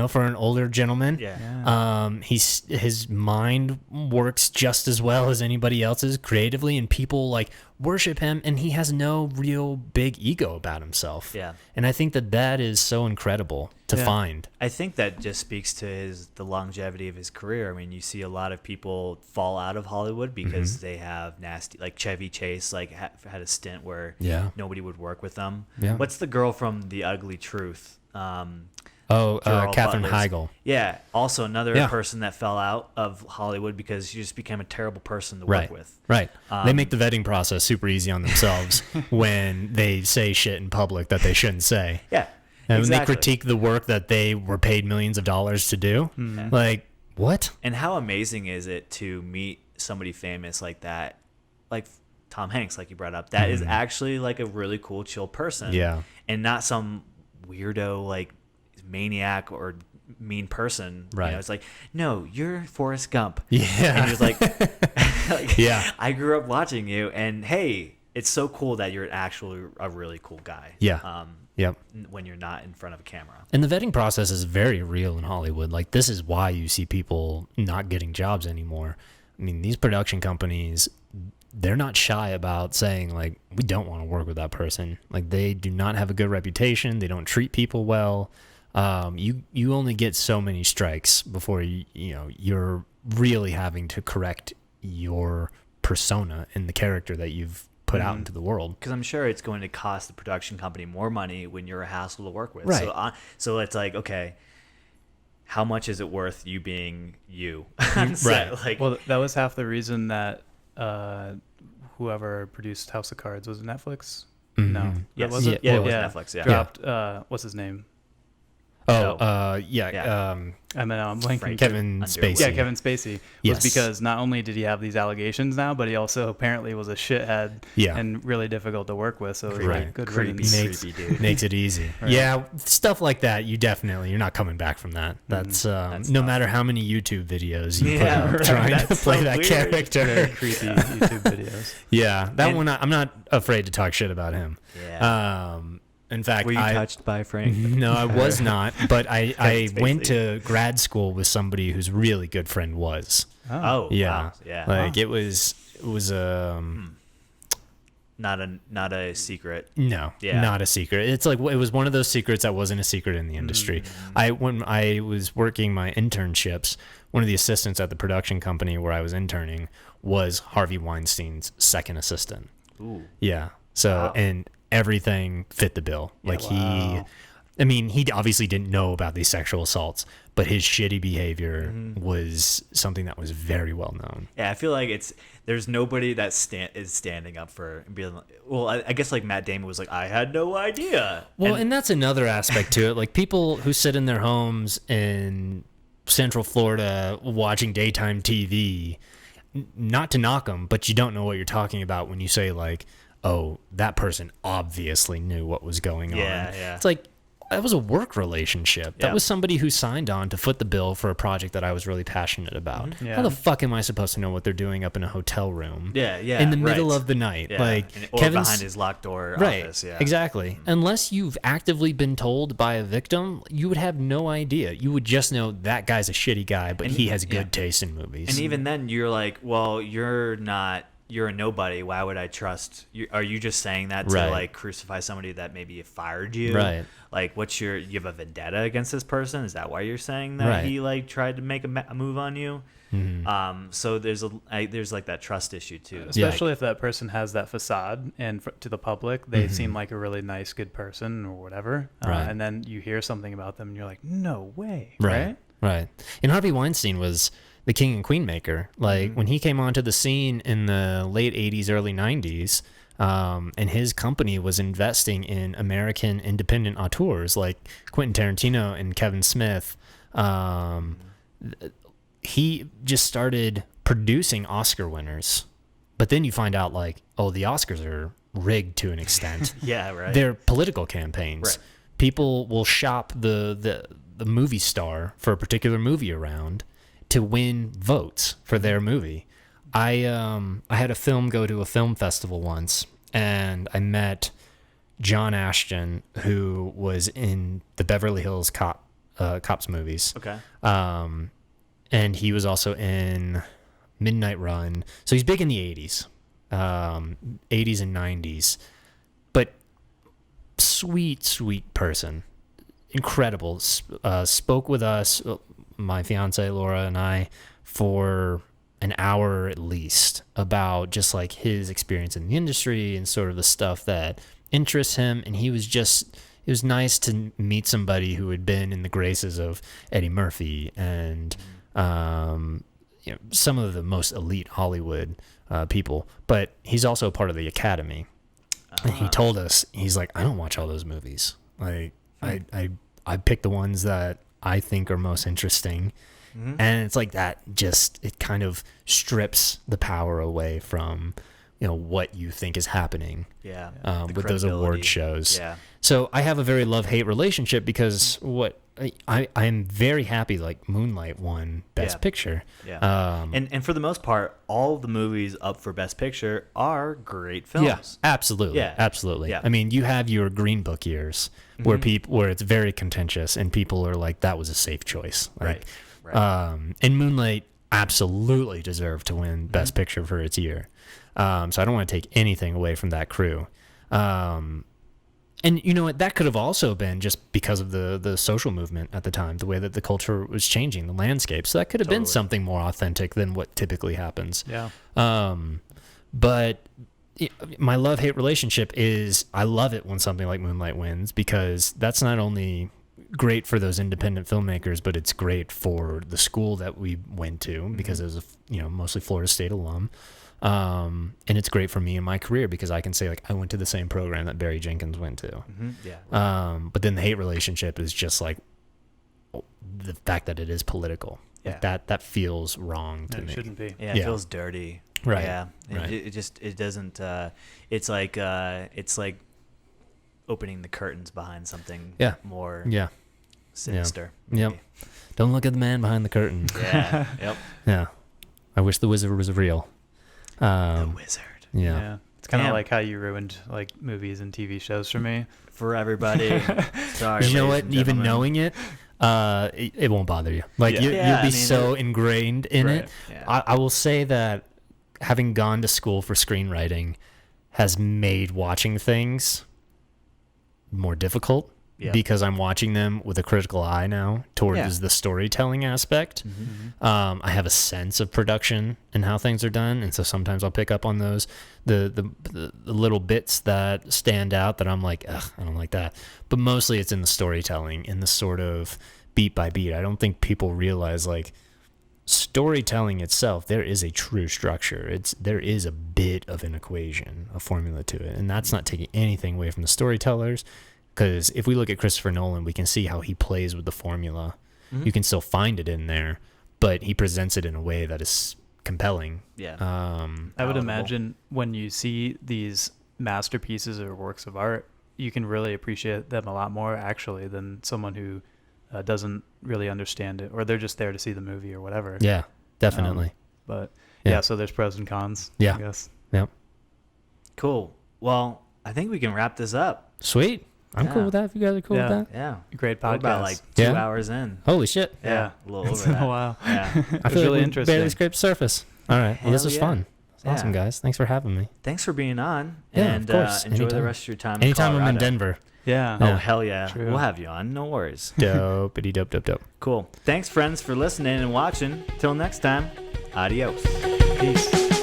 for an older gentleman. Yeah. His mind works just as well as anybody else's creatively, and people like worship him, and he has no real big ego about himself. Yeah. And I think that is so incredible to find. I think that just speaks to the longevity of his career. I mean, you see a lot of people fall out of Hollywood because they have nasty, like Chevy Chase, like had a stint where nobody would work with them. Yeah. What's the girl from The Ugly Truth? Katherine Heigl. Yeah, also another person that fell out of Hollywood because she just became a terrible person to work with. Right. They make the vetting process super easy on themselves when they say shit in public that they shouldn't say. Yeah. And exactly. when they critique the work that they were paid millions of dollars to do, like, what? And how amazing is it to meet somebody famous like that, like Tom Hanks, like you brought up, that is actually like a really cool, chill person. Yeah. And not some weirdo, like maniac or mean person. Right. It's like, no, you're Forrest Gump. Yeah. And he was like, Yeah. I grew up watching you, and hey, it's so cool that you're actually a really cool guy. Yeah. Yep. When you're not in front of a camera. And the vetting process is very real in Hollywood. Like, this is why you see people not getting jobs anymore. I mean, these production companies, they're not shy about saying, like, we don't want to work with that person. Like, they do not have a good reputation. They don't treat people well. You only get so many strikes before you're really having to correct your persona in the character that you've put out into the world. Because I'm sure it's going to cost the production company more money when you're a hassle to work with. Right. So it's like, okay, how much is it worth you being you? Right. Like, Well, that was half the reason that whoever produced House of Cards, was it Netflix? No. yes. That was it? Yeah, it was Netflix. Yeah. Dropped, what's his name? Yeah. I mean, I'm blanking. Frank Kevin Underwood. Spacey. Yeah, Kevin Spacey. Was Yes. because not only did he have these allegations now, but he also apparently was a shithead and really difficult to work with. So it was Right. like, good Creepy. riddance. Creepy dude. Makes it easy. Right. Yeah, stuff like that, you're not coming back from that. That's, That's no tough. matter how many YouTube videos you Yeah, put up right. trying to That's play so that weird. character. Very creepy YouTube videos. Yeah, that And- one, I'm not afraid to talk shit about him. Yeah. In fact, Were you touched by Frank? No, I was not, but I Spacey. went to grad school with somebody whose really good friend was. Oh, Yeah. wow. Yeah. Like, it was Not a secret. No, Yeah. not a secret. It's like, it was one of those secrets that wasn't a secret in the industry. When I was working my internships, one of the assistants at the production company where I was interning was Harvey Weinstein's second assistant. Ooh. Yeah. So, Wow. and everything fit the bill. Like, he obviously didn't know about these sexual assaults, but his shitty behavior was something that was very well known. Yeah, I feel like there's nobody that is standing up for and being like, well, I guess like Matt Damon was like, I had no idea. Well, and that's another aspect to it. Like, people who sit in their homes in Central Florida watching daytime TV, not to knock them, but you don't know what you're talking about when you say, like, oh, that person obviously knew what was going on. Yeah. It's like, that was a work relationship. Yeah. That was somebody who signed on to foot the bill for a project that I was really passionate about. Yeah. How the fuck am I supposed to know what they're doing up in a hotel room? Yeah, In the middle right. of the night. Yeah. Like, or Kevin's behind his locked door right. office. Yeah. Exactly. Unless you've actively been told by a victim, you would have no idea. You would just know that guy's a shitty guy, but he has good taste in movies. And even then, you're like, well, you're a nobody. Why would I trust you? Are you just saying that to Right. like crucify somebody that maybe fired you? Right. Like, you have a vendetta against this person? Is that why you're saying that Right. he like tried to make a move on you? So there's like that trust issue too. Especially if that person has that facade and to the public, they seem like a really nice, good person or whatever. Right. And then you hear something about them and you're like, no way. Right. And Harvey Weinstein was the king and queen maker. Like, when he came onto the scene in the late 80s, early 90s, and his company was investing in American independent auteurs like Quentin Tarantino and Kevin Smith. He just started producing Oscar winners. But then you find out, like, oh, the Oscars are rigged to an extent. Yeah, right. They're political campaigns. Right. People will shop the movie star for a particular movie around to win votes for their movie. I had a film go to a film festival once, and I met John Ashton, who was in the Beverly Hills Cops movies. Okay. And he was also in Midnight Run. So he's big in the 80s, 80s and 90s. But sweet person. Incredible. Spoke with us, my fiance Laura and I, for an hour at least about just like his experience in the industry and sort of the stuff that interests him. And it was nice to meet somebody who had been in the graces of Eddie Murphy and some of the most elite Hollywood people. But he's also a part of the Academy. And he told us, he's like, I don't watch all those movies. Like, I pick the ones that I think are most interesting. Mm-hmm. And it's like that it kind of strips the power away from, what you think is happening with those award shows. Yeah. So I have a very love-hate relationship because I'm very happy like Moonlight won Best Picture. Yeah. And for the most part, all of the movies up for Best Picture are great films. Yeah, absolutely. Yeah. Absolutely. Yeah. I mean, you have your Green Book years where it's very contentious and people are like, that was a safe choice. Like, right. And Moonlight absolutely deserved to win Best Picture for its year. So I don't want to take anything away from that crew. And you know what? That could have also been just because of the social movement at the time, the way that the culture was changing, the landscape. So that could have been something more authentic than what typically happens. Yeah. But my love-hate relationship is I love it when something like Moonlight wins because that's not only great for those independent filmmakers, but it's great for the school that we went to because it was mostly Florida State alum. And it's great for me in my career because I can say like I went to the same program that Barry Jenkins went to. Mm-hmm. Yeah. But then the hate relationship is just like the fact that it is political. Yeah. Like that feels wrong to me. It shouldn't be. Yeah, it feels dirty. Right. Yeah. Right. It doesn't. It's like opening the curtains behind something. More. Yeah. Sinister. Yep. Don't look at the man behind the curtain. Yeah. Yep. Yeah. I wish the wizard was real. The wizard. Yeah. It's kind of like how you ruined like movies and TV shows for me. For everybody. Sorry. You know what? Even knowing it, it won't bother you. Like you'll be so ingrained in it. Yeah. I will say that having gone to school for screenwriting has made watching things more difficult. Yeah. Because I'm watching them with a critical eye now towards the storytelling aspect. Mm-hmm. I have a sense of production and how things are done, and so sometimes I'll pick up on those the little bits that stand out that I'm like, ugh, I don't like that. But mostly it's in the storytelling, in the sort of beat by beat. I don't think people realize like storytelling itself. There is a true structure. There is a bit of an equation, a formula to it, and that's not taking anything away from the storytellers. Because if we look at Christopher Nolan, we can see how he plays with the formula. Mm-hmm. You can still find it in there, but he presents it in a way that is compelling. Yeah. I would imagine when you see these masterpieces or works of art, you can really appreciate them a lot more actually than someone who doesn't really understand it, or they're just there to see the movie or whatever. Yeah, definitely. But yeah, so there's pros and cons. Yeah. I guess. Yep. Cool. Well, I think we can wrap this up. Sweet. I'm cool with that. If you guys are cool with that. Yeah. Great podcast. We're about like 2 hours in. Holy shit. Yeah. A little over it's that. been a while. Yeah. I feel really like interesting. Barely scraped the surface. All right. Well, this was fun. It's awesome, guys. Thanks for having me. Thanks for being on. Yeah, and of course. Enjoy Anytime. the rest of your time. Anytime in I'm in Denver. Yeah. Oh, hell yeah. True. We'll have you on. No worries. Dopey dope. Cool. Thanks, friends, for listening and watching. Till next time, adios. Peace.